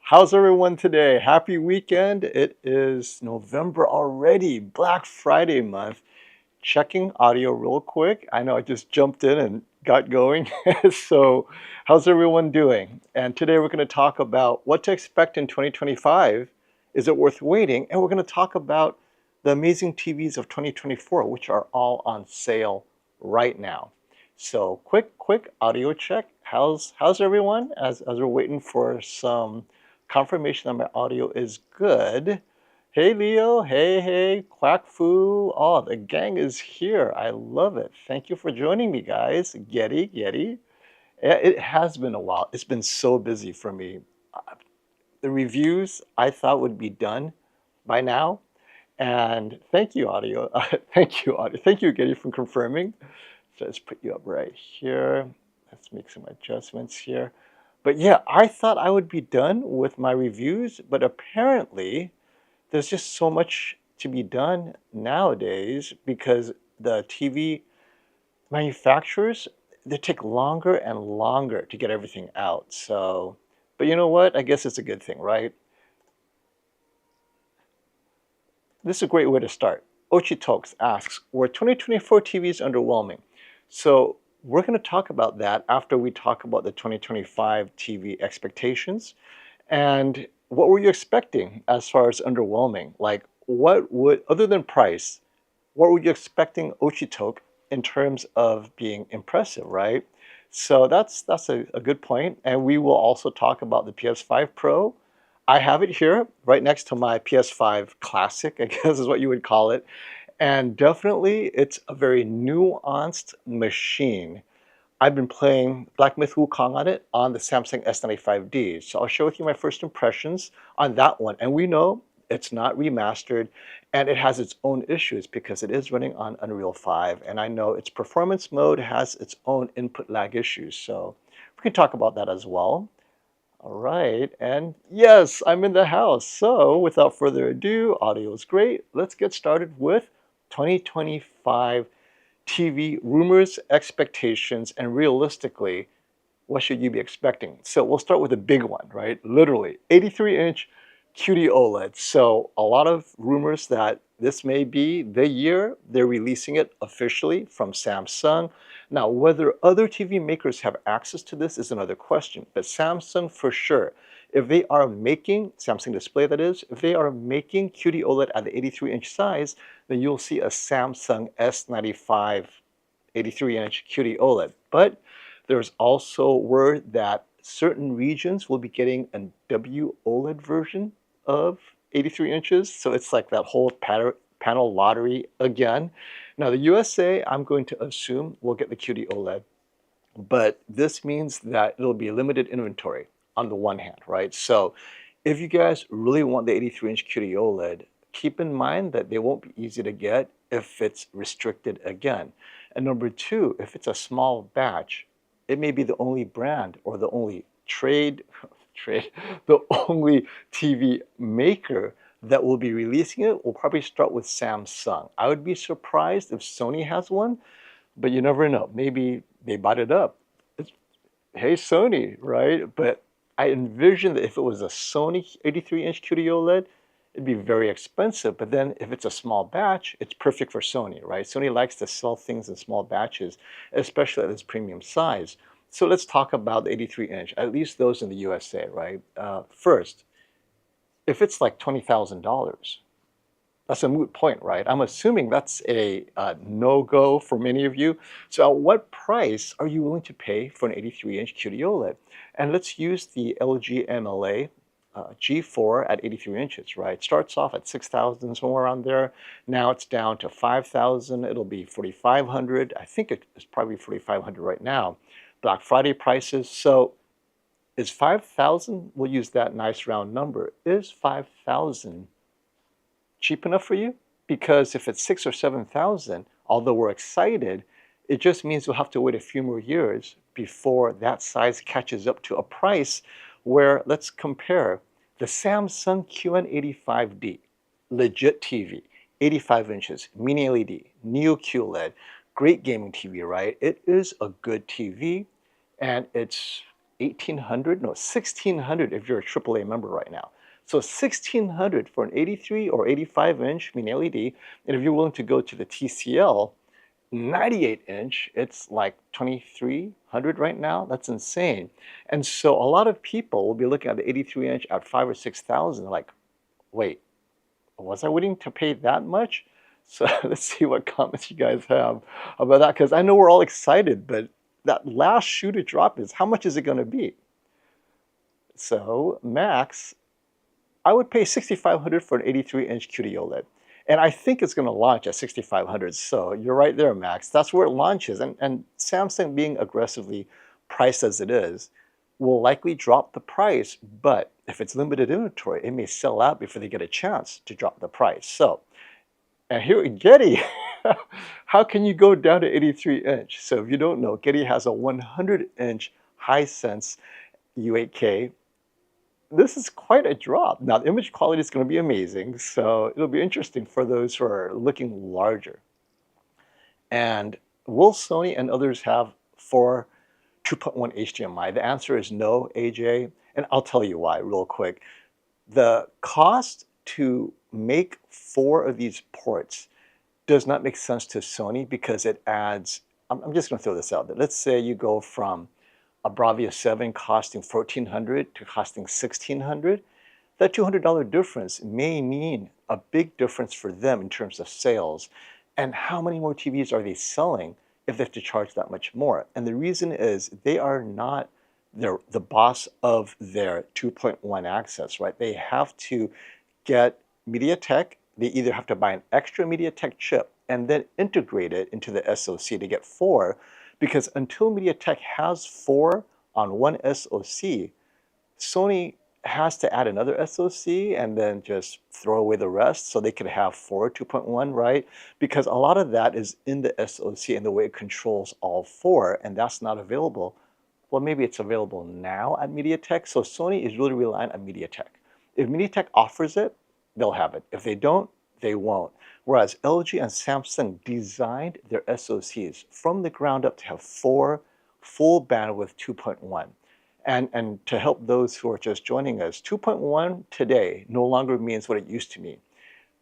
How's everyone today? Happy weekend. It is November already, Black Friday month. Checking audio real quick. I know I just jumped in and got going. So, how's everyone doing? And today we're going to talk about what to expect in 2025. Is it worth waiting? And we're going to talk about the amazing TVs of 2024, which are all on sale right now. So, quick audio check. How's everyone? As we're waiting for some confirmation that my audio is good. Hey Leo, hey, Quack Fu. Oh, the gang is here. I love it. Thank you for joining me, guys. Getty. It has been a while. It's been so busy for me. The reviews I thought would be done by now. And thank you, audio. Thank you, audio. Thank you, Getty, for confirming. So let's put you up right here. Let's make some adjustments here. But yeah, I thought I would be done with my reviews, but apparently there's just so much to be done nowadays because the TV manufacturers, they take longer and longer to get everything out. So, but you know what? I guess it's a good thing, right? This is a great way to start. Ochitokes asks, were 2024 TVs underwhelming? So we're going to talk about that after we talk about the 2025 TV expectations. And what were you expecting as far as underwhelming? Like, what would, other than price, what were you expecting Ochitoke in terms of being impressive, right? So that's a good point. And we will also talk about the PS5 Pro. I have it here right next to my PS5 Classic, I guess is what you would call it. And definitely it's a very nuanced machine. I've been playing Black Myth Wukong on it on the Samsung S95D. So I'll share with you my first impressions on that one. And we know it's not remastered and it has its own issues because it is running on Unreal 5. And I know its performance mode has its own input lag issues. So we can talk about that as well. All right. And yes, I'm in the house. So without further ado, audio is great. Let's get started with 2025 TV rumors, expectations, and realistically, what should you be expecting? So we'll start with the big one, right? Literally, 83-inch QD-OLED. So a lot of rumors that this may be the year they're releasing it officially from Samsung. Now, whether other TV makers have access to this is another question, but Samsung for sure. If they are making, Samsung Display that is, if they are making QD-OLED at the 83-inch size, then you'll see a Samsung S95 83-inch QD-OLED. But there's also word that certain regions will be getting a WOLED version of 83 inches. So it's like that whole panel lottery again. Now the USA, I'm going to assume will get the QD-OLED. But this means that it'll be limited inventory on the one hand, right? So if you guys really want the 83-inch QD-OLED, keep in mind that they won't be easy to get if it's restricted again. And number two, if it's a small batch, it may be the only brand or the only the only TV maker that will be releasing it. Will probably start with Samsung. I would be surprised if Sony has one, but you never know. Maybe they bought it up. Hey, Sony, right? But I envision that if it was a Sony 83-inch QD-OLED, it'd be very expensive. But then if it's a small batch, it's perfect for Sony, right? Sony likes to sell things in small batches, especially at this premium size. So let's talk about the 83-inch, at least those in the USA, right? First, if it's like $20,000, that's a moot point, right? I'm assuming that's a no-go for many of you. So at what price are you willing to pay for an 83-inch QD-OLED? And let's use the LG MLA G4 at 83 inches, right? Starts off at 6,000, somewhere around there. Now it's down to 5,000. It'll be 4,500. I think it's probably 4,500 right now. Black Friday prices. So is 5,000? We'll use that nice round number. Is 5,000 cheap enough for you? Because if it's 6,000 or 7,000, although we're excited, it just means we'll have to wait a few more years before that size catches up to a price where, let's compare the Samsung QN85D, legit TV, 85 inches, mini LED, Neo QLED, great gaming TV, right? It is a good TV and it's $1,800, no, $1,600 if you're a AAA member right now. So $1,600 for an 83 or 85-inch mini LED, and if you're willing to go to the TCL 98-inch, it's like $2,300 right now. That's insane. And so a lot of people will be looking at the 83-inch at $5,000 or $6,000, like, wait, was I willing to pay that much? So let's see what comments you guys have about that, because I know we're all excited, but that last shoe to drop is how much is it going to be? So Max, I would pay $6,500 for an 83-inch QD-OLED. And I think it's going to launch at $6,500. So you're right there, Max. That's where it launches. And Samsung, being aggressively priced as it is, will likely drop the price. But if it's limited inventory, it may sell out before they get a chance to drop the price. So, and here at Getty, how can you go down to 83-inch? So if you don't know, Getty has a 100-inch Hisense U8K. This is quite a drop. Now, the image quality is going to be amazing, so it'll be interesting for those who are looking larger. And will Sony and others have 2.1 HDMI? The answer is no, AJ, and I'll tell you why real quick. The cost to make 4 of these ports does not make sense to Sony because it adds, I'm just going to throw this out there. Let's say you go from a Bravia 7 costing $1,400 to costing $1,600, that $200 difference may mean a big difference for them in terms of sales. And how many more TVs are they selling if they have to charge that much more? And the reason is they are not the boss of their 2.1 access, right? They have to get MediaTek. They either have to buy an extra MediaTek chip and then integrate it into the SoC to get 4. Because until MediaTek has 4 on one SoC, Sony has to add another SoC and then just throw away the rest so they could have 4 2.1, right? Because a lot of that is in the SoC and the way it controls all 4, and that's not available. Well, maybe it's available now at MediaTek, so Sony is really relying on MediaTek. If MediaTek offers it, they'll have it. If they don't, they won't. Whereas LG and Samsung designed their SoCs from the ground up to have 4 full bandwidth 2.1. And to help those who are just joining us, 2.1 today no longer means what it used to mean.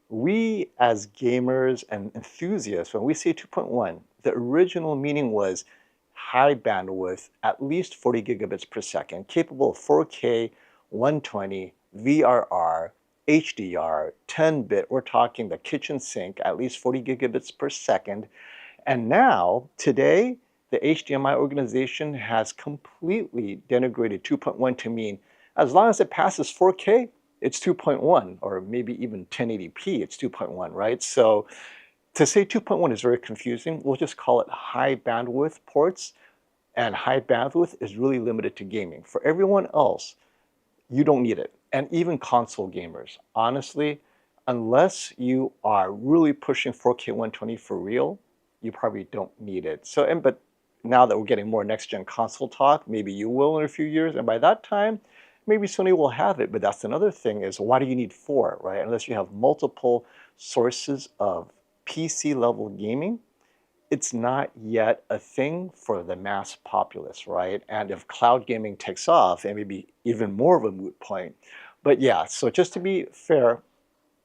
We as gamers and enthusiasts, when we say 2.1, the original meaning was high bandwidth, at least 40 gigabits per second, capable of 4K, 120, VRR, HDR, 10-bit, we're talking the kitchen sink, at least 40 gigabits per second. And now, today, the HDMI organization has completely denigrated 2.1 to mean as long as it passes 4K, it's 2.1, or maybe even 1080p, it's 2.1, right? So to say 2.1 is very confusing. We'll just call it high bandwidth ports, and high bandwidth is really limited to gaming. For everyone else, you don't need it. And even console gamers, honestly, unless you are really pushing 4K 120 for real, you probably don't need it. So, but now that we're getting more next-gen console talk, maybe you will in a few years, and by that time, maybe Sony will have it. But that's another thing is, why do you need 4, right? Unless you have multiple sources of PC-level gaming, it's not yet a thing for the mass populace, right? And if cloud gaming takes off, it may be even more of a moot point. But yeah, so just to be fair,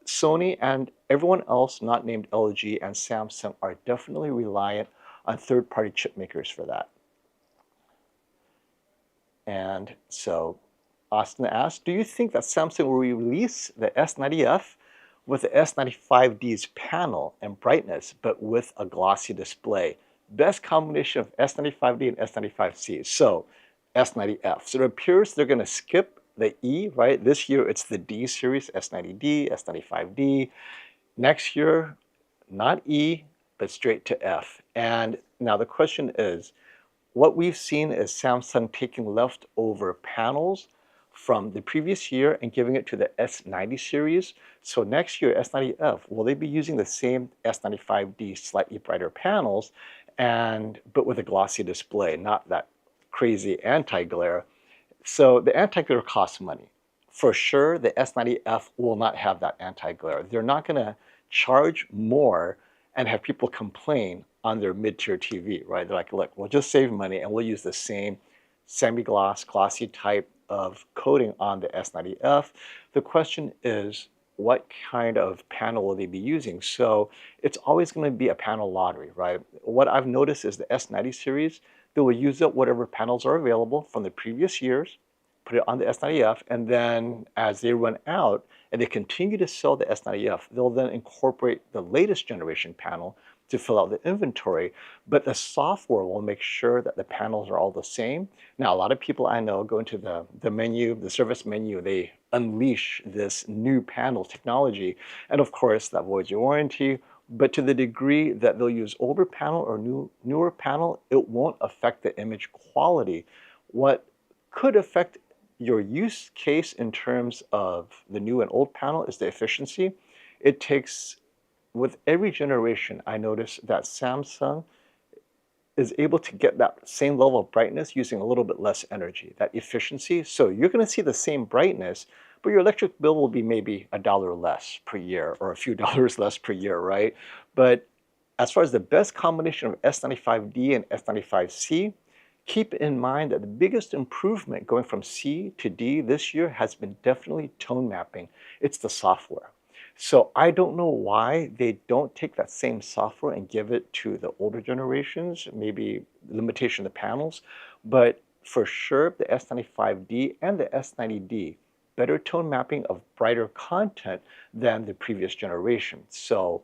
Sony and everyone else not named LG and Samsung are definitely reliant on third-party chip makers for that. And so Austin asked, do you think that Samsung will release the S90F with the S95D's panel and brightness, but with a glossy display? Best combination of S95D and S95C. So S90F. So it appears they're going to skip the E, right? This year it's the D series, S90D, S95D. Next year, not E, but straight to F. And now the question is, what we've seen is Samsung taking leftover panels from the previous year and giving it to the S90 series. So next year, S90F, will they be using the same S95D slightly brighter panels, but with a glossy display, not that crazy anti-glare? So the anti-glare costs money. For sure, the S90F will not have that anti-glare. They're not going to charge more and have people complain on their mid-tier TV, right? They're like, look, we'll just save money and we'll use the same semi-gloss, glossy type of coating on the S90F. The question is, what kind of panel will they be using? So it's always going to be a panel lottery, right? What I've noticed is the S90 series, they will use up whatever panels are available from the previous years, put it on the S90F, and then as they run out and they continue to sell the S90F, they'll then incorporate the latest generation panel to fill out the inventory, but the software will make sure that the panels are all the same. Now, a lot of people I know go into the menu, the service menu, they unleash this new panel technology, and of course that voids your warranty, but to the degree that they'll use older panel or newer panel, it won't affect the image quality. What could affect your use case in terms of the new and old panel is the efficiency. It takes, with every generation, I notice that Samsung is able to get that same level of brightness using a little bit less energy, that efficiency. So you're going to see the same brightness, but your electric bill will be maybe $1 less per year or a few dollars less per year, right? But as far as the best combination of S95D and S95C, keep in mind that the biggest improvement going from C to D this year has been definitely tone mapping. It's the software. So I don't know why they don't take that same software and give it to the older generations, maybe limitation of the panels, but for sure the S95D and the S90D, better tone mapping of brighter content than the previous generation. So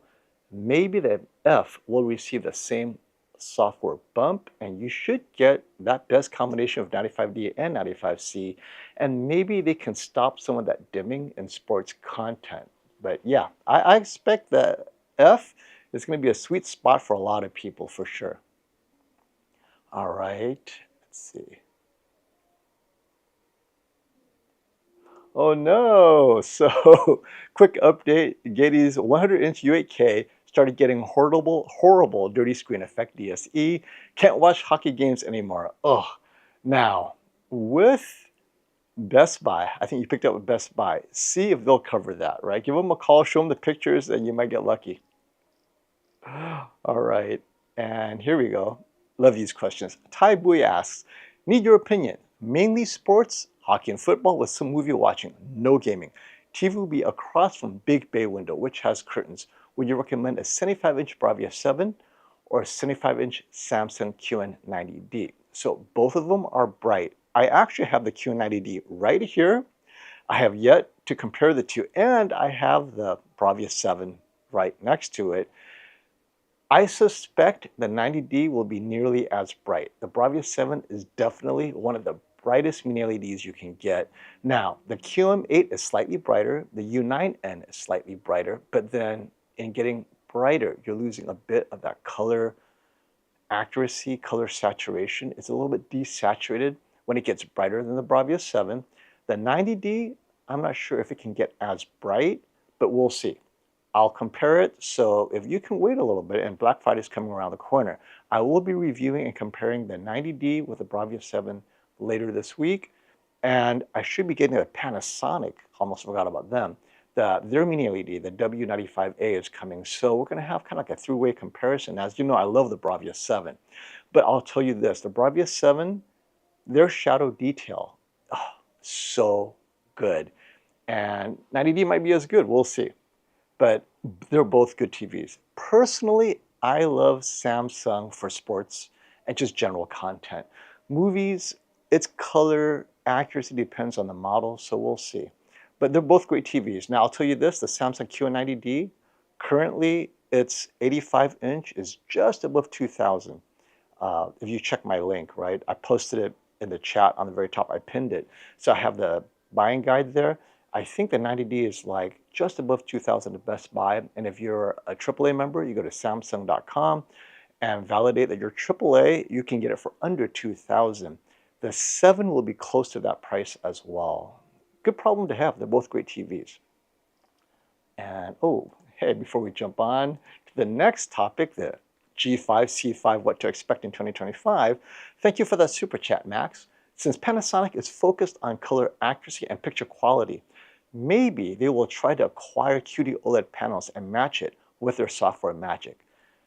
maybe the F will receive the same software bump, and you should get that best combination of 95D and 95C, and maybe they can stop some of that dimming in sports content. But yeah, I expect that F is going to be a sweet spot for a lot of people for sure. All right, let's see. Oh no! So, quick update, Getty's 100-inch U8K started getting horrible dirty screen effect DSE. Can't watch hockey games anymore. Ugh. Now, with Best Buy, I think you picked up with Best Buy. See if they'll cover that, right? Give them a call, show them the pictures, and you might get lucky. All right, and here we go. Love these questions. Tai Bui asks, need your opinion. Mainly sports, hockey and football with some movie watching, no gaming. TV will be across from big bay window, which has curtains. Would you recommend a 75-inch Bravia 7 or a 75-inch Samsung QN90D? So both of them are bright. I actually have the QN90D right here. I have yet to compare the two, and I have the Bravia 7 right next to it. I suspect the 90D will be nearly as bright. The Bravia 7 is definitely one of the brightest mini LEDs you can get. Now, the QM8 is slightly brighter, the U9N is slightly brighter, but then in getting brighter, you're losing a bit of that color accuracy, color saturation. It's a little bit desaturated when it gets brighter than the Bravia 7. The 90D, I'm not sure if it can get as bright, but we'll see. I'll compare it, so if you can wait a little bit, and Black Friday is coming around the corner, I will be reviewing and comparing the 90D with the Bravia 7 later this week, and I should be getting a Panasonic, almost forgot about them. Their mini LED, the W95A, is coming, so we're going to have kind of like a three-way comparison. As you know, I love the Bravia 7, but I'll tell you this, the Bravia 7, their shadow detail, oh, so good, and 90D might be as good, we'll see. But they're both good TVs. Personally, I love Samsung for sports and just general content. Movies, its color accuracy depends on the model, so we'll see. But they're both great TVs. Now, I'll tell you this, the Samsung QN90D, currently its 85-inch is just above 2,000. If you check my link, right? I posted it in the chat on the very top, I pinned it. So I have the buying guide there. I think the 90D is like just above 2,000 at Best Buy. And if you're a AAA member, you go to Samsung.com and validate that you're AAA, you can get it for under 2,000. The 7 will be close to that price as well. Good problem to have. They're both great TVs. And oh, hey, before we jump on to the next topic, the G5, C5, what to expect in 2025, thank you for that super chat, Max. Since Panasonic is focused on color accuracy and picture quality, maybe they will try to acquire QD-OLED panels and match it with their software magic.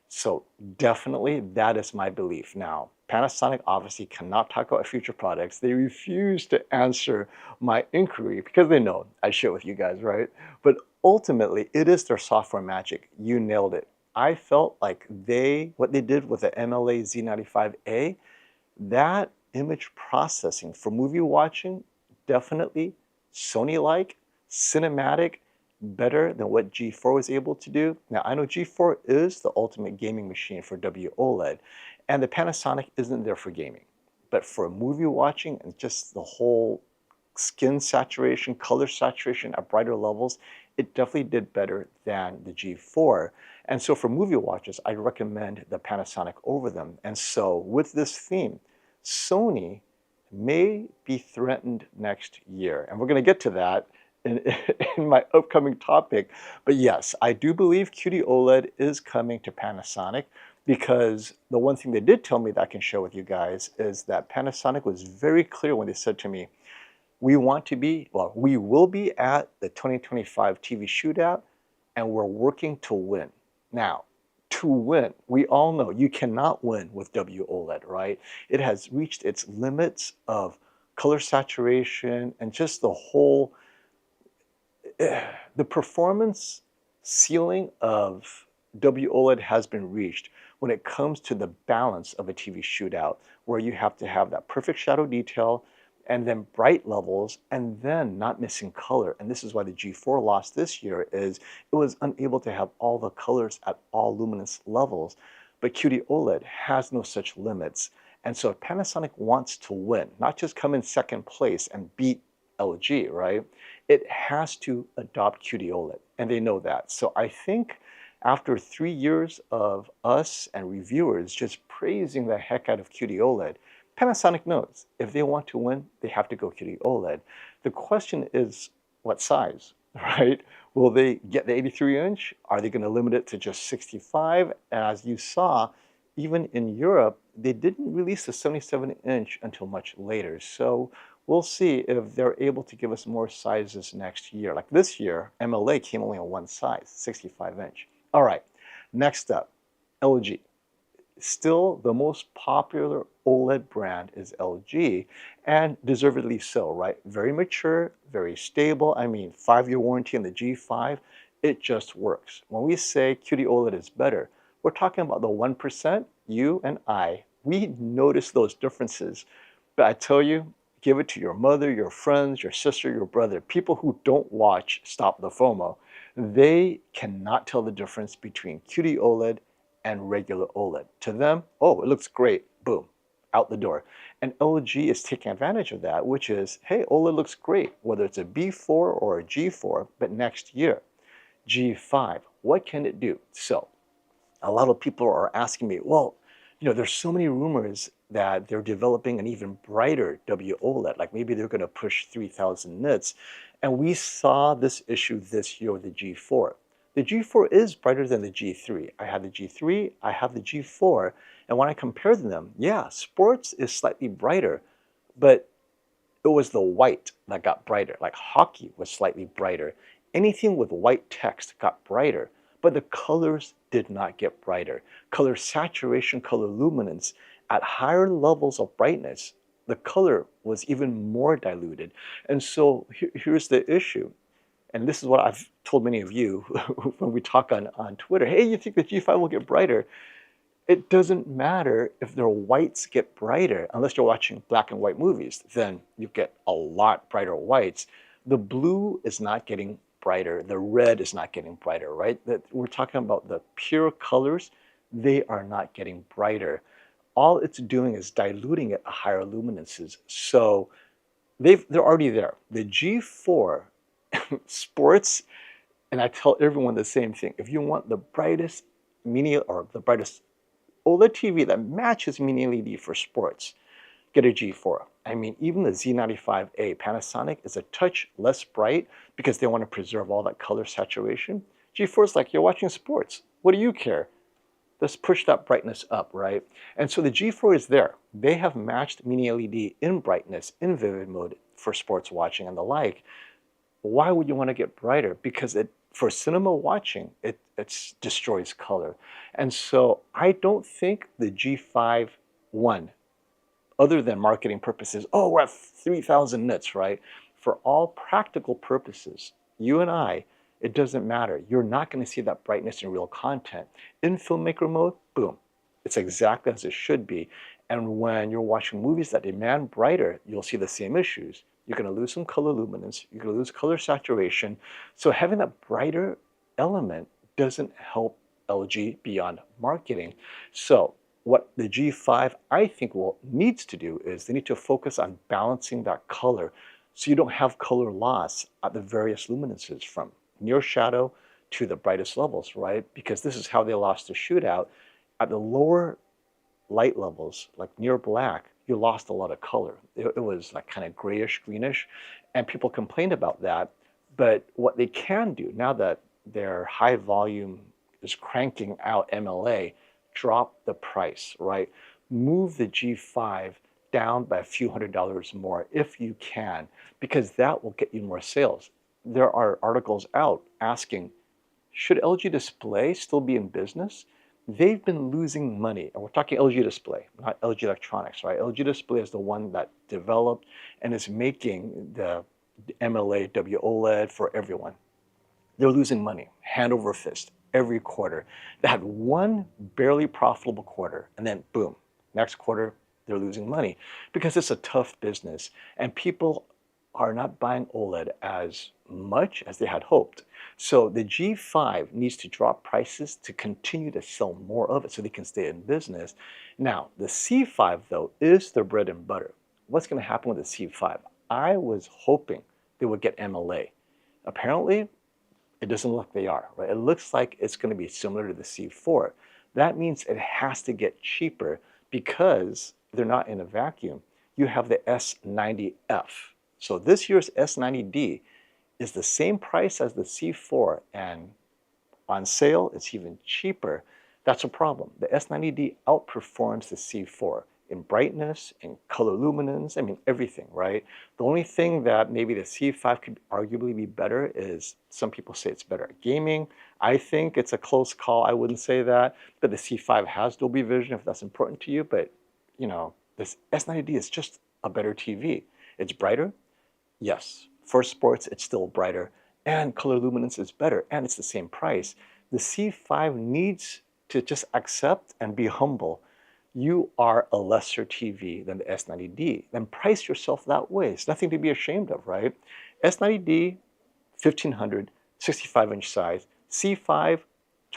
So definitely that is my belief. Now, Panasonic obviously cannot talk about future products. They refuse to answer my inquiry because they know I share with you guys, right? But ultimately, it is their software magic. You nailed it. I felt like what they did with the MLA Z95A, that image processing for movie watching, definitely Sony-like, cinematic, better than what G4 was able to do. Now, I know G4 is the ultimate gaming machine for WOLED, and the Panasonic isn't there for gaming. But for movie watching and just the whole skin saturation, color saturation at brighter levels, it definitely did better than the G4. And so for movie watchers, I recommend the Panasonic over them. And so with this theme, Sony may be threatened next year. And we're going to get to that in, in my upcoming topic. But yes, I do believe QD-OLED is coming to Panasonic, because the one thing they did tell me that I can share with you guys is that Panasonic was very clear when they said to me, we will be at the 2025 TV shootout, and we're working to win. Now, to win, we all know you cannot win with WOLED, right? It has reached its limits of color saturation and just the whole, the performance ceiling of WOLED has been reached when it comes to the balance of a TV shootout, where you have to have that perfect shadow detail, and then bright levels, and then not missing color. And this is why the G4 lost this year, is it was unable to have all the colors at all luminance levels. But QD-OLED has no such limits. And so if Panasonic wants to win, not just come in second place and beat LG, right? It has to adopt QD-OLED, and they know that. So I think after 3 years of us and reviewers just praising the heck out of QD-OLED, Panasonic knows if they want to win, they have to go QD-OLED. The question is, what size, right? Will they get the 83-inch? Are they going to limit it to just 65? As you saw, even in Europe, they didn't release the 77-inch until much later. So we'll see if they're able to give us more sizes next year. Like this year, MLA came only on one size, 65-inch. All right, next up, LG. Still, the most popular OLED brand is LG, and deservedly so, right? Very mature, very stable. I mean, 5-year warranty on the G5, it just works. When we say QD-OLED is better, we're talking about the 1%, you and I. We notice those differences. But I tell you, give it to your mother, your friends, your sister, your brother, people who don't watch Stop the FOMO. They cannot tell the difference between QD-OLED and regular OLED. To them, oh, it looks great, boom, out the door. And LG is taking advantage of that, which is, hey, OLED looks great, whether it's a B4 or a G4, but next year, G5, what can it do? So a lot of people are asking me, well, there's so many rumors that they're developing an even brighter WOLED, like maybe they're going to push 3000 nits. And we saw this issue this year with the G4. The G4 is brighter than the G3. I have the G3, I have the G4, and when I compared them, yeah, sports is slightly brighter, but it was the white that got brighter. Like hockey was slightly brighter. Anything with white text got brighter, but the colors did not get brighter. Color saturation, color luminance, at higher levels of brightness, the color was even more diluted. And so here's the issue. And this is what I've told many of you when we talk on Twitter. Hey, you think the G5 will get brighter? It doesn't matter if their whites get brighter, unless you're watching black and white movies. Then you get a lot brighter whites. The blue is not getting brighter. The red is not getting brighter, right? We're talking about the pure colors. They are not getting brighter. All it's doing is diluting it at higher luminances. So they're already there. The G4 sports, and I tell everyone the same thing. If you want the brightest the brightest OLED TV that matches mini LED for sports, get a G4. I mean, even the Z95A Panasonic is a touch less bright because they want to preserve all that color saturation. G4 is like, you're watching sports. What do you care? Let's push that brightness up, right? And so the G4 is there. They have matched mini LED in brightness, in vivid mode for sports watching and the like. Why would you want to get brighter? Because for cinema watching, it destroys color. And so I don't think the G5, one, other than marketing purposes. Oh, we're at 3,000 nits, right? For all practical purposes, you and I, it doesn't matter. You're not going to see that brightness in real content. In filmmaker mode, boom, it's exactly as it should be. And when you're watching movies that demand brighter, you'll see the same issues. You're going to lose some color luminance. You're going to lose color saturation. So having that brighter element doesn't help LG beyond marketing. So what the G5 I think needs to do is they need to focus on balancing that color so you don't have color loss at the various luminances from near shadow to the brightest levels, right? Because this is how they lost the shootout. At the lower light levels, like near black, you lost a lot of color. It was like kind of grayish, greenish, and people complained about that. But what they can do now that their high volume is cranking out MLA, drop the price, right? Move the G5 down by a few $100s more if you can, because that will get you more sales. There are articles out asking, should LG Display still be in business? They've been losing money, and we're talking LG Display, not LG Electronics, right? LG Display is the one that developed and is making the MLA WOLED for everyone. They're losing money, hand over fist, every quarter. They had one barely profitable quarter, and then boom, next quarter, they're losing money because it's a tough business, and people are not buying OLED as much as they had hoped. So the G5 needs to drop prices to continue to sell more of it so they can stay in business. Now, the C5, though, is their bread and butter. What's going to happen with the C5? I was hoping they would get MLA. Apparently, it doesn't look like they are, right? It looks like it's going to be similar to the C4. That means it has to get cheaper because they're not in a vacuum. You have the S90F. So this year's S90D is the same price as the C4, and on sale, it's even cheaper. That's a problem. The S90D outperforms the C4 in brightness, in color luminance, I mean, everything, right? The only thing that maybe the C5 could arguably be better is some people say it's better at gaming. I think it's a close call. I wouldn't say that, but the C5 has Dolby Vision if that's important to you. But, you know, this S90D is just a better TV. It's brighter. Yes, for sports, it's still brighter, and color luminance is better, and it's the same price. The C5 needs to just accept and be humble. You are a lesser TV than the S90D. Then price yourself that way. It's nothing to be ashamed of, right? S90D, 1500, 65-inch size. C5,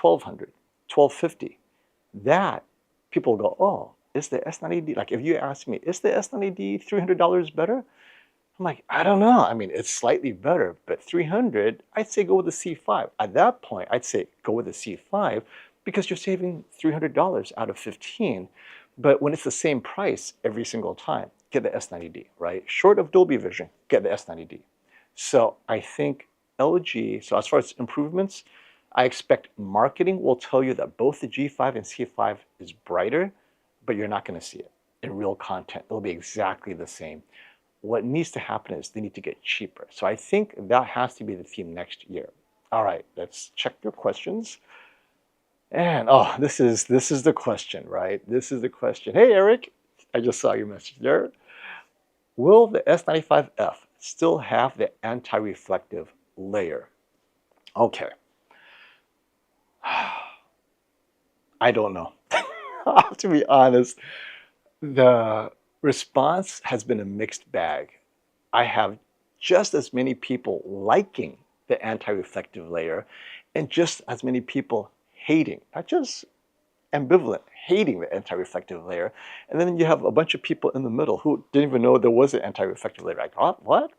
1200, 1250. That, people go, oh, is the S90D, like if you ask me, is the S90D $300 better? I'm like, I don't know. I mean, it's slightly better, but 300, I'd say go with the C5. At that point, I'd say go with the C5 because you're saving $300 out of 15. But when it's the same price every single time, get the S90D, right? Short of Dolby Vision, get the S90D. So I think LG, so as far as improvements, I expect marketing will tell you that both the G5 and C5 is brighter, but you're not going to see it in real content. It'll be exactly the same. What needs to happen is they need to get cheaper. So I think that has to be the theme next year. All right, let's check your questions. And oh, this is the question, right? This is the question. Hey, Eric, I just saw your message there. Will the S95F still have the anti-reflective layer? Okay. I don't know. I have to be honest. The response has been a mixed bag. I have just as many people liking the anti-reflective layer and just as many people hating, not just ambivalent, hating the anti-reflective layer. And then you have a bunch of people in the middle who didn't even know there was an anti-reflective layer. Like, oh, what?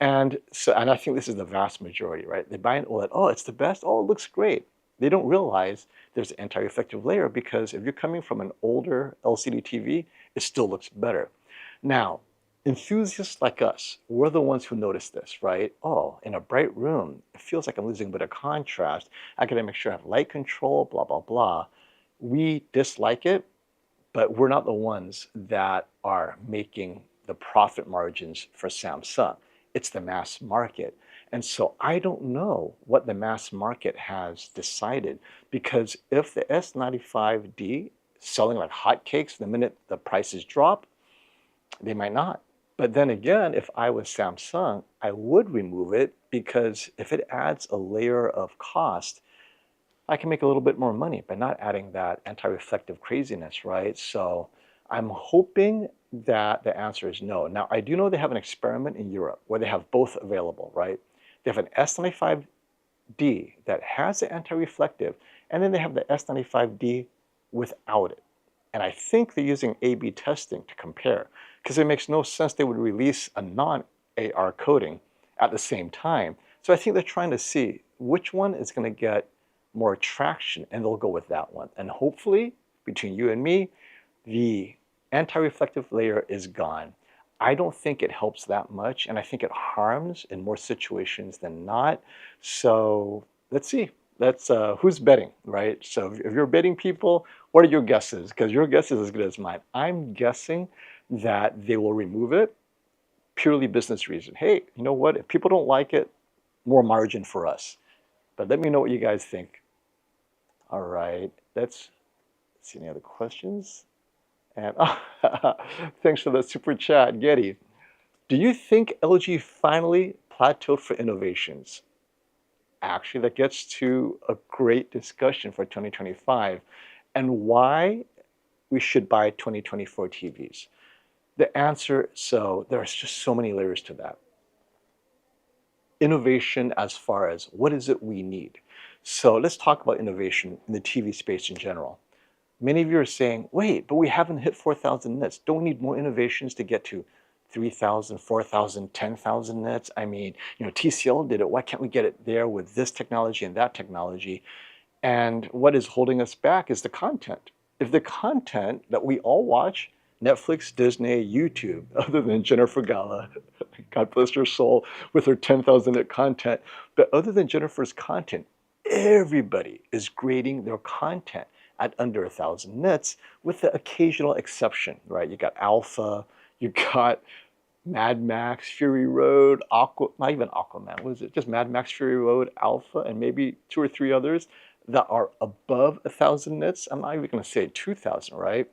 And I think this is the vast majority, right? They buy an OLED, oh, it's the best, oh, it looks great. They don't realize there's an anti-reflective layer because if you're coming from an older LCD TV, it still looks better. Now, enthusiasts like us, we're the ones who notice this, right? Oh, in a bright room, it feels like I'm losing a bit of contrast. I gotta make sure I have light control, blah, blah, blah. We dislike it, but we're not the ones that are making the profit margins for Samsung. It's the mass market. And so I don't know what the mass market has decided, because if the S95D is selling like hotcakes the minute the prices drop, They might not. But then again, if I was Samsung, I would remove it because if it adds a layer of cost, I can make a little bit more money by not adding that anti-reflective craziness, right? So I'm hoping that the answer is no. Now, I do know they have an experiment in Europe where they have both available, right? They have an S95D that has the anti-reflective, and then they have the S95D without it. And I think they're using A/B testing to compare because it makes no sense they would release a non-AR coating at the same time. So I think they're trying to see which one is going to get more traction, and they'll go with that one. And hopefully, between you and me, the anti-reflective layer is gone. I don't think it helps that much, and I think it harms in more situations than not. So let's see. That's who's betting, right? So if you're betting people, what are your guesses? Because your guess is as good as mine. I'm guessing that they will remove it purely business reason. Hey, you know what? If people don't like it, more margin for us. But let me know what you guys think. All right, let's see any other questions. And thanks for the super chat, Getty. Do you think LG finally plateaued for innovations? Actually, that gets to a great discussion for 2025 and why we should buy 2024 TVs. The answer, so there's just so many layers to that. Innovation as far as what is it we need? So let's talk about innovation in the TV space in general. Many of you are saying, wait, but we haven't hit 4,000 nits. Don't we need more innovations to get to 3,000, 4,000, 10,000 nits? I mean, TCL did it. Why can't we get it there with this technology and that technology? And what is holding us back is the content. If the content that we all watch, Netflix, Disney, YouTube, other than Jennifer Gala, God bless her soul, with her 10,000 nit content, but other than Jennifer's content, everybody is grading their content at under 1,000 nits, with the occasional exception, right? You got Alpha, you got Mad Max, Fury Road, not even Aquaman, what is it? Just Mad Max, Fury Road, Alpha, and maybe 2 or 3 others that are above 1,000 nits. I'm not even going to say 2,000, right?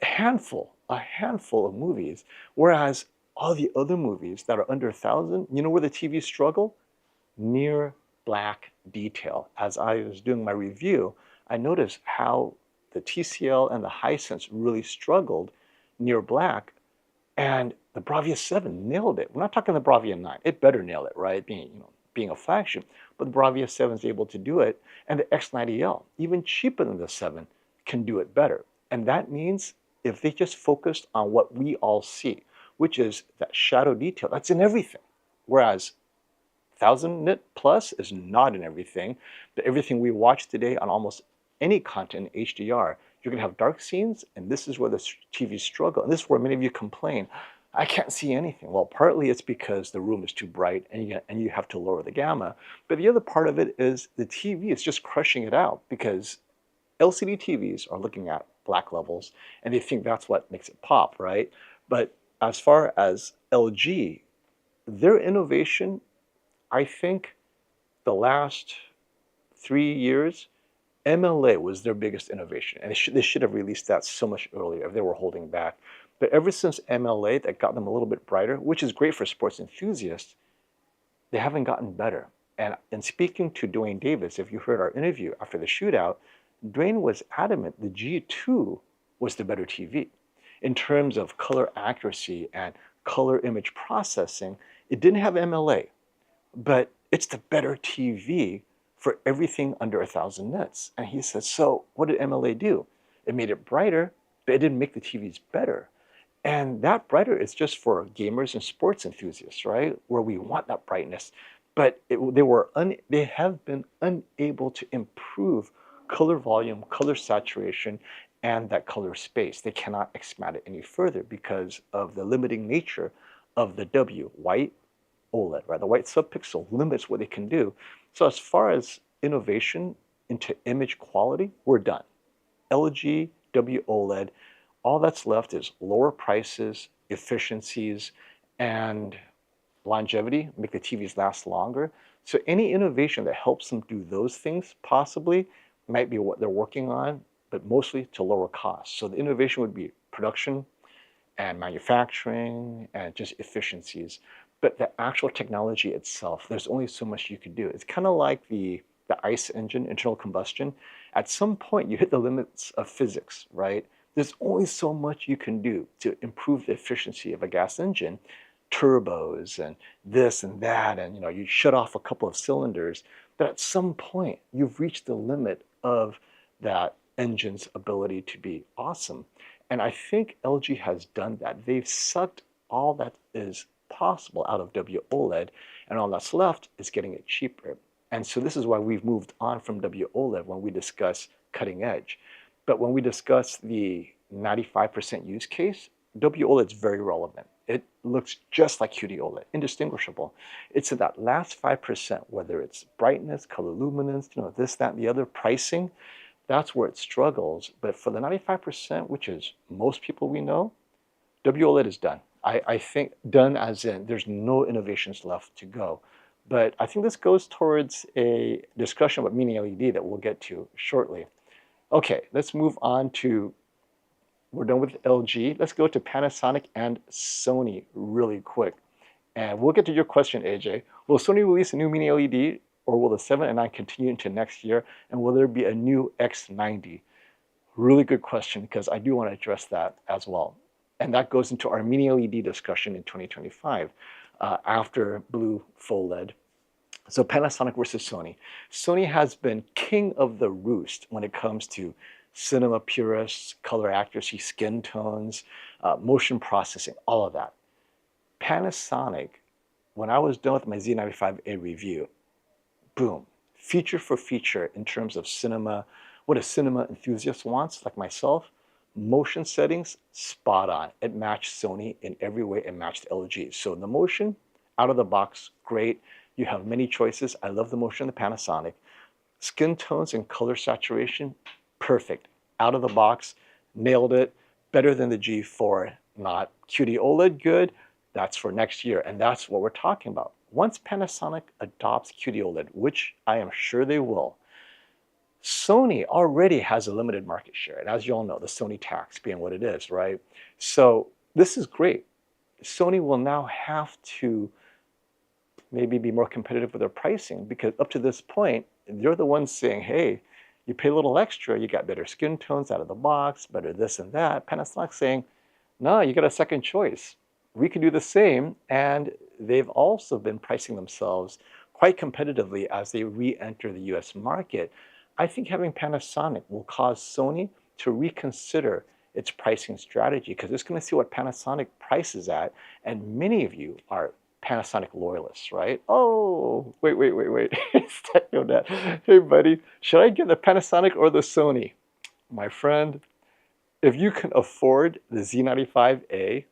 A handful of movies. Whereas all the other movies that are under 1,000, you know where the TVs struggle? Near black detail. As I was doing my review, I noticed how the TCL and the Hisense really struggled near black, and the Bravia 7 nailed it. We're not talking the Bravia 9. It better nail it, right? Being a flagship. But the Bravia 7 is able to do it, and the X90L, even cheaper than the 7, can do it better. And that means if they just focused on what we all see, which is that shadow detail, that's in everything. Whereas 1,000 nit plus is not in everything, but everything we watch today on almost any content in HDR, you're going to have dark scenes, and this is where the TVs struggle. And this is where many of you complain, I can't see anything. Well, partly it's because the room is too bright and you have to lower the gamma. But the other part of it is the TV is just crushing it out because LCD TVs are looking at black levels and they think that's what makes it pop, right? But as far as LG, their innovation, I think the last 3 years, MLA was their biggest innovation, and they should have released that so much earlier if they were holding back. But ever since MLA, that got them a little bit brighter, which is great for sports enthusiasts, they haven't gotten better. And in speaking to Dwayne Davis, if you heard our interview after the shootout, Dwayne was adamant the G2 was the better TV. In terms of color accuracy and color image processing, it didn't have MLA, but it's the better TV for everything under 1,000 nits. And he says, so what did MLA do? It made it brighter, but it didn't make the TVs better. And that brighter is just for gamers and sports enthusiasts, right? Where we want that brightness. But they have been unable to improve color volume, color saturation, and that color space. They cannot expand it any further because of the limiting nature of the white OLED, right? The white subpixel limits what they can do. So as far as innovation into image quality, we're done. LG, OLED, all that's left is lower prices, efficiencies, and longevity, make the TVs last longer. So any innovation that helps them do those things possibly might be what they're working on, but mostly to lower costs. So the innovation would be production and manufacturing and just efficiencies. But the actual technology itself, there's only so much you can do. It's kind of like the ICE engine, internal combustion. At some point, you hit the limits of physics, right? There's only so much you can do to improve the efficiency of a gas engine, turbos and this and that, and you shut off a couple of cylinders. But at some point, you've reached the limit of that engine's ability to be awesome. And I think LG has done that. They've sucked all that is possible out of WOLED, and all that's left is getting it cheaper. And so this is why we've moved on from WOLED when we discuss cutting edge. But when we discuss the 95% use case, WOLED is very relevant. It looks just like QD-OLED, indistinguishable. It's in that last 5%, whether it's brightness, color luminance, this, that, and the other, pricing, that's where it struggles. But for the 95%, which is most people we know, WOLED is done. I think done as in there's no innovations left to go. But I think this goes towards a discussion about mini LED that we'll get to shortly. Okay, let's move on to, we're done with LG. Let's go to Panasonic and Sony really quick. And we'll get to your question, AJ. Will Sony release a new mini LED, or will the 7 and 9 continue into next year? And will there be a new X90? Really good question, because I do want to address that as well. And that goes into our mini LED discussion in 2025 after blue full LED. So Panasonic versus Sony. Sony has been king of the roost when it comes to cinema purists, color accuracy, skin tones, motion processing, all of that. Panasonic, when I was done with my Z95A review, boom, feature for feature in terms of cinema, what a cinema enthusiast wants, like myself, motion settings, spot on. It matched Sony in every way. It matched LG. So the motion, out of the box, great. You have many choices. I love the motion of the Panasonic. Skin tones and color saturation, perfect. Out of the box, nailed it. Better than the G4, not QD-OLED good. That's for next year, and that's what we're talking about. Once Panasonic adopts QD-OLED, which I am sure they will, Sony already has a limited market share. And as you all know, the Sony tax being what it is, right? So this is great. Sony will now have to maybe be more competitive with their pricing, because up to this point, they're the ones saying, hey, you pay a little extra, you got better skin tones out of the box, better this and that. Panasonic's saying, no, you got a second choice. We can do the same. And they've also been pricing themselves quite competitively as they re-enter the US market. I think having Panasonic will cause Sony to reconsider its pricing strategy, because it's going to see what Panasonic prices at. And many of you are Panasonic loyalists, right? Oh, wait. It's TechnoDad. Hey, buddy, should I get the Panasonic or the Sony? My friend, if you can afford the Z95A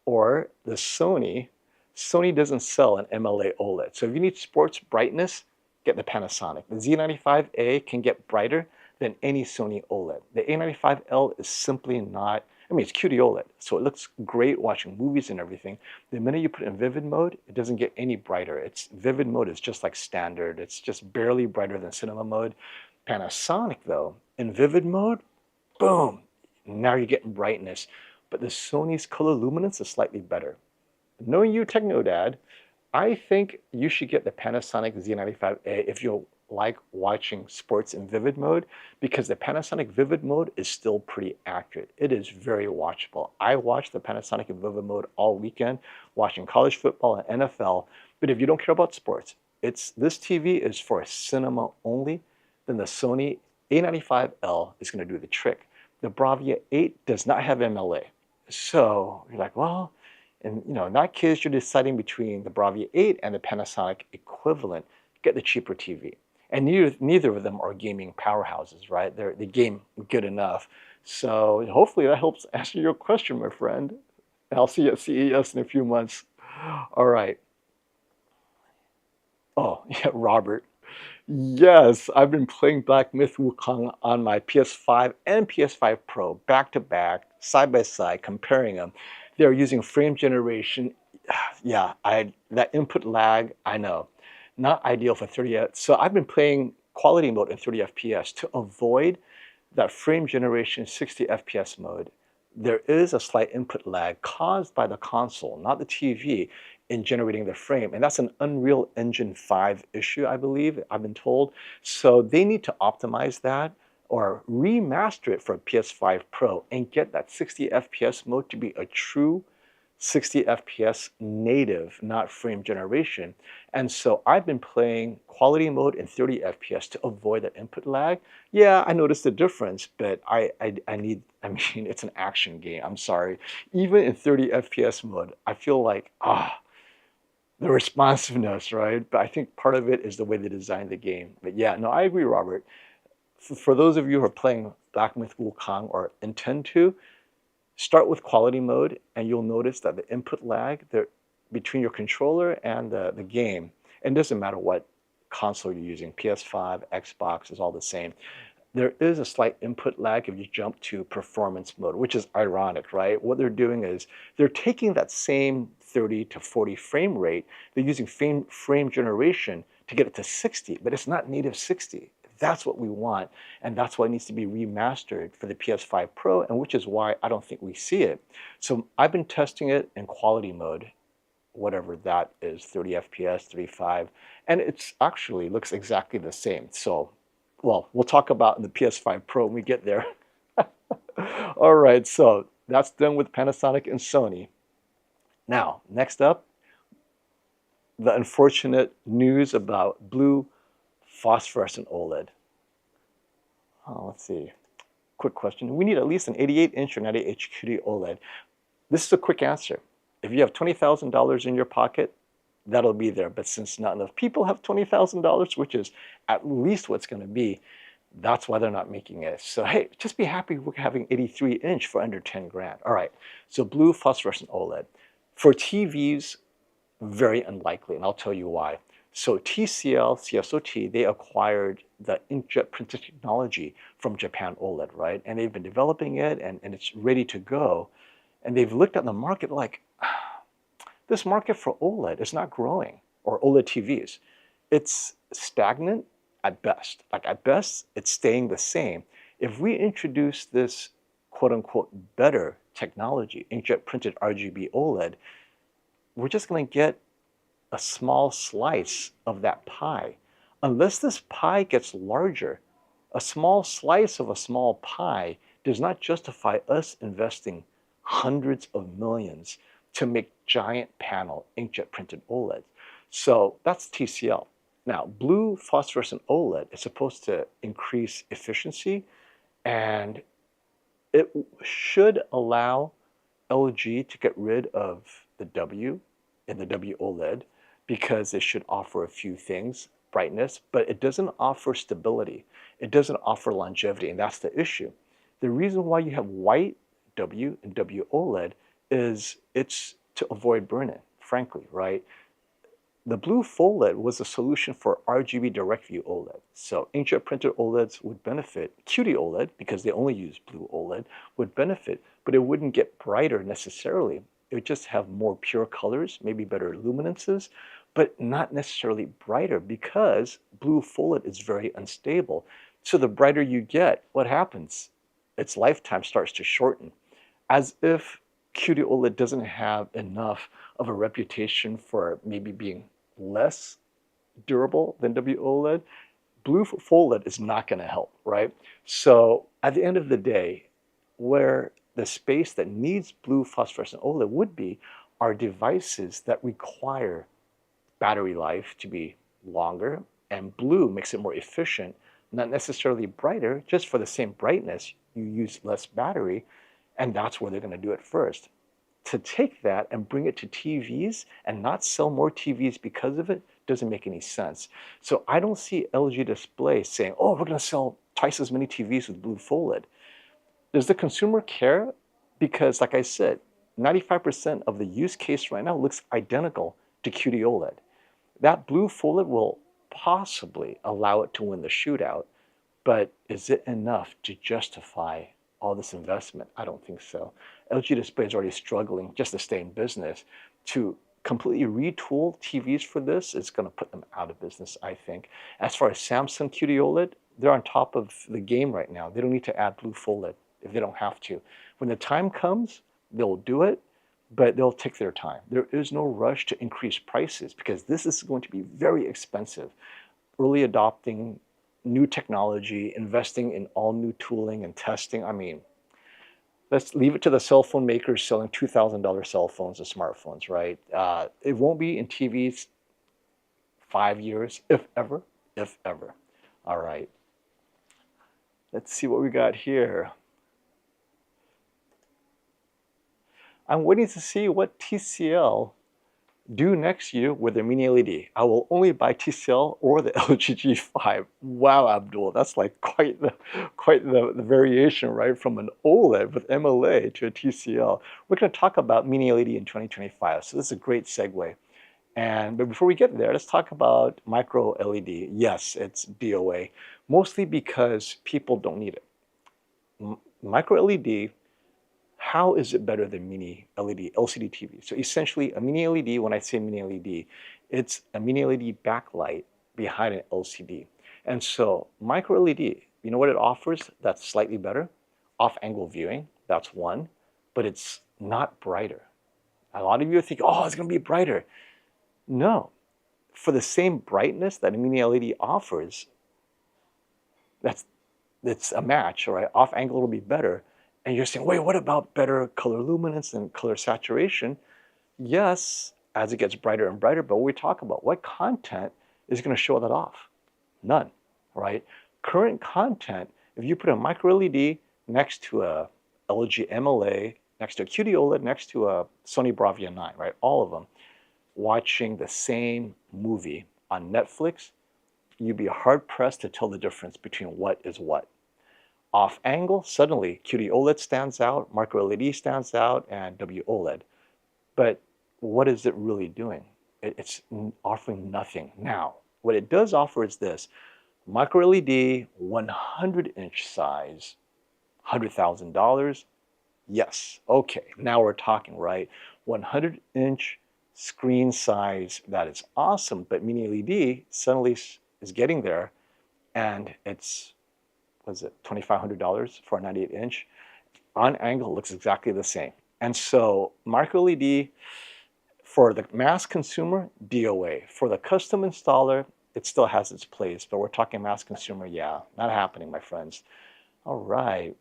or the Sony, Sony doesn't sell an MLA OLED. So if you need sports brightness, get the Panasonic. The Z95A can get brighter than any Sony OLED. The A95L is simply not, it's QD-OLED, so it looks great watching movies and everything. The minute you put it in vivid mode, it doesn't get any brighter. Its vivid mode is just like standard. It's just barely brighter than cinema mode. Panasonic, though, in vivid mode, boom, now you're getting brightness. But the Sony's color luminance is slightly better. Knowing you, TechnoDad, I think you should get the Panasonic Z95A if you like watching sports in vivid mode, because the Panasonic vivid mode is still pretty accurate. It is very watchable. I watched the Panasonic in vivid mode all weekend, watching college football and NFL. But if you don't care about sports, this TV is for cinema only, then the Sony A95L is going to do the trick. The Bravia 8 does not have MLA. So you're like, well, and in that case, you're deciding between the Bravia 8 and the Panasonic equivalent. Get the cheaper TV. And neither of them are gaming powerhouses, right? They game good enough. So hopefully that helps answer your question, my friend. And I'll see you at CES in a few months. All right. Oh, yeah, Robert. Yes, I've been playing Black Myth Wukong on my PS5 and PS5 Pro back to back, side by side, comparing them. They're using frame generation. Yeah, that input lag, I know. Not ideal for 30 FPS. So I've been playing quality mode in 30 FPS to avoid that frame generation 60 FPS mode. there is a slight input lag caused by the console, not the TV, in generating the frame. And that's an Unreal Engine 5 issue, I believe, I've been told. So they need to optimize that or remaster it for PS5 Pro and get that 60 FPS mode to be a true 60 FPS native, not frame generation. And so I've been playing quality mode in 30 FPS to avoid that input lag. Yeah, I noticed the difference, but I need, I mean, it's an action game. I'm sorry. Even in 30 FPS mode, I feel like, the responsiveness, right? But I think part of it is the way they designed the game. But yeah, no, I agree, Robert. For those of you who are playing Black Myth Wukong or intend to, start with quality mode and you'll notice that the input lag there between your controller and the game, and it doesn't matter what console you're using, PS5, Xbox is all the same. There is a slight input lag if you jump to performance mode, which is ironic, right? What they're doing is they're taking that same 30 to 40 frame rate, they're using frame generation to get it to 60, but it's not native 60. That's what we want, and that's why it needs to be remastered for the PS5 Pro, and which is why I don't think we see it. So I've been testing it in quality mode, whatever that is, 30 FPS, 35, and it's actually looks exactly the same. So, well, we'll talk about the PS5 Pro when we get there. All right, so that's done with Panasonic and Sony. Now, next up, the unfortunate news about blue phosphorescent OLED. Let's see. Quick question. We need at least an 88-inch or 90-inch QD-OLED. This is a quick answer. If you have $20,000 in your pocket, that'll be there. But since not enough people have $20,000, which is at least what's going to be, that's why they're not making it. So hey, just be happy we're having 83-inch for under 10 grand. All right, so blue phosphorescent OLED. For TVs, very unlikely, and I'll tell you why. So TCL, CSOT, they acquired the inkjet printed technology from Japan OLED, right? And they've been developing it, and it's ready to go. And they've looked at the market like, this market for OLED is not growing, or OLED TVs. It's stagnant at best. Like at best, it's staying the same. If we introduce this quote unquote better technology, inkjet printed RGB OLED, we're just going to get a small slice of that pie. Unless this pie gets larger, a small slice of a small pie does not justify us investing hundreds of millions to make giant panel inkjet printed OLEDs. So that's TCL. Now, blue phosphorescent OLED is supposed to increase efficiency, and it should allow LG to get rid of the W in the WOLED, because it should offer a few things, brightness, but it doesn't offer stability. It doesn't offer longevity, and that's the issue. The reason why you have white W and WOLED is it's to avoid burn-in, frankly, right? The blue OLED was a solution for RGB direct view OLED. So inkjet printed OLEDs would benefit. QD-OLED, because they only use blue OLED, would benefit, but it wouldn't get brighter necessarily. It would just have more pure colors, maybe better luminances, but not necessarily brighter, because blue OLED is very unstable. So the brighter you get, what happens? Its lifetime starts to shorten, as if QD-OLED doesn't have enough of a reputation for maybe being less durable than WOLED. Blue OLED is not going to help, right? So at the end of the day, where the space that needs blue phosphorescent OLED would be are devices that require battery life to be longer, and blue makes it more efficient, not necessarily brighter. Just for the same brightness, you use less battery, and that's where they're going to do it first. To take that and bring it to TVs and not sell more TVs because of it doesn't make any sense. So I don't see LG Display saying, oh, we're going to sell twice as many TVs with blue OLED. Does the consumer care? Because like I said, 95% of the use case right now looks identical to QD-OLED. That blue OLED will possibly allow it to win the shootout, but is it enough to justify all this investment? I don't think so. LG Display is already struggling just to stay in business. To completely retool TVs for this is going to put them out of business, I think. As far as Samsung QD-OLED, they're on top of the game right now. They don't need to add blue OLED. if they don't have to. When the time comes, they'll do it, but they'll take their time. There is no rush to increase prices because this is going to be very expensive. Early adopting new technology, investing in all new tooling and testing. I mean, let's leave it to the cell phone makers selling $2,000 cell phones and smartphones, right? It won't be in TVs 5 years, if ever, if ever. All right. Let's see what we got here. I'm waiting to see what TCL do next year with their mini LED. I will only buy TCL or the LG G5. Wow, Abdul, that's like quite the variation, right? From an OLED with MLA to a TCL. We're going to talk about mini LED in 2025. So this is a great segue. But before we get there, let's talk about micro LED. Yes, it's DOA, mostly because people don't need it. Micro LED, how is it better than mini LED, LCD TV? So essentially, a mini LED, when I say mini LED, it's a mini LED backlight behind an LCD. And so micro LED, you know what it offers that's slightly better? Off-angle viewing, that's one, but it's not brighter. A lot of you think, oh, it's going to be brighter. No, for the same brightness that a mini LED offers, it's a match, all right? Off angle will be better. And you're saying, wait, what about better color luminance and color saturation? Yes, as it gets brighter and brighter, but we talk about what content is going to show that off? None, right? Current content, if you put a micro LED next to a LG MLA, next to a QD-OLED, next to a Sony Bravia 9, right? All of them, watching the same movie on Netflix, you'd be hard-pressed to tell the difference between what is what. Off angle, suddenly QD-OLED stands out, micro LED stands out, and WOLED. But what is it really doing? It's offering nothing. Now, what it does offer is this: micro LED, 100-inch size, $100,000. Yes, okay, now we're talking, right? 100-inch screen size, that is awesome, but mini LED suddenly is getting there, and it's, what is it, $2,500 for a 98-inch? On angle, looks exactly the same. And so micro LED, for the mass consumer, DOA. For the custom installer, it still has its place, but we're talking mass consumer, yeah, not happening, my friends. All right.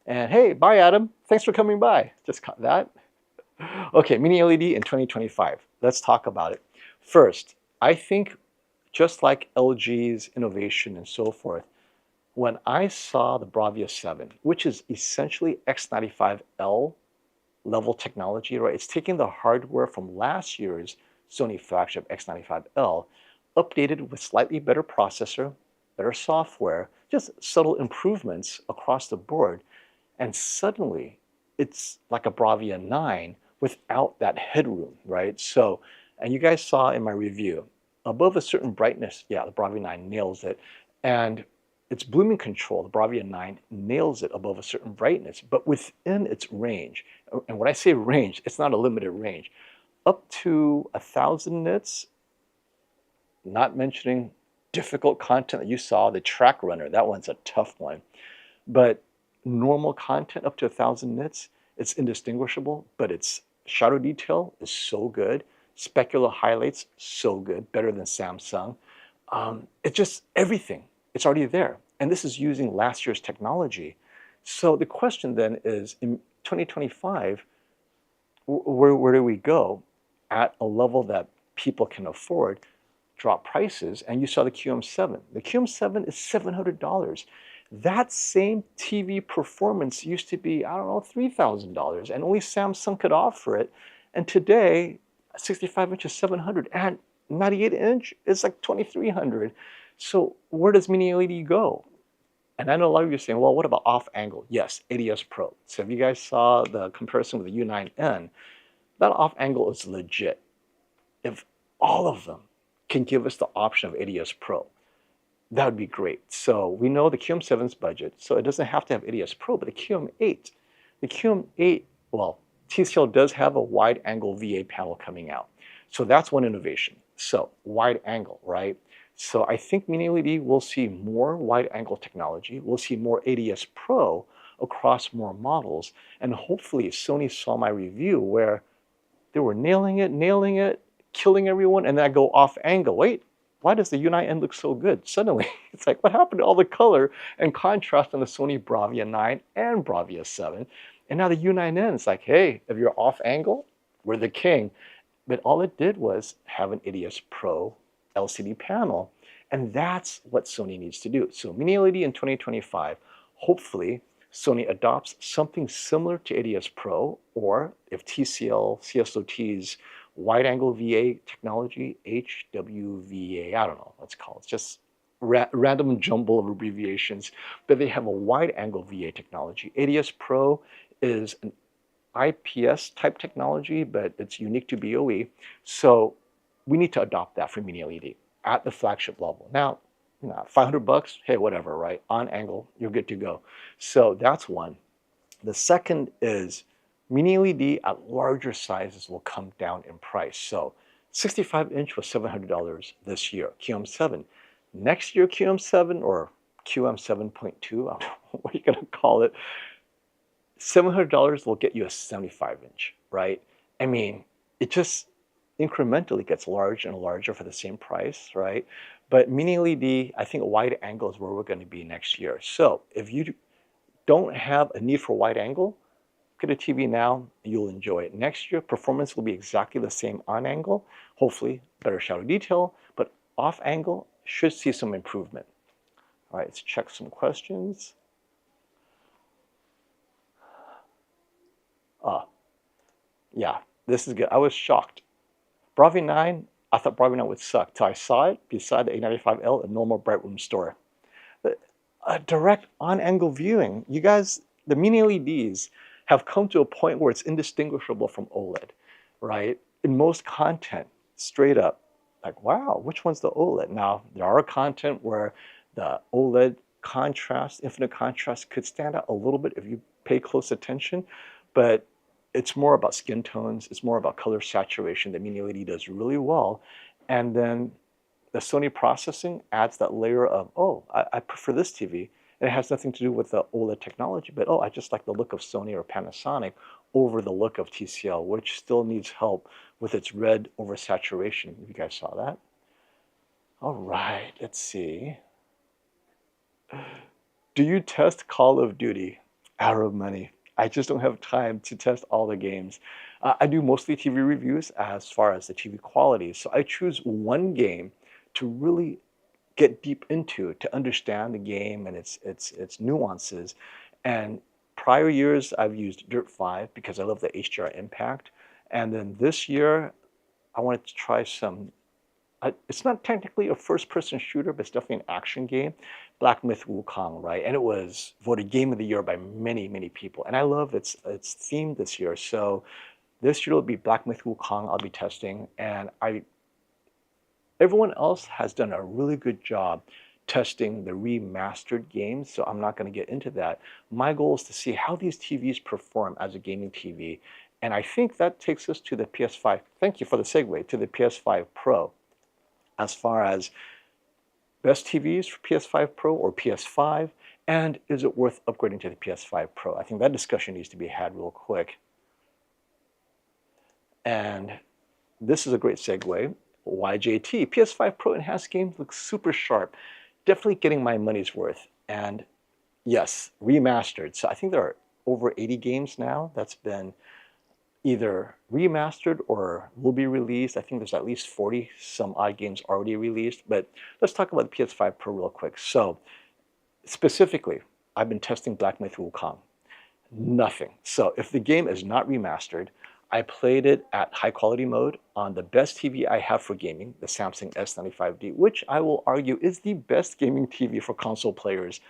And hey, bye, Adam. Thanks for coming by. Just caught that. Okay, mini LED in 2025. Let's talk about it. First, I think just like LG's innovation and so forth, when I saw the Bravia 7, which is essentially X95L level technology, right? It's taking the hardware from last year's Sony flagship X95L, updated with slightly better processor, better software, just subtle improvements across the board. And suddenly, it's like a Bravia 9 without that headroom, right? So, and you guys saw in my review, above a certain brightness, yeah, the Bravia 9 nails it. And its blooming control, the Bravia 9 nails it above a certain brightness, but within its range. And when I say range, it's not a limited range. Up to 1,000 nits, not mentioning difficult content that you saw, the track runner, that one's a tough one. But normal content up to 1,000 nits, it's indistinguishable, but its shadow detail is so good. Specular highlights, so good, better than Samsung. It's just everything. It's already there. And this is using last year's technology. So the question then is, in 2025, where do we go at a level that people can afford, drop prices? And you saw the QM7. The QM7 is $700. That same TV performance used to be, I don't know, $3,000, and only Samsung could offer it. And today, 65-inch is $700, and 98-inch is like $2,300. So where does mini LED go? And I know a lot of you are saying, well, what about off angle? Yes, ADS Pro. So if you guys saw the comparison with the U9N, that off angle is legit. If all of them can give us the option of ADS Pro, that would be great. So we know the QM7's budget, so it doesn't have to have ADS Pro, but the QM8, well, TCL does have a wide angle VA panel coming out. So that's one innovation. So wide angle, right? So I think Mini LED will see more wide angle technology. We'll see more ADS Pro across more models. And hopefully Sony saw my review where they were nailing it, killing everyone, and then I go off angle. Wait, why does the Unite end look so good? Suddenly, it's like, what happened to all the color and contrast on the Sony Bravia 9 and Bravia 7? And now the U9N is like, hey, if you're off angle, we're the king. But all it did was have an ADS Pro LCD panel. And that's what Sony needs to do. So Mini LED in 2025, hopefully Sony adopts something similar to ADS Pro, or if TCL, CSOT's wide angle VA technology, HWVA, I don't know what it's called. It's just random jumble of abbreviations, but they have a wide angle VA technology. ADS Pro is an IPS type technology, but it's unique to BOE. So we need to adopt that for Mini LED at the flagship level. Now, $500, hey, whatever, right? On angle, you're good to go. So that's one. The second is Mini LED at larger sizes will come down in price. So 65-inch was $700 this year, QM7. Next year, QM7 or QM7.2, I don't know what you're gonna call it, $700 will get you a 75-inch, right? I mean, it just incrementally gets larger and larger for the same price, right? But Mini LED, I think wide angle is where we're going to be next year. So if you don't have a need for wide angle, get a TV now, you'll enjoy it. Next year, performance will be exactly the same on angle, hopefully better shadow detail, but off angle should see some improvement. All right, let's check some questions. Yeah, this is good. I was shocked. Bravia 9, I thought Bravia 9 would suck till I saw it beside the A95L in normal bright room store. A direct on-angle viewing, you guys, the Mini LEDs have come to a point where it's indistinguishable from OLED, right? In most content, straight up, like, wow, which one's the OLED? Now, there are content where the OLED contrast, infinite contrast could stand out a little bit if you pay close attention, but it's more about skin tones, it's more about color saturation that Mini LED does really well. And then the Sony processing adds that layer of, oh, I prefer this TV. And it has nothing to do with the OLED technology, but oh, I just like the look of Sony or Panasonic over the look of TCL, which still needs help with its red oversaturation. You guys saw that? All right, let's see. Do you test Call of Duty? Arrow money. I just don't have time to test all the games. I do mostly TV reviews as far as the TV quality. So I choose one game to really get deep into, to understand the game and its nuances. And prior years, I've used Dirt 5 because I love the HDR impact. And then this year, I wanted to try some, it's not technically a first-person shooter, but it's definitely an action game, Black Myth Wukong, right? And it was voted Game of the Year by many, many people. And I love its theme this year. So this year will be Black Myth Wukong I'll be testing. And everyone else has done a really good job testing the remastered games, so I'm not going to get into that. My goal is to see how these TVs perform as a gaming TV. And I think that takes us to the PS5. Thank you for the segue to the PS5 Pro. As far as best TVs for PS5 Pro or PS5, and is it worth upgrading to the PS5 Pro? I think that discussion needs to be had real quick. And this is a great segue. YJT, PS5 Pro enhanced games look super sharp. Definitely getting my money's worth. And yes, remastered. So I think there are over 80 games now that's been either remastered or will be released. I think there's at least 40 some odd games already released. But let's talk about the PS5 Pro real quick. So specifically, I've been testing Black Myth Wukong. Nothing. So if the game is not remastered, I played it at high quality mode on the best TV I have for gaming, the Samsung S95D, which I will argue is the best gaming TV for console players,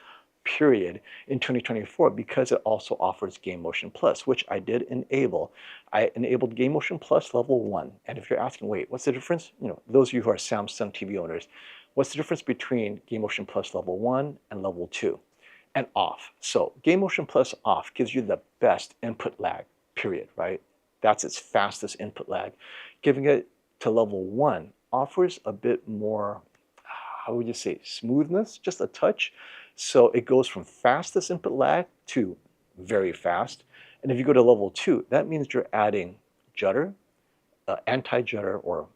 period, in 2024, because it also offers Game Motion Plus, which I did enable. I enabled Game Motion Plus level 1. And if you're asking, wait, what's the difference? Those of you who are Samsung TV owners, what's the difference between Game Motion Plus level 1 and level 2? And off. So Game Motion Plus off gives you the best input lag, period, right? That's its fastest input lag. Giving it to level 1 offers a bit more, how would you say, smoothness, just a touch. So it goes from fastest input lag to very fast. And if you go to level 2, that means you're adding judder, anti-judder, or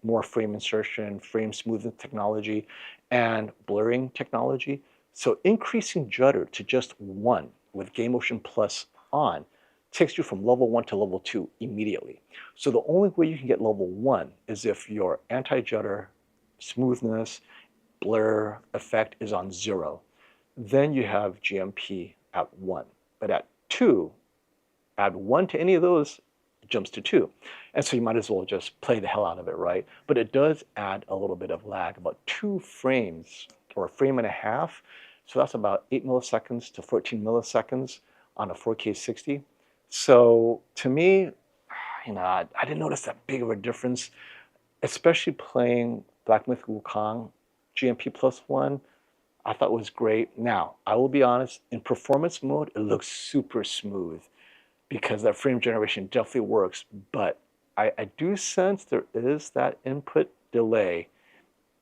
more frame insertion, frame smoothing technology, and blurring technology. So increasing judder to just 1 with Game Motion Plus on takes you from level 1 to level 2 immediately. So the only way you can get level 1 is if your anti-judder, smoothness, blur effect is on 0. Then you have GMP at 1. But at 2, add 1 to any of those, it jumps to 2. And so you might as well just play the hell out of it, right? But it does add a little bit of lag, about 2 frames or a frame and a half. So that's about 8 milliseconds to 14 milliseconds on a 4K 60. So to me, I didn't notice that big of a difference, especially playing Black Myth Wukong GMP Plus 1. I thought it was great. Now, I will be honest, in performance mode, it looks super smooth because that frame generation definitely works, but I do sense there is that input delay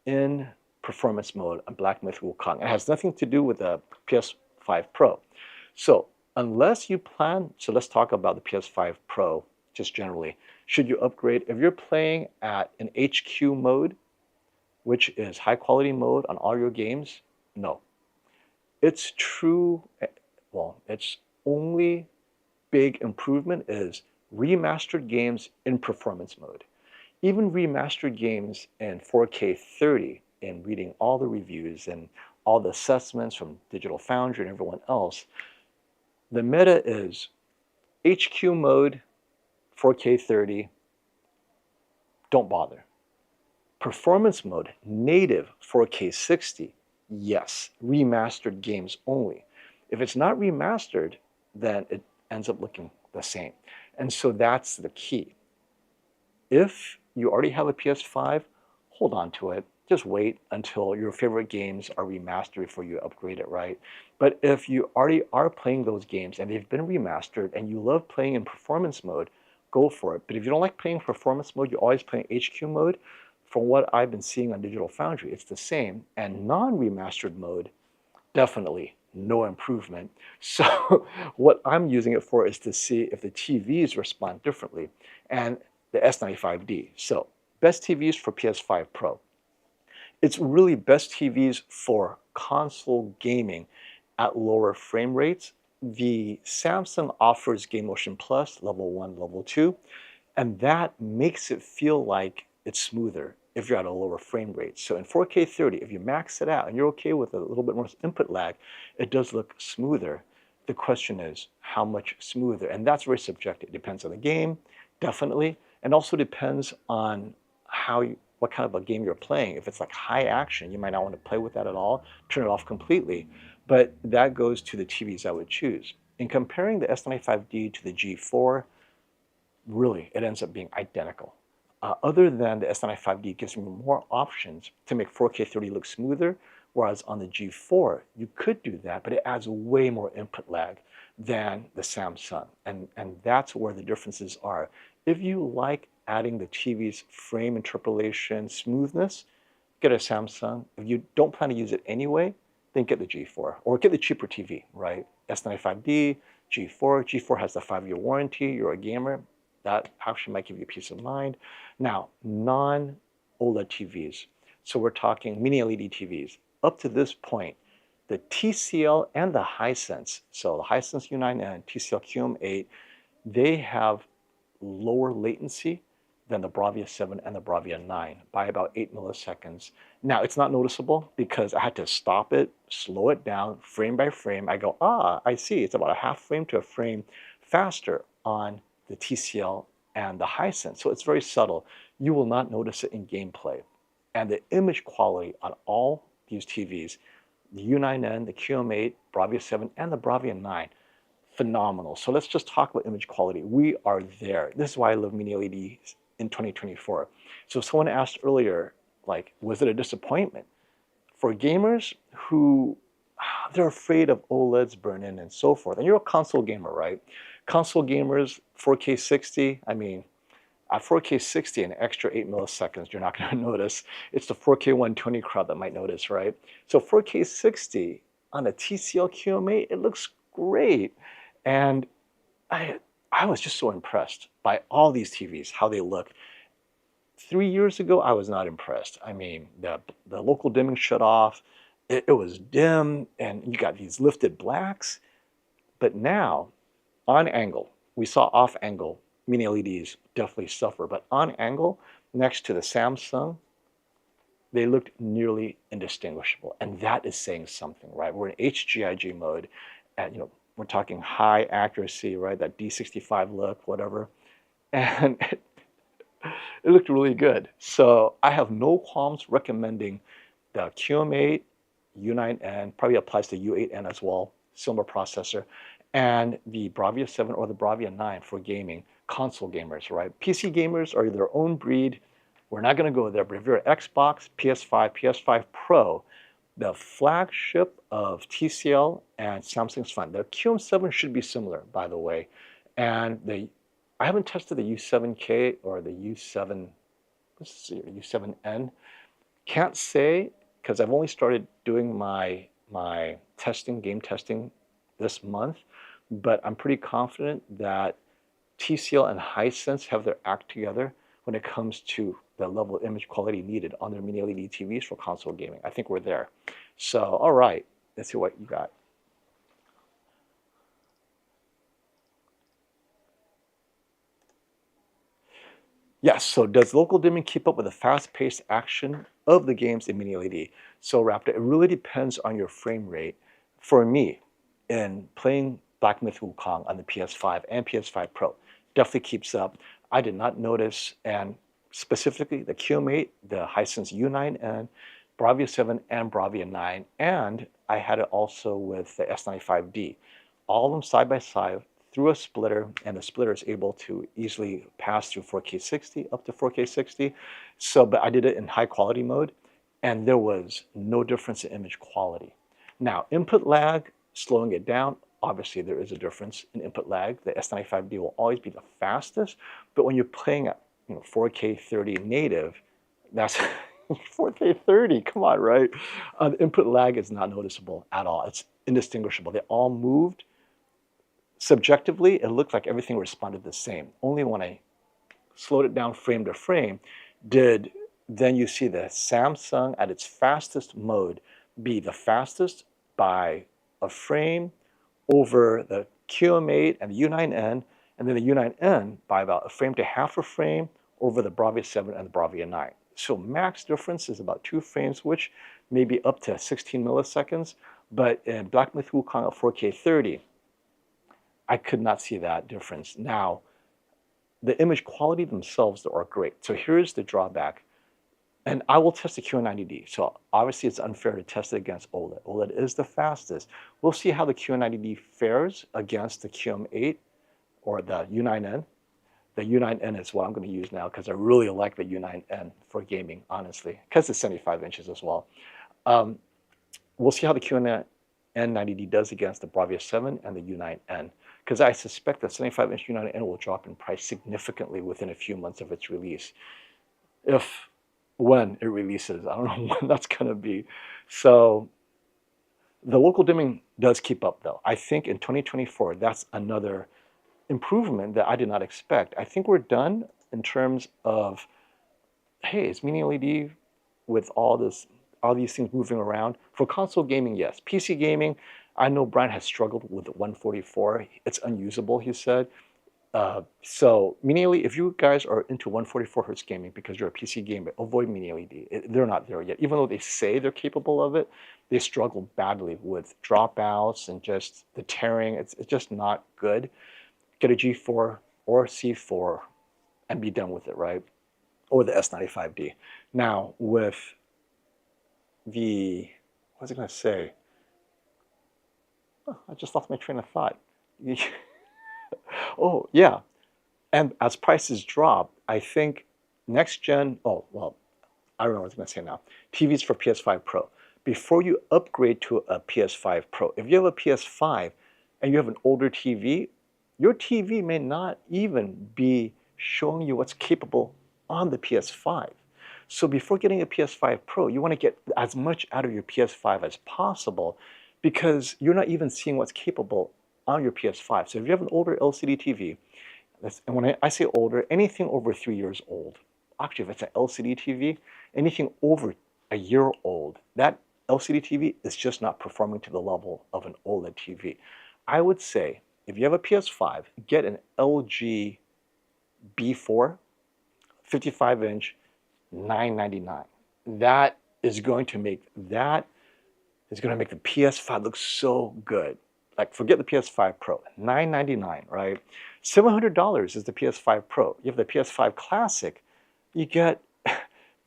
in performance mode on Black Myth Wukong. It has nothing to do with the PS5 Pro. So unless you plan, so let's talk about the PS5 Pro just generally. Should you upgrade? If you're playing at an HQ mode, which is high quality mode on all your games, no. It's true, well, its only big improvement is remastered games in performance mode. Even remastered games in 4K 30, and reading all the reviews and all the assessments from Digital Foundry and everyone else, the meta is HQ mode, 4K 30, don't bother. Performance mode, native 4K 60, yes, remastered games only. If it's not remastered, then it ends up looking the same. And so that's the key. If you already have a PS5, hold on to it. Just wait until your favorite games are remastered before you upgrade it, right? But if you already are playing those games and they've been remastered and you love playing in performance mode, go for it. But if you don't like playing performance mode, you're always playing HQ mode, from what I've been seeing on Digital Foundry, it's the same. And non-remastered mode, definitely no improvement. So what I'm using it for is to see if the TVs respond differently, and the S95D. So best TVs for PS5 Pro. It's really best TVs for console gaming at lower frame rates. The Samsung offers Game Motion Plus, level 1, level 2, and that makes it feel like it's smoother if you're at a lower frame rate. So in 4K 30, if you max it out and you're okay with a little bit more input lag, it does look smoother. The question is, how much smoother? And that's very subjective. It depends on the game, definitely, and also depends on what kind of a game you're playing. If it's like high action, you might not want to play with that at all, turn it off completely. But that goes to the TVs I would choose. In comparing the S95D to the G4, really, it ends up being identical. Other than the S95D gives me more options to make 4K 30 look smoother, whereas on the G4, you could do that, but it adds way more input lag than the Samsung. And that's where the differences are. If you like adding the TV's frame interpolation smoothness, get a Samsung. If you don't plan to use it anyway, then get the G4 or get the cheaper TV, right? S95D, G4. G4 has the 5-year warranty. You're a gamer. That actually might give you peace of mind. Now, non-OLED TVs. So we're talking mini-LED TVs. Up to this point, the TCL and the Hisense, so the Hisense U9 and TCL QM8, they have lower latency than the Bravia 7 and the Bravia 9 by about 8 milliseconds. Now, it's not noticeable because I had to stop it, slow it down, frame by frame. I go, I see, it's about a half frame to a frame faster on the TCL and the Hisense. So it's very subtle. You will not notice it in gameplay. And the image quality on all these TVs, the U9N, the QM8, Bravia 7, and the Bravia 9, phenomenal. So let's just talk about image quality. We are there. This is why I love mini LEDs in 2024. So someone asked earlier, like, was it a disappointment? For gamers who, they're afraid of OLEDs burn-in and so forth. And you're a console gamer, right? Console gamers, 4K 60, I mean, At 4K 60, an extra 8 milliseconds, you're not going to notice. It's the 4K 120 crowd that might notice, right? So 4K 60 on a TCL QM8, it looks great. And I was just so impressed by all these TVs, how they look. 3 years ago, I was not impressed. I mean, the local dimming shut off. It was dim, and you got these lifted blacks. But now, on angle, we saw off angle mini LEDs definitely suffer, but on angle, next to the Samsung, they looked nearly indistinguishable. And that is saying something, right? We're in HGIG mode, and we're talking high accuracy, right? That D65 look, whatever. And it looked really good. So I have no qualms recommending the QM8, U9N, probably applies to U8N as well, similar processor, and the Bravia 7 or the Bravia 9 for gaming, console gamers, right? PC gamers are their own breed. We're not going to go there, but if you're an Xbox, PS5, PS5 Pro, the flagship of TCL and Samsung's fine. The QM7 should be similar, by the way. And I haven't tested the U7K or the U7, let's see, U7N. Can't say, because I've only started doing my testing, game testing this month, but I'm pretty confident that TCL and Hisense have their act together when it comes to the level of image quality needed on their mini LED TVs for console gaming. I think we're there. So, all right, let's see what you got. Yes, so does local dimming keep up with the fast-paced action of the games in mini LED? So Raptor, it really depends on your frame rate. For me, in playing Black Myth Wukong on the PS5 and PS5 Pro, definitely keeps up. I did not notice, and specifically the QM8, the Hisense U9N, Bravia 7 and Bravia 9, and I had it also with the S95D. All of them side by side through a splitter, and the splitter is able to easily pass through 4K 60 up to 4K 60. So, but I did it in high quality mode, and there was no difference in image quality. Now, input lag, slowing it down, obviously there is a difference in input lag. The S95D will always be the fastest, but when you're playing at 4K 30 native, that's 4K 30, come on, right? The input lag is not noticeable at all. It's indistinguishable. They all moved. Subjectively, it looked like everything responded the same. Only when I slowed it down frame to frame did then you see the Samsung at its fastest mode be the fastest by a frame over the QM8 and the U9N, and then the U9N by about a frame to half a frame over the Bravia 7 and the Bravia 9. So max difference is about 2 frames, which may be up to 16 milliseconds, but in Black Myth Wukong at 4K 30, I could not see that difference. Now, the image quality themselves are great. So here's the drawback. And I will test the QN90D. So obviously it's unfair to test it against OLED. OLED is the fastest. We'll see how the QN90D fares against the QM8 or the U9N. The U9N is what I'm going to use now because I really like the U9N for gaming, honestly, because it's 75 inches as well. We'll see how the QN90D does against the Bravia 7 and the U9N, because I suspect the 75-inch U9N will drop in price significantly within a few months of its release. When it releases, I don't know when that's going to be. So the local dimming does keep up, though. I think in 2024, that's another improvement that I did not expect. I think we're done in terms of, hey, it's mini LED with all these things moving around. For console gaming, yes. PC gaming, I know Brian has struggled with the 144. It's unusable, he said. So mini LED, if you guys are into 144 hertz gaming because you're a PC gamer, avoid mini LED. They're not there yet. Even though they say they're capable of it, they struggle badly with dropouts and just the tearing. It's just not good. Get a G4 or C4 and be done with it, right? Or the S95D. Now with the, what was I going to say? Oh, I just lost my train of thought. Oh, yeah. And as prices drop, I think next gen, oh, well, I don't know what I was going to say now. TVs for PS5 Pro. Before you upgrade to a PS5 Pro, if you have a PS5 and you have an older TV, your TV may not even be showing you what's capable on the PS5. So before getting a PS5 Pro, you want to get as much out of your PS5 as possible because you're not even seeing what's capable on your PS5. So if you have an older LCD TV, and when I say older, anything over 3 years old, actually if it's an LCD TV, anything over a year old, that LCD TV is just not performing to the level of an OLED TV. I would say if you have a PS5, get an LG B4, 55-inch, $999. That is going to make the PS5 look so good. Like forget the PS5 Pro, $999, right? $700 is the PS5 Pro. You have the PS5 Classic, you get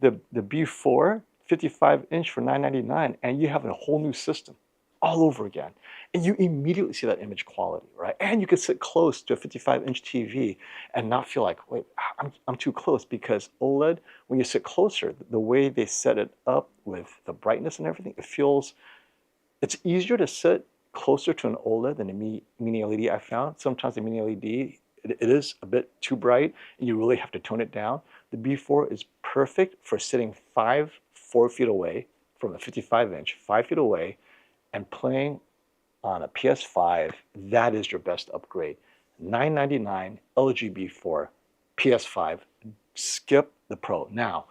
the B4 55-inch for $999, and you have a whole new system all over again. And you immediately see that image quality, right? And you can sit close to a 55-inch TV and not feel like, wait, I'm too close, because OLED, when you sit closer, the way they set it up with the brightness and everything, it's easier to sit closer to an OLED than a mini LED. I found sometimes the mini LED, it is a bit too bright and you really have to tone it down. The B4 is perfect for sitting 4 feet away from a 55-inch, 5 feet away, and playing on a PS5. That is your best upgrade. $999 LG B4 PS5. Skip the Pro. Now,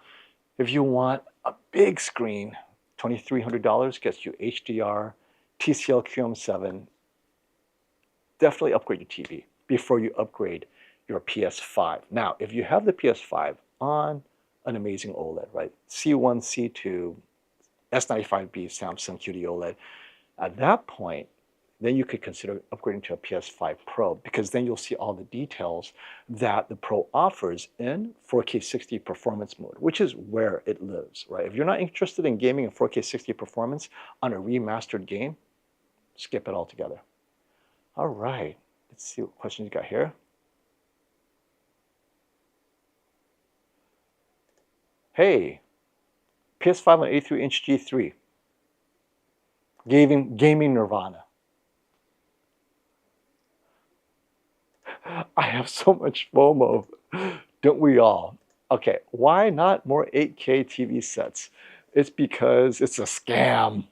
if you want a big screen, $2,300 gets you HDR, TCL QM7. Definitely upgrade your TV before you upgrade your PS5. Now, if you have the PS5 on an amazing OLED, right? C1, C2, S95B Samsung QD-OLED, at that point, then you could consider upgrading to a PS5 Pro, because then you'll see all the details that the Pro offers in 4K 60 performance mode, which is where it lives, right? If you're not interested in gaming in 4K 60 performance on a remastered game, skip it altogether. All right, let's see what questions you got here. Hey, PS5 on 83-inch G3. Gaming nirvana. I have so much FOMO. Don't we all? Okay, why not more 8K TV sets? It's because it's a scam.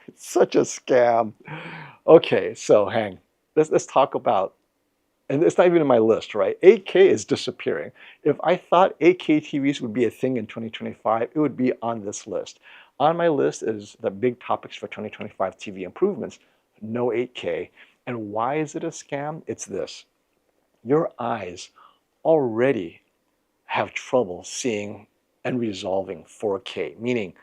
It's such a scam. Okay, so let's talk about, and it's not even in my list, right? 8K is disappearing. If I thought 8K TVs would be a thing in 2025, it would be on this list. On my list is the big topics for 2025 TV improvements. No 8K. And why is it a scam? It's this. Your eyes already have trouble seeing and resolving 4K, meaning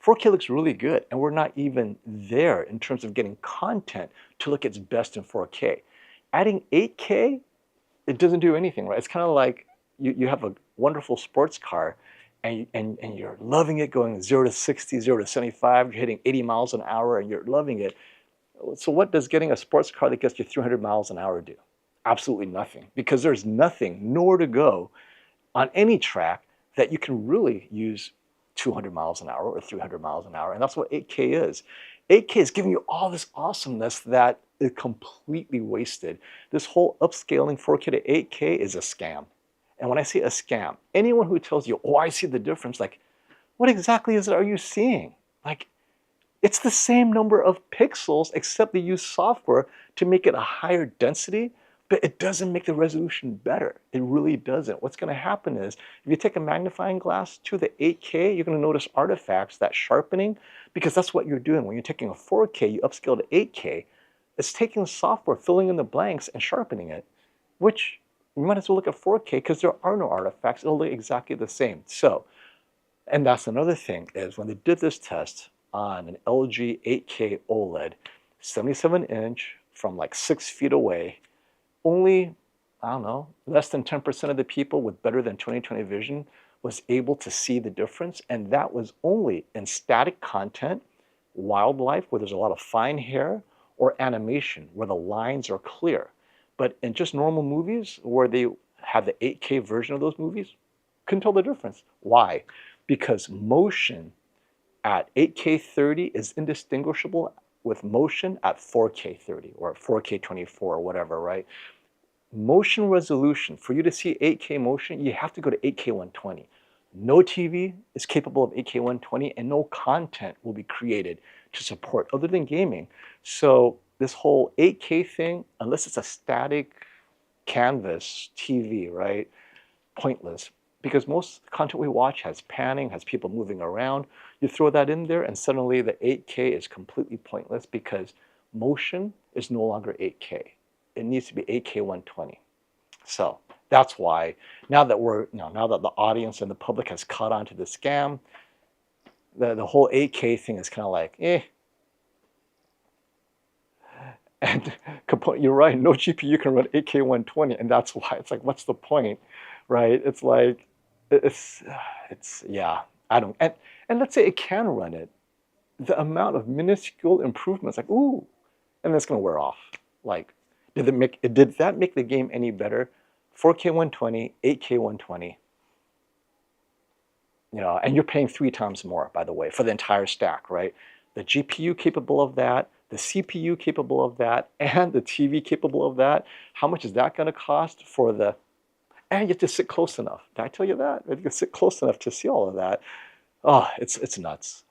4K looks really good, and we're not even there in terms of getting content to look its best in 4K. Adding 8K, it doesn't do anything, right? It's kind of like you have a wonderful sports car and you're loving it, going 0 to 60, 0 to 75, you're hitting 80 miles an hour and you're loving it. So what does getting a sports car that gets you 300 miles an hour do? Absolutely nothing, because there's nothing, nowhere to go on any track that you can really use 200 miles an hour or 300 miles an hour. And that's what 8K is. 8K is giving you all this awesomeness that is completely wasted. This whole upscaling 4K to 8K is a scam. And when I say a scam, anyone who tells you, oh, I see the difference, like, what exactly are you seeing? Like, it's the same number of pixels, except they use software to make it a higher density, but it doesn't make the resolution better. It really doesn't. What's going to happen is, if you take a magnifying glass to the 8K, you're going to notice artifacts, that sharpening, because that's what you're doing. When you're taking a 4K, you upscale to 8K, it's taking software, filling in the blanks, and sharpening it, which you might as well look at 4K because there are no artifacts. It'll look exactly the same. So, and that's another thing, is when they did this test on an LG 8K OLED, 77-inch from like 6 feet away, only, I don't know, less than 10% of the people with better than 20/20 vision was able to see the difference. And that was only in static content, wildlife, where there's a lot of fine hair, or animation, where the lines are clear. But in just normal movies, where they have the 8K version of those movies, couldn't tell the difference. Why? Because motion at 8K 30 is indistinguishable with motion at 4K 30 or 4K 24 or whatever, right? motion resolution, for you to see 8K motion, you have to go to 8K 120. No TV is capable of 8K 120, and no content will be created to support other than gaming. So this whole 8K thing, unless it's a static canvas TV, right? Pointless. Because most content we watch has panning, has people moving around. You throw that in there and suddenly the 8K is completely pointless because motion is no longer 8K. It needs to be 8K 120. So that's why now that now that the audience and the public has caught on to the scam, the whole 8K thing is kind of like, eh. And you're right, no GPU can run 8K 120, and that's why it's like, what's the point, right? It's like, it's yeah, I don't, and let's say it can run it, the amount of minuscule improvements, like, ooh, and that's gonna wear off. Like, did that make the game any better? 4K 120, 8K 120, and you're paying 3 times more, by the way, for the entire stack, right? The GPU capable of that, the CPU capable of that, and the TV capable of that. How much is that going to cost for the, and you have to sit close enough. Did I tell you that? You have to sit close enough to see all of that. Oh, it's nuts.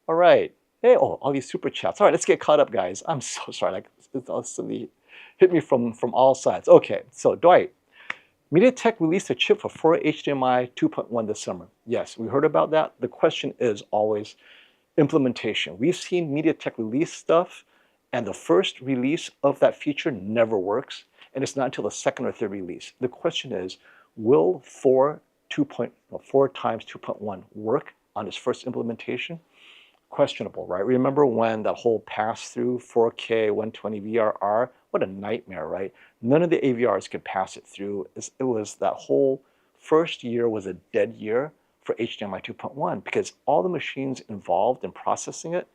All right. Hey, all these super chats. All right, let's get caught up, guys. I'm so sorry. Like, somebody hit me from all sides. Okay, so Dwight, MediaTek released a chip for HDMI 2.1 this summer. Yes, we heard about that. The question is always implementation. We've seen MediaTek release stuff, and the first release of that feature never works, and it's not until the second or third release. The question is, will 4 times 2.1 work on its first implementation? Questionable, right? Remember when that whole pass-through 4K 120 VRR? What a nightmare, right? None of the AVRs could pass it through. It was that whole first year was a dead year for HDMI 2.1 because all the machines involved in processing it,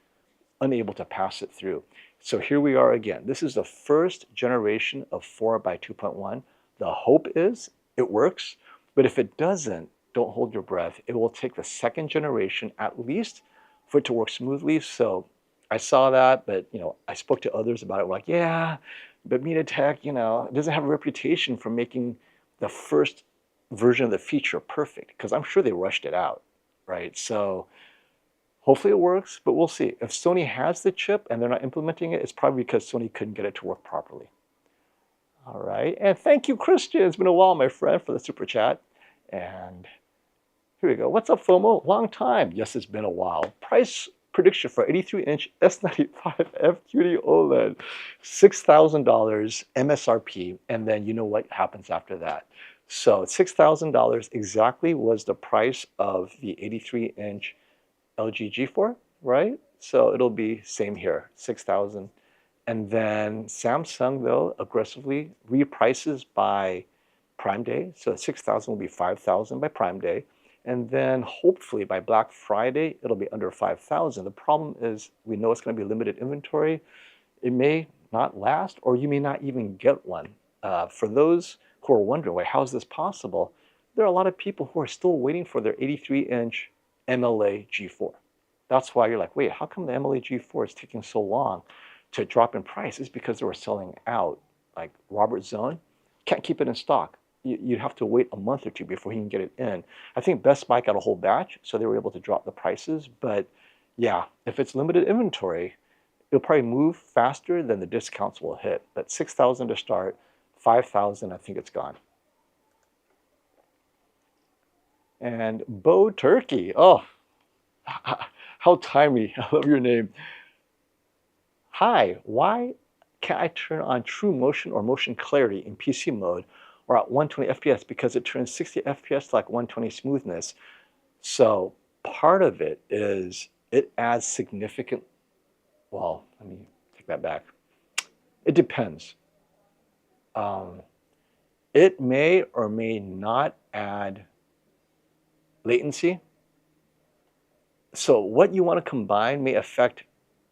unable to pass it through. So here we are again. This is the first generation of 4 by 2.1. The hope is it works, but if it doesn't, don't hold your breath. It will take the second generation at least for it to work smoothly. So I saw that, but I spoke to others about it. We're like, yeah, but MediaTek, it doesn't have a reputation for making the first version of the feature perfect, because I'm sure they rushed it out, right? So hopefully it works, but we'll see. If Sony has the chip and they're not implementing it, it's probably because Sony couldn't get it to work properly. All right, and thank you, Christian. It's been a while, my friend, for the super chat. And here we go. What's up, FOMO? Long time. Yes, it's been a while. Price prediction for 83-inch S95F QD-OLED, $6,000 MSRP, and then you know what happens after that. So $6,000 exactly was the price of the 83-inch LG G4, right? So it'll be same here, 6,000. And then Samsung, though, aggressively reprices by Prime Day. So 6,000 will be 5,000 by Prime Day. And then hopefully by Black Friday, it'll be under 5,000. The problem is we know it's going to be limited inventory. It may not last, or you may not even get one. For those who are wondering, wait, how is this possible? There are a lot of people who are still waiting for their 83-inch MLA G4. That's why you're like, wait, how come the MLA G4 is taking so long to drop in price? It's because they were selling out. Like Robert Zone can't keep it in stock. You'd have to wait a month or two before he can get it in. I think Best Buy got a whole batch, so they were able to drop the prices. But yeah, if it's limited inventory, it'll probably move faster than the discounts will hit. But 6,000 to start, 5,000, I think it's gone. And Bo Turkey, oh, how timely. I love your name. Hi, why can't I turn on true motion or motion clarity in PC mode or at 120 FPS? Because it turns 60 FPS to like 120 smoothness. So part of it is it adds significant, well, let me take that back. It depends. It may or may not add latency. So what you want to combine may affect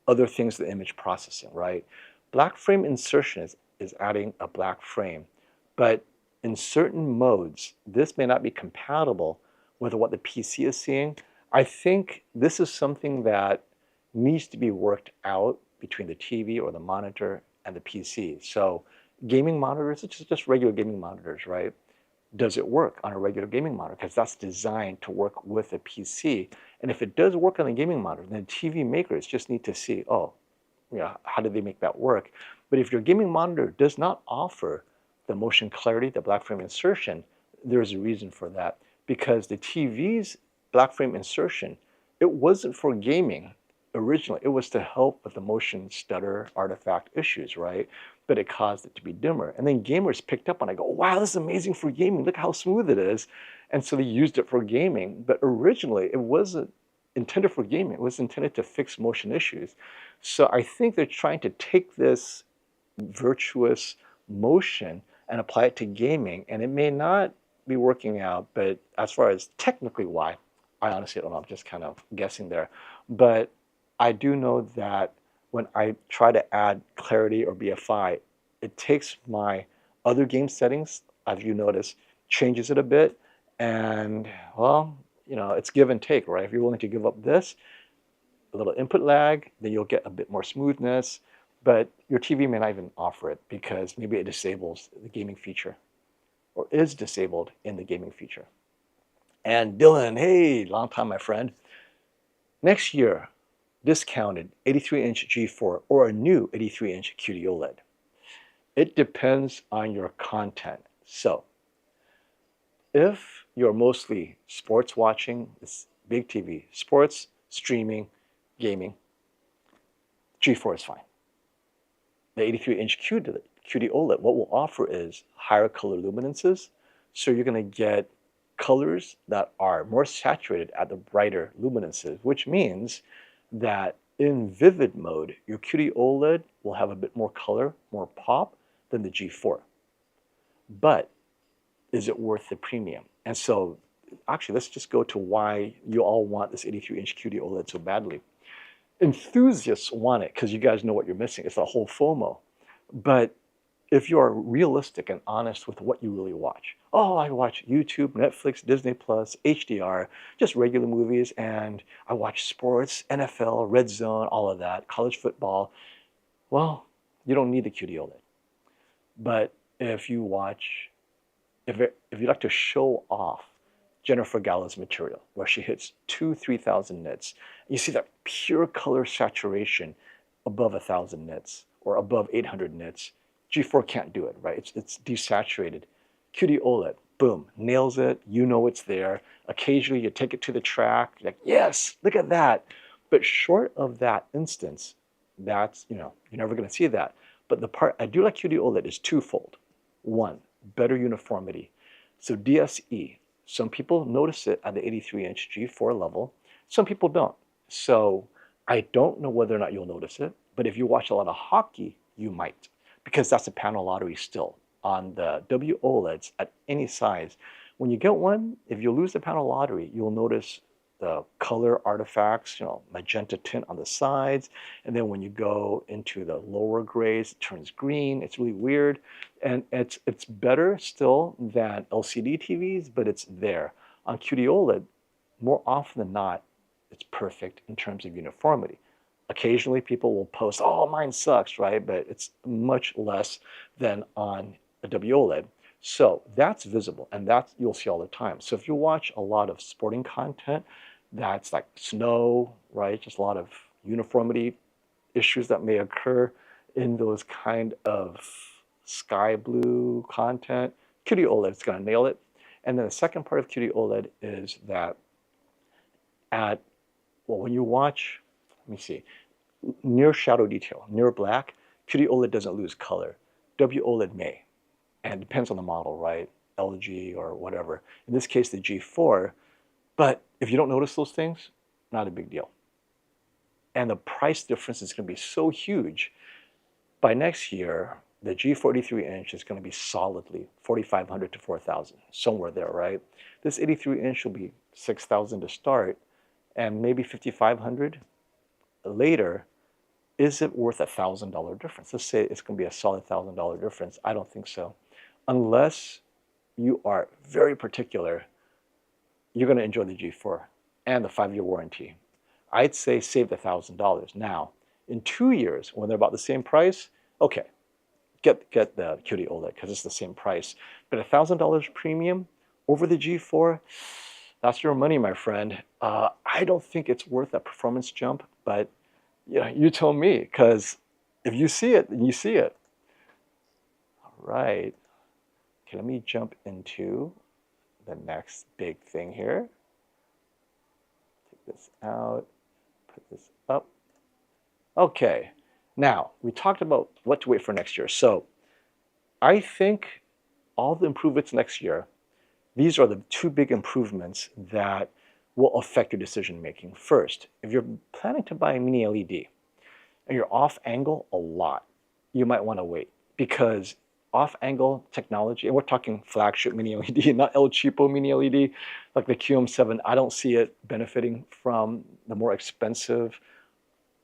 other things in the image processing, right? Black frame insertion is adding a black frame, but in certain modes, this may not be compatible with what the PC is seeing. I think this is something that needs to be worked out between the TV or the monitor and the PC. So Gaming monitors, it's just regular gaming monitors, right? Does it work on a regular gaming monitor? Because that's designed to work with a PC. And if it does work on a gaming monitor, then TV makers just need to see, oh, how do they make that work? But if your gaming monitor does not offer the motion clarity, the black frame insertion, there's a reason for that. Because the TV's black frame insertion, it wasn't for gaming originally. It was to help with the motion stutter artifact issues, right? But it caused it to be dimmer. And then gamers picked up on it, go, wow, this is amazing for gaming. Look how smooth it is. And so they used it for gaming. But originally, it wasn't intended for gaming. It was intended to fix motion issues. So I think they're trying to take this virtuous motion and apply it to gaming. And it may not be working out, but as far as technically why, I honestly don't know. I'm just kind of guessing there. But I do know that when I try to add clarity or BFI, it takes my other game settings, as you notice, changes it a bit. And well, it's give and take, right? If you're willing to give up this, a little input lag, then you'll get a bit more smoothness. But your TV may not even offer it because maybe it disables the gaming feature or is disabled in the gaming feature. And Dylan, hey, long time, my friend. Next year, discounted 83-inch G4 or a new 83-inch QD-OLED. It depends on your content. So if you're mostly sports watching, this big TV, sports, streaming, gaming, G4 is fine. The 83-inch QD-OLED, what we'll offer is higher color luminances. So you're going to get colors that are more saturated at the brighter luminances, which means that in vivid mode, your QD-OLED will have a bit more color, more pop than the G4. But is it worth the premium? And so actually, let's just go to why you all want this 83-inch QD-OLED so badly. Enthusiasts want it because you guys know what you're missing. It's a whole FOMO. But if you are realistic and honest with what you really watch, oh, I watch YouTube, Netflix, Disney Plus, HDR, just regular movies, and I watch sports, NFL, Red Zone, all of that, college football. Well, you don't need the QD-OLED. But if you watch, if you like to show off Jennifer Gallow's material, where she hits 2,000-3,000 nits, you see that pure color saturation above 1,000 nits or above 800 nits. G4 can't do it, right? It's desaturated. QD-OLED, boom, nails it. You know it's there. Occasionally you take it to the track, you're like, yes, look at that. But short of that instance, that's, you're never going to see that. But the part I do like QD-OLED is twofold. One, better uniformity. So DSE, some people notice it at the 83-inch G4 level. Some people don't. So I don't know whether or not you'll notice it. But if you watch a lot of hockey, you might. Because that's a panel lottery still on the WOLEDs at any size. When you get one, if you lose the panel lottery, you'll notice the color artifacts, magenta tint on the sides. And then when you go into the lower grays, it turns green. It's really weird. And it's better still than LCD TVs, but it's there. On QD-OLED, more often than not, it's perfect in terms of uniformity. Occasionally people will post, oh, mine sucks, right? But it's much less than on a WOLED. So that's visible, and that's you'll see all the time. So if you watch a lot of sporting content, that's like snow, right? Just a lot of uniformity issues that may occur in those kind of sky blue content. QD-OLED is going to nail it. And then the second part of QD-OLED is that when you watch, let me see, near shadow detail, near black, QD-OLED doesn't lose color. WOLED may. And it depends on the model, right? LG or whatever. In this case, the G4. But if you don't notice those things, not a big deal. And the price difference is going to be so huge. By next year, the G4 83-inch is going to be solidly $4,500 to $4,000, somewhere there, right? This 83-inch will be $6,000 to start, and maybe $5,500 later. Is it worth a $1,000 difference? Let's say it's going to be a solid $1,000 difference. I don't think so. Unless you are very particular, you're going to enjoy the G4 and the 5-year warranty. I'd say save the $1,000. Now, in 2 years, when they're about the same price, okay, get the QD-OLED because it's the same price. But $1,000 premium over the G4, that's your money, my friend. I don't think it's worth that performance jump, but you tell me, because if you see it, then you see it. All right. Okay, let me jump into the next big thing here. Take this out, put this up. Okay, now we talked about what to wait for next year. So I think all the improvements next year, these are the two big improvements that will affect your decision making. First, if you're planning to buy a mini LED and you're off angle a lot, you might want to wait, because off angle technology, and we're talking flagship mini LED, not El Cheapo mini LED, like the QM7, I don't see it benefiting from the more expensive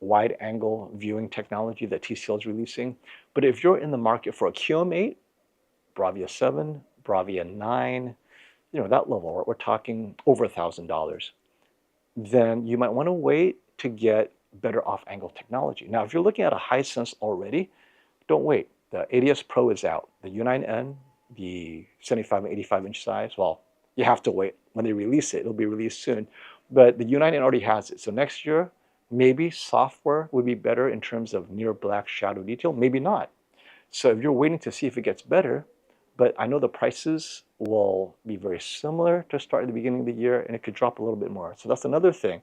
wide angle viewing technology that TCL is releasing. But if you're in the market for a QM8, Bravia 7, Bravia 9, that level, we're talking over $1,000, then you might want to wait to get better off-angle technology. Now, if you're looking at a Hisense already, don't wait. The 80S Pro is out. The U9N, the 75 and 85 inch size, well, you have to wait. When they release it, it'll be released soon. But the U9N already has it. So next year, maybe software would be better in terms of near black shadow detail, maybe not. So if you're waiting to see if it gets better, but I know the prices will be very similar to start at the beginning of the year, and it could drop a little bit more. So that's another thing.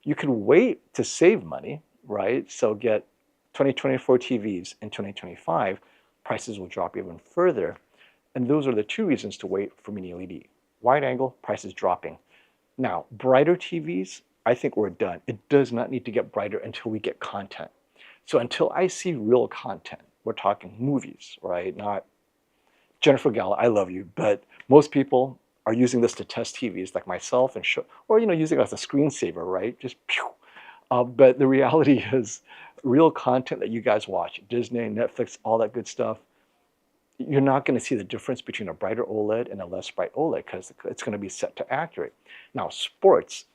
You can wait to save money, right? So get 2024 TVs in 2025, prices will drop even further. And those are the two reasons to wait for mini LED. Wide angle, prices dropping. Now, brighter TVs, I think we're done. It does not need to get brighter until we get content. So until I see real content, we're talking movies, right? Not Jennifer Gala, I love you, but most people are using this to test TVs like myself and show, or using it as a screensaver, right? Just pew. But the reality is, real content that you guys watch, Disney, Netflix, all that good stuff, you're not going to see the difference between a brighter OLED and a less bright OLED, because it's going to be set to accurate. Now, sports,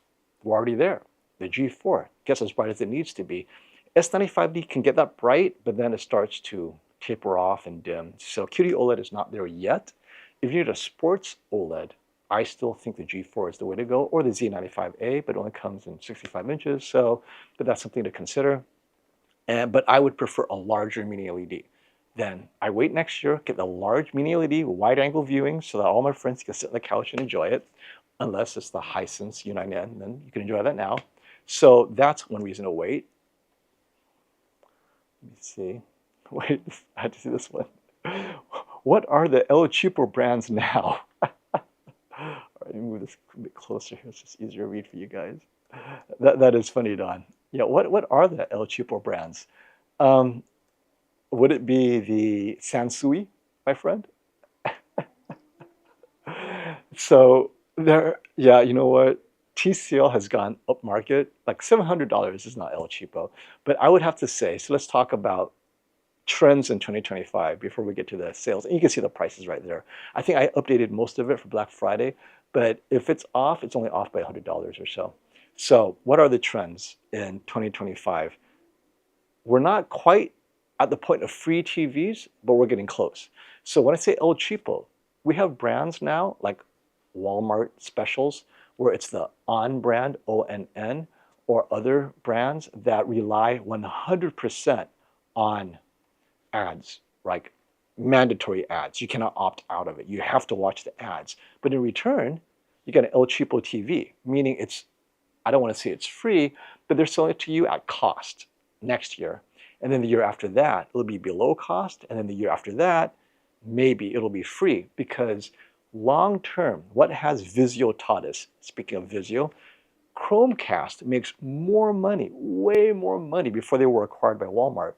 we're already there. The G4 gets as bright as it needs to be. S95D can get that bright, but then it starts to taper off and dim. So QD-OLED is not there yet. If you need a sports OLED, I still think the G4 is the way to go, or the Z95A, but it only comes in 65 inches. So, but that's something to consider. But I would prefer a larger mini LED. Then I wait next year, get the large mini LED wide angle viewing so that all my friends can sit on the couch and enjoy it. Unless it's the Hisense U9N, then you can enjoy that now. So that's one reason to wait. Let me see. Wait, I had to see this one. What are the El Cheapo brands now? All right, let me move this a bit closer here. It's just easier to read for you guys. That is funny, Don. Yeah, what are the El Cheapo brands? Would it be the Sansui, my friend? So there, yeah, you know what? TCL has gone up market. Like $700 is not El Cheapo, but I would have to say, so let's talk about trends in 2025 before we get to the sales. And you can see the prices right there. I think I updated most of it for Black Friday, but if it's off, it's only off by $100 or so. So what are the trends in 2025? We're not quite at the point of free TVs, but we're getting close. So when I say El Cheapo, we have brands now like Walmart specials, where it's the On brand, ONN, or other brands that rely 100% on ads, like mandatory ads. You cannot opt out of it. You have to watch the ads. But in return, you get an El Cheapo TV, meaning it's, I don't want to say it's free, but they're selling it to you at cost next year. And then the year after that, it'll be below cost. And then the year after that, maybe it'll be free, because long term, what has Vizio taught us? Speaking of Vizio, Chromecast makes more money, way more money before they were acquired by Walmart,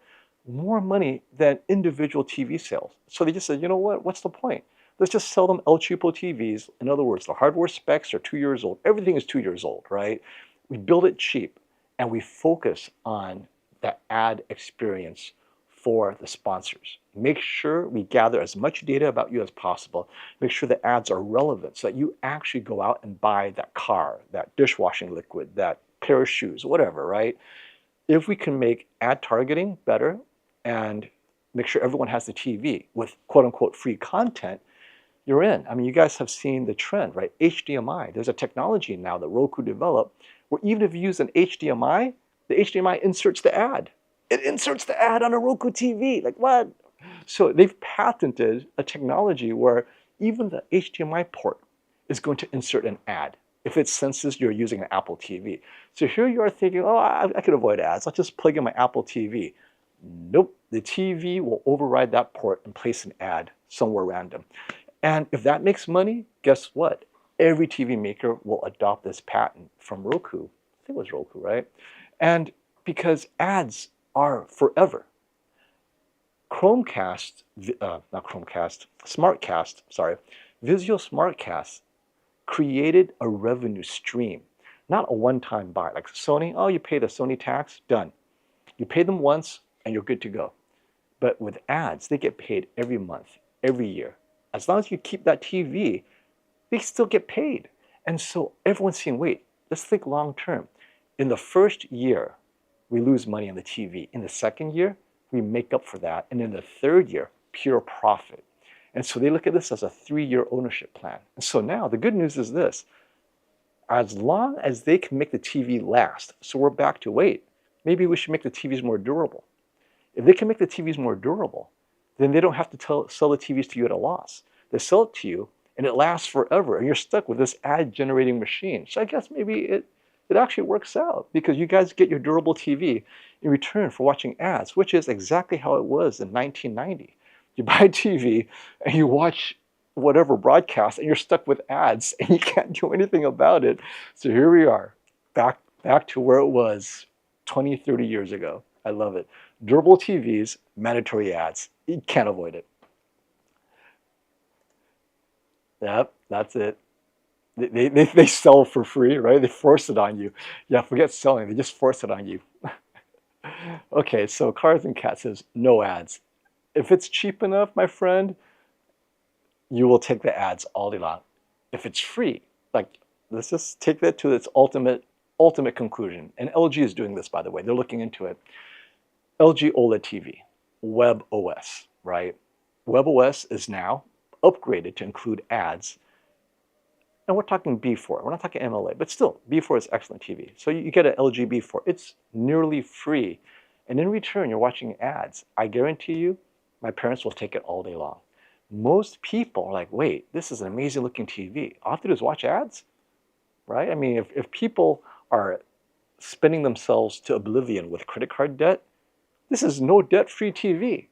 more money than individual TV sales. So they just said, you know what, what's the point? Let's just sell them El Cheapo TVs. In other words, the hardware specs are 2 years old. Everything is 2 years old, right? We build it cheap and we focus on the ad experience for the sponsors. Make sure we gather as much data about you as possible. Make sure the ads are relevant so that you actually go out and buy that car, that dishwashing liquid, that pair of shoes, whatever, right? If we can make ad targeting better and make sure everyone has the TV with quote unquote free content, you're in. I mean, you guys have seen the trend, right? HDMI, there's a technology now that Roku developed where even if you use an HDMI, the HDMI inserts the ad. It inserts the ad on a Roku TV. Like what? So they've patented a technology where even the HDMI port is going to insert an ad if it senses you're using an Apple TV. So here you are thinking, oh, I could avoid ads. I'll just plug in my Apple TV. Nope, the TV will override that port and place an ad somewhere random. And if that makes money, guess what? Every TV maker will adopt this patent from Roku. I think it was Roku, right? And because ads are forever. Vizio Smartcast created a revenue stream, not a one-time buy. Like Sony, oh, you pay the Sony tax, done. You pay them once and you're good to go. But with ads, they get paid every month, every year. As long as you keep that TV, they still get paid. And so everyone's saying, wait, let's think long term. In the first year, we lose money on the TV. In the second year, we make up for that. And in the third year, pure profit. And so they look at this as a 3-year ownership plan. And so now the good news is this. As long as they can make the TV last, so we're back to, wait, maybe we should make the TVs more durable. If they can make the TVs more durable, then they don't have to sell the TVs to you at a loss. They sell it to you and it lasts forever and you're stuck with this ad generating machine. So I guess maybe it actually works out because you guys get your durable TV in return for watching ads, which is exactly how it was in 1990. You buy a TV and you watch whatever broadcast and you're stuck with ads and you can't do anything about it. So here we are, back to where it was 20, 30 years ago. I love it. Durable TVs, mandatory ads. You can't avoid it. Yep, that's it. They sell for free, right? They force it on you. Yeah, forget selling. They just force it on you. Okay, so Cars and Cat says, no ads. If it's cheap enough, my friend, you will take the ads all day long. If it's free, like, let's just take that to its ultimate conclusion. And LG is doing this, by the way. They're looking into it. LG OLED TV, WebOS, right? WebOS is now upgraded to include ads. And we're talking B4. We're not talking MLA, but still, B4 is excellent TV. So you get an LG B4. It's nearly free. And in return, you're watching ads. I guarantee you, my parents will take it all day long. Most people are like, wait, this is an amazing looking TV. All I have to do is watch ads, right? I mean, if people are spending themselves to oblivion with credit card debt, this is no debt-free TV.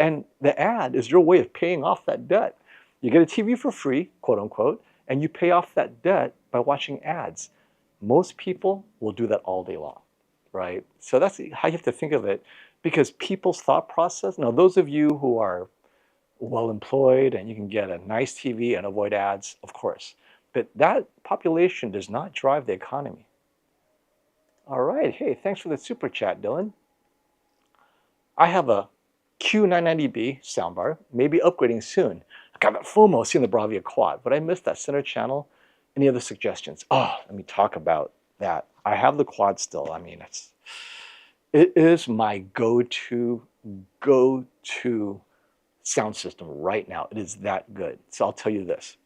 And the ad is your way of paying off that debt. You get a TV for free, quote unquote, and you pay off that debt by watching ads. Most people will do that all day long, right? So that's how you have to think of it, because people's thought process, now those of you who are well-employed and you can get a nice TV and avoid ads, of course, but that population does not drive the economy. All right, hey, thanks for the super chat, Dylan. I have a Q990B soundbar, maybe upgrading soon. I got that FOMO seeing the Bravia Quad, but I missed that center channel. Any other suggestions? Oh, let me talk about that. I have the Quad still. I mean, it is my go-to sound system right now. It is that good. So I'll tell you this.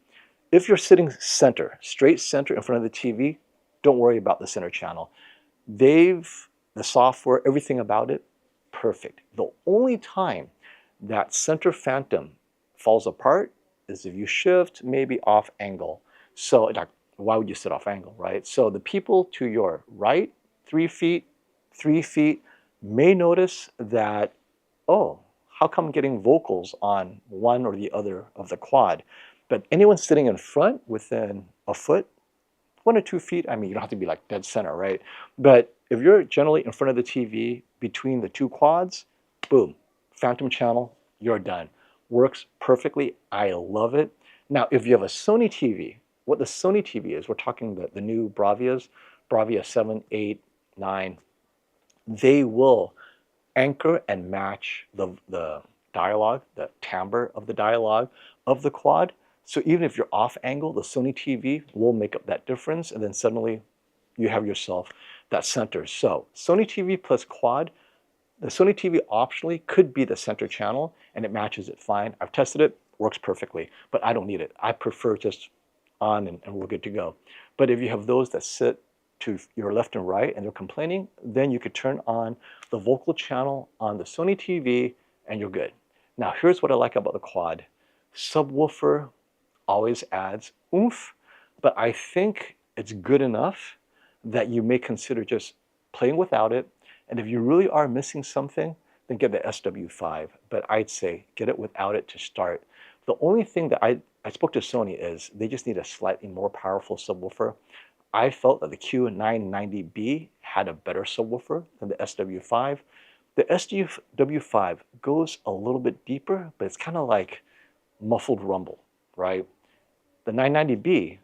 If you're sitting center, straight center in front of the TV, don't worry about the center channel. The software, everything about it, perfect. The only time that center phantom falls apart is if you shift maybe off angle. So like, why would you sit off angle, right? So the people to your right, 3 feet, may notice that, oh, how come I'm getting vocals on one or the other of the quad? But anyone sitting in front within a foot, 1 or 2 feet, I mean, you don't have to be like dead center, right? But if you're generally in front of the TV between the two quads, boom, phantom channel, you're done. Works perfectly. I love it. Now, if you have a Sony TV, what the Sony TV is, we're talking the new Bravias, Bravia 7, 8, 9, they will anchor and match the dialogue, the timbre of the dialogue of the quad. So even if you're off angle, the Sony TV will make up that difference, and then suddenly you have yourself that center. So Sony TV plus quad, The Sony TV optionally could be the center channel and it matches it fine. I've tested it, works perfectly, but I don't need it. I prefer just on and we're good to go. But if you have those that sit to your left and right and they're complaining, then you could turn on the vocal channel on the Sony TV and you're good. Now, here's what I like about the quad. Subwoofer always adds oomph, but I think it's good enough that you may consider just playing without it. And if you really are missing something, then get the SW5. But I'd say get it without it to start. The only thing that I spoke to Sony is they just need a slightly more powerful subwoofer. I felt that the Q990B had a better subwoofer than the SW5. The SW5 goes a little bit deeper, but it's kind of like muffled rumble, right? The 990B,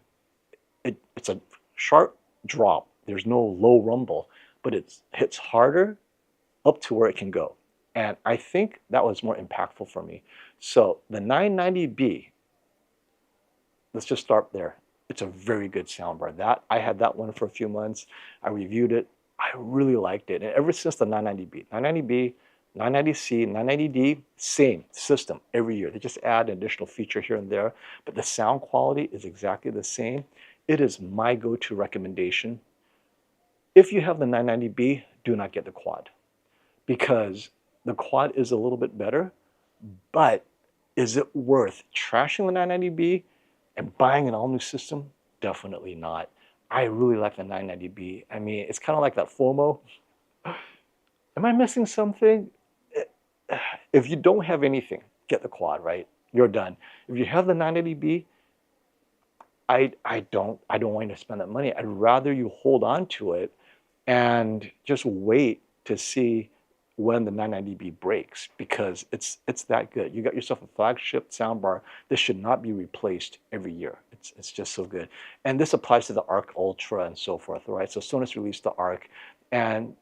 it's a sharp drop. There's no low rumble, but it hits harder up to where it can go. And I think that was more impactful for me. So the 990B, let's just start there. It's a very good soundbar. I had that one for a few months. I reviewed it. I really liked it. And ever since the 990B, 990C, 990D, same system every year. They just add an additional feature here and there, but the sound quality is exactly the same. It is my go-to recommendation. If you have the 990B, do not get the quad, because the quad is a little bit better, but is it worth trashing the 990B and buying an all-new system? Definitely not. I really like the 990B. I mean, it's kind of like that FOMO. Am I missing something? If you don't have anything, get the quad, right? You're done. If you have the 990B, I don't want you to spend that money. I'd rather you hold on to it and just wait to see when the 990B breaks, because it's that good. You got yourself a flagship soundbar. This should not be replaced every year. It's just so good. And this applies to the Arc Ultra and so forth, right? So Sonos released the Arc, and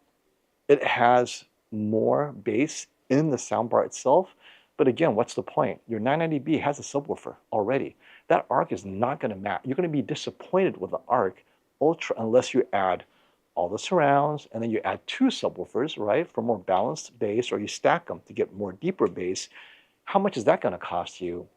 it has more bass in the soundbar itself. But again, what's the point? Your 990B has a subwoofer already. That Arc is not going to match. You're going to be disappointed with the Arc Ultra unless you add all the surrounds, and then you add 2 subwoofers, right, for more balanced bass, or you stack them to get more deeper bass. How much is that going to cost you?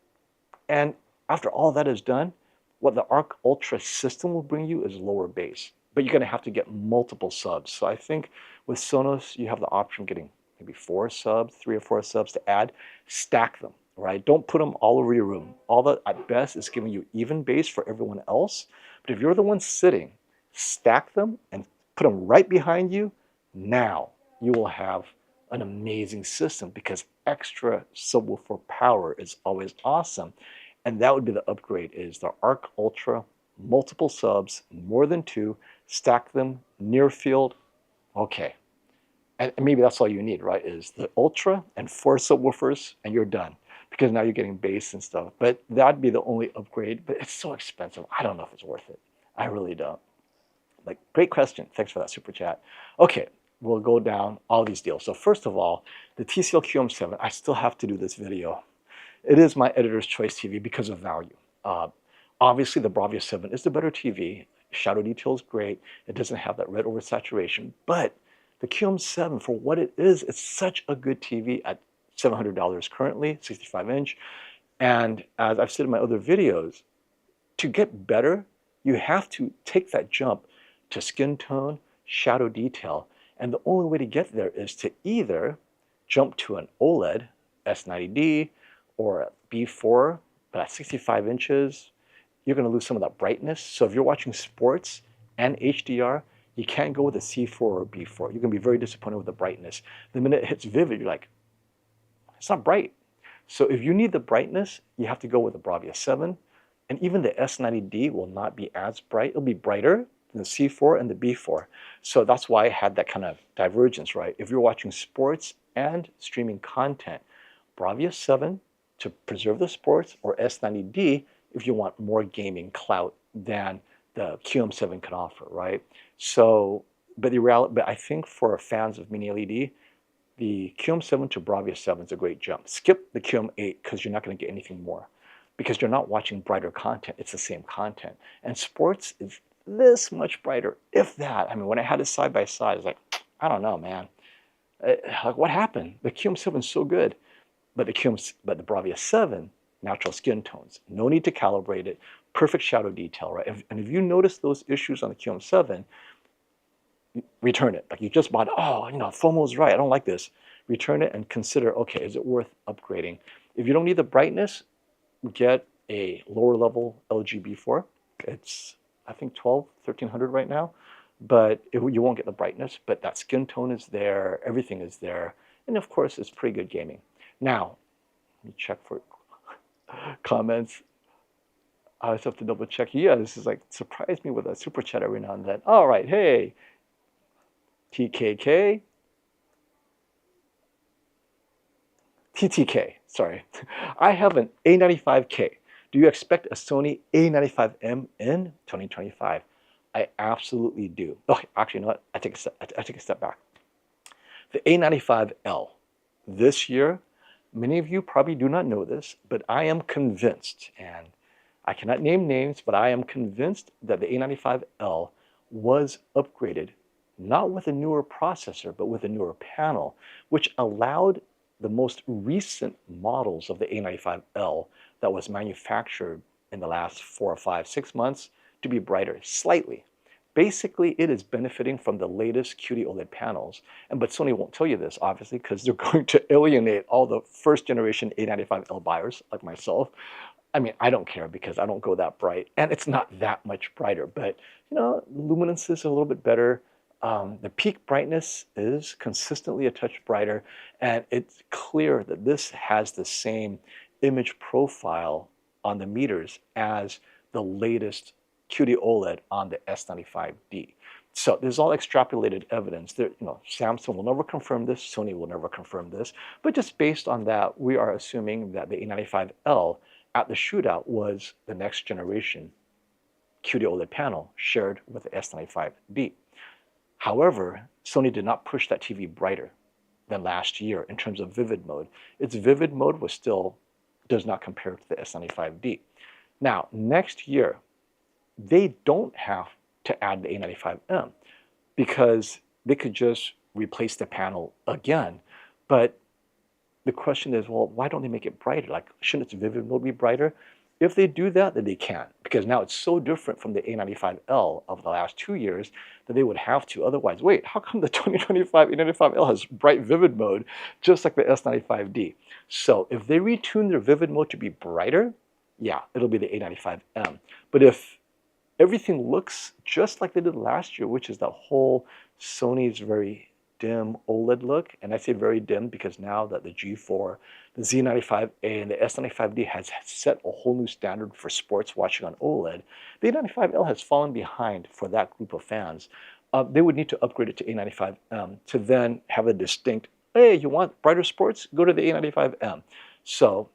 And after all that is done, what the Arc Ultra system will bring you is lower bass, but you're going to have to get multiple subs. So I think with Sonos, you have the option of getting maybe 4 subs, 3 or 4 subs to add. Stack them, right? Don't put them all over your room. All that at best is giving you even bass for everyone else. But if you're the one sitting, stack them and put them right behind you. Now you will have an amazing system, because extra subwoofer power is always awesome. And that would be the upgrade, is the Arc Ultra, multiple subs, more than 2, stack them near field. Okay. And maybe that's all you need, right? Is the Ultra and 4 subwoofers, and you're done. Because now you're getting bass and stuff. But that'd be the only upgrade. But it's so expensive. I don't know if it's worth it. I really don't. Like, great question. Thanks for that super chat. Okay, we'll go down all these deals. So first of all, the TCL QM7, I still have to do this video. It is my editor's choice TV because of value. Obviously, the Bravia 7 is the better TV. Shadow detail is great. It doesn't have that red oversaturation. But the QM7, for what it is, it's such a good TV at $700 currently, 65-inch. And as I've said in my other videos, to get better, you have to take that jump to skin tone, shadow detail. And the only way to get there is to either jump to an OLED S90D or a B4, but at 65 inches, you're going to lose some of that brightness. So if you're watching sports and HDR, you can't go with a C4 or a B4. You're going to be very disappointed with the brightness. The minute it hits vivid, you're like, it's not bright. So if you need the brightness, you have to go with the Bravia 7. And even the S90D will not be as bright. It'll be brighter than the C4 and the B4. So that's why I had that kind of divergence, right? If you're watching sports and streaming content, Bravia 7 to preserve the sports, or S90D if you want more gaming clout than the QM7 can offer, right? So, but I think for fans of Mini LED, the QM7 to Bravia 7 is a great jump. Skip the QM8 because you're not going to get anything more, because you're not watching brighter content. It's the same content. And sports is this much brighter, if that. I mean, when I had it side by side, it's like, I don't know, man. Like, what happened? The QM7 is so good, but but the Bravia 7, natural skin tones. No need to calibrate it. Perfect shadow detail, right? And if you notice those issues on the QM7, return it. Like you just bought, oh, FOMO's right. I don't like this. Return it and consider, okay, is it worth upgrading? If you don't need the brightness, get a lower level LG B4. It's, I think, 1300 right now, but you won't get the brightness, but that skin tone is there, everything is there, and of course, it's pretty good gaming. Now, let me check for comments. I always have to double check. Yeah, this is like, surprise me with a super chat every now and then. All right, hey, TKK, TTK, sorry. I have an A95K. Do you expect a Sony A95M in 2025? I absolutely do. Okay, actually, you know what? I take a step back. The A95L this year, many of you probably do not know this, but I am convinced, and I cannot name names, but I am convinced that the A95L was upgraded, not with a newer processor, but with a newer panel, which allowed the most recent models of the A95L that was manufactured in the last 4 or 5, 6 months to be brighter slightly. Basically, it is benefiting from the latest QD-OLED panels. But Sony won't tell you this, obviously, because they're going to alienate all the first generation A95L buyers like myself. I mean, I don't care because I don't go that bright, and it's not that much brighter, but luminance is a little bit better. The peak brightness is consistently a touch brighter, and it's clear that this has the same image profile on the meters as the latest QD-OLED on the S95D. So this is all extrapolated evidence. Samsung will never confirm this, Sony will never confirm this, but just based on that, we are assuming that the A95L at the shootout was the next generation QD-OLED panel shared with the S95D. However, Sony did not push that TV brighter than last year in terms of vivid mode. Its vivid mode does not compare to the S95D. Now, next year, they don't have to add the A95M because they could just replace the panel again. But the question is, well, why don't they make it brighter? Like, shouldn't its vivid mode be brighter? If they do that, then they can, because now it's so different from the A95L of the last 2 years that they would have to. Otherwise, wait, how come the 2025 A95L has bright vivid mode just like the S95D? So if they retune their vivid mode to be brighter, yeah, it'll be the A95M. But if everything looks just like they did last year, which is that whole Sony's very dim OLED look, and I say very dim because now that the G4, the Z95A, and the S95D has set a whole new standard for sports watching on OLED, the A95L has fallen behind for that group of fans. They would need to upgrade it to A95M to then have a distinct, hey, you want brighter sports? Go to the A95M. So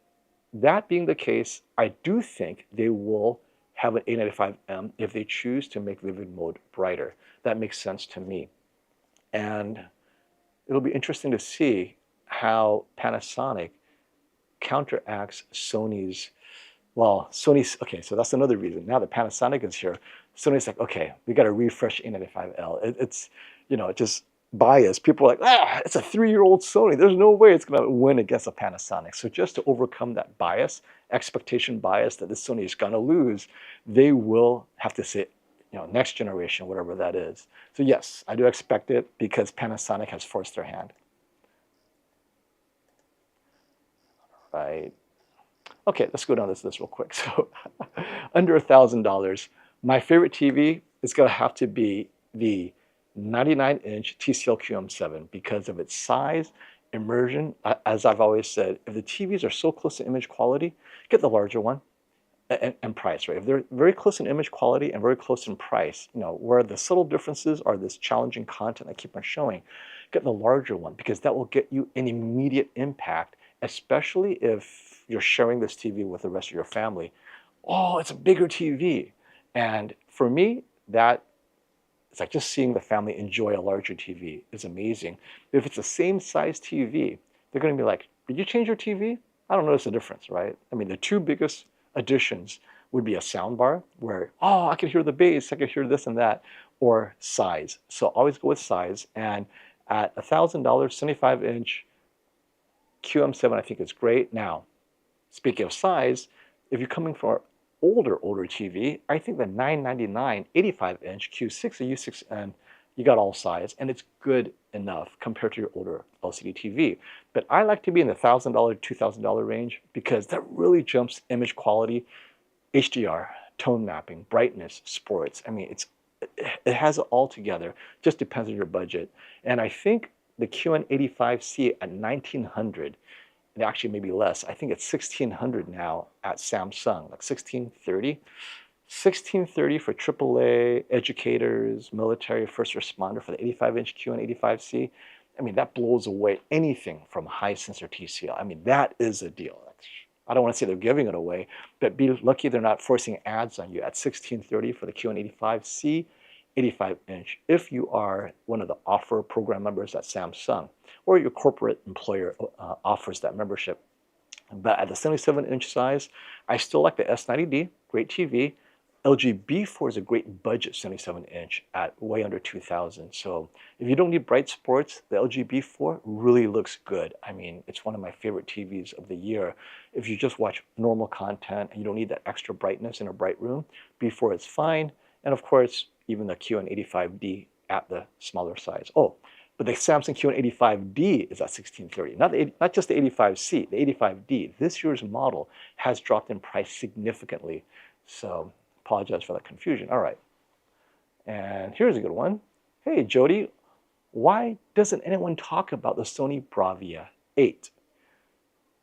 that being the case, I do think they will have an A95M if they choose to make vivid mode brighter. That makes sense to me. And it'll be interesting to see how Panasonic counteracts Sony's, okay, so that's another reason. Now that Panasonic is here, Sony's like, okay, we got to refresh A95L. It's just bias. People are like, it's a 3-year-old Sony. There's no way it's going to win against a Panasonic. So just to overcome that bias, expectation bias that this Sony is going to lose, they will have to say, next generation, whatever that is. So yes, I do expect it because Panasonic has forced their hand. All right. Okay, let's go down this list real quick. So under $1,000, my favorite TV is going to have to be the 99-inch TCL QM7 because of its size, immersion. As I've always said, if the TVs are so close to image quality, get the larger one. And price, right? If they're very close in image quality and very close in price, where the subtle differences are this challenging content I keep on showing, get the larger one because that will get you an immediate impact, especially if you're sharing this TV with the rest of your family. Oh, it's a bigger TV. And for me, it's like just seeing the family enjoy a larger TV is amazing. If it's the same size TV, they're going to be like, did you change your TV? I don't notice a difference, right? I mean, the two biggest additions would be a soundbar where, I can hear the bass, I can hear this and that, or size. So always go with size. And At $1,000, 75-inch QM7 I think is great. Now, speaking of size, if you're coming for older TV, I think the $999 85-inch Q6 or U6N, you got all size, and it's good enough compared to your older LCD TV. But I like to be in the $1,000, $2,000 range because that really jumps image quality, HDR, tone mapping, brightness, sports. I mean, it has it all together. Just depends on your budget. And I think the QN85C at 1900, and actually maybe less. I think it's 1600 now at Samsung, like 1630. 1630 for AAA, educators, military, first responder for the 85-inch QN85C. I mean, that blows away anything from high sensor TCL. I mean, that is a deal. I don't want to say they're giving it away, but be lucky they're not forcing ads on you at 1630 for the QN85C 85-inch if you are one of the offer program members at Samsung or your corporate employer offers that membership. But at the 77-inch size, I still like the S90D, great TV. LG B4 is a great budget 77-inch at way under $2,000. So if you don't need bright sports, the LG B4 really looks good. I mean, it's one of my favorite TVs of the year. If you just watch normal content and you don't need that extra brightness in a bright room, B4 is fine. And of course, even the QN85D at the smaller size. Oh, but the Samsung QN85D is at 1630, not just the 85C, the 85D. This year's model has dropped in price significantly. So apologize for that confusion. All right. And here's a good one. Hey, Jody, why doesn't anyone talk about the Sony Bravia 8?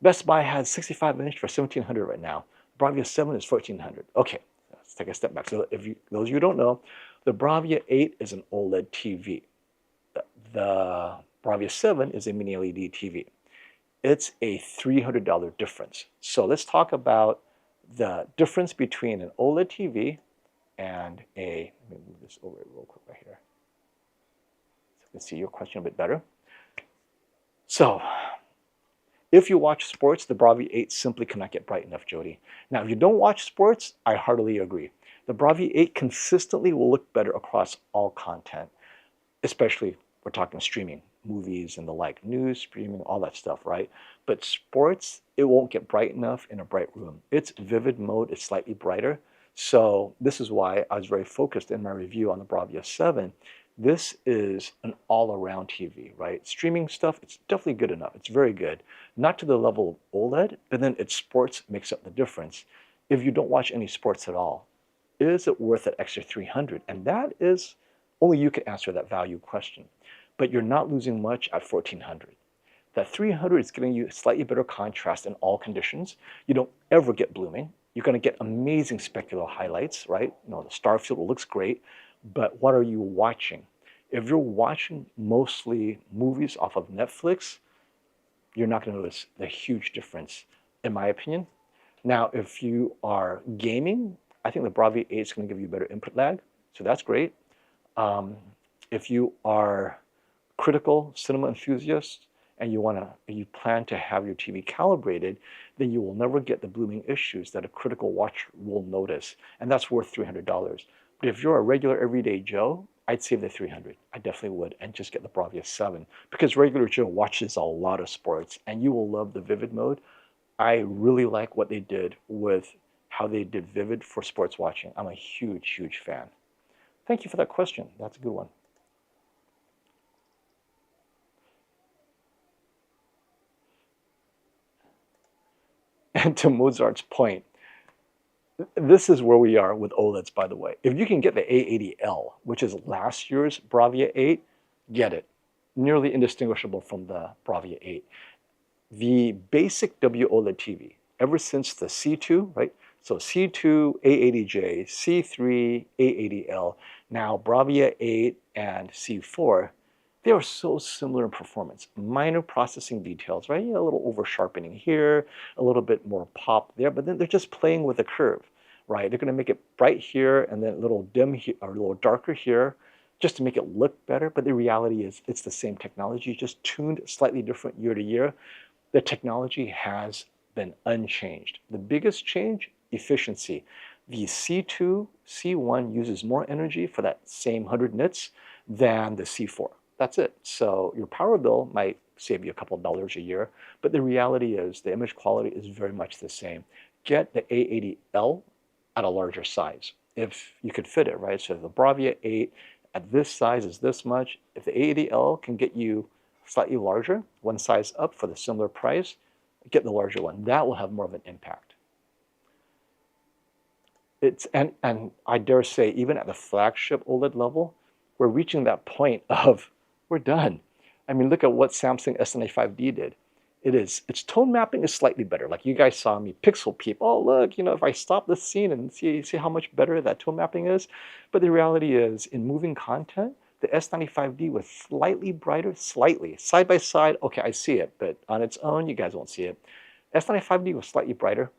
Best Buy has 65-inch for $1,700 right now. Bravia 7 is $1,400. Okay, let's take a step back. So if those of you who don't know, the Bravia 8 is an OLED TV. The Bravia 7 is a mini LED TV. It's a $300 difference. So let's talk about the difference between an OLED TV and let me move this over real quick right here so you can see your question a bit better. So if you watch sports, the Bravia 8 simply cannot get bright enough, Jody. Now, if you don't watch sports, I heartily agree. The Bravia 8 consistently will look better across all content, especially we're talking streaming, movies and the like, news, streaming, all that stuff, right? But sports, it won't get bright enough in a bright room. Its vivid mode is slightly brighter. So this is why I was very focused in my review on the Bravia 7. This is an all-around TV, right? Streaming stuff, it's definitely good enough. It's very good. Not to the level of OLED, but then its sports makes up the difference. If you don't watch any sports at all, is it worth that extra $300? And that is, only you can answer that value question. But you're not losing much at $1,400. That $300 is giving you slightly better contrast in all conditions. You don't ever get blooming. You're going to get amazing specular highlights, right? You know, the star field looks great, but what are you watching? If you're watching mostly movies off of Netflix, you're not going to notice the huge difference, in my opinion. Now, if you are gaming, I think the Bravia 8 is going to give you better input lag, so that's great. If you are critical cinema enthusiast and you plan to have your TV calibrated, then you will never get the blooming issues that a critical watcher will notice, and that's worth $300. But if you're a regular everyday Joe, I'd save the $300. I definitely would, and just get the Bravia 7 because regular Joe watches a lot of sports, and you will love the vivid mode. I really like what they did with how they did vivid for sports watching. I'm a huge, huge fan. Thank you for that question. That's a good one. And to Mozart's point, this is where we are with OLEDs, by the way. If you can get the A80L, which is last year's Bravia 8, get it. Nearly indistinguishable from the Bravia 8. The basic WOLED TV, ever since the C2, right? So C2, A80J, C3, A80L, now Bravia 8 and C4, they are so similar in performance. Minor processing details, right? A little over sharpening here, a little bit more pop there, but then they're just playing with the curve, right? They're gonna make it bright here and then a little dim here, or a little darker here, just to make it look better. But the reality is it's the same technology, just tuned slightly different year to year. The technology has been unchanged. The biggest change, efficiency. The C2, C1 uses more energy for that same 100 nits than the C4. That's it. So your power bill might save you a couple dollars a year, but the reality is the image quality is very much the same. Get the A80L at a larger size if you could fit it, right? So the Bravia 8 at this size is this much. If the A80L can get you slightly larger, one size up for the similar price, get the larger one. That will have more of an impact. And I dare say, even at the flagship OLED level, we're reaching that point of we're done. I mean, look at what Samsung S95D did. Its tone mapping is slightly better. Like you guys saw me pixel peep. Oh, look, if I stop this scene and see how much better that tone mapping is. But the reality is, in moving content, the S95D was slightly brighter, slightly. Side by side, okay, I see it, but on its own, you guys won't see it. S95D was slightly brighter,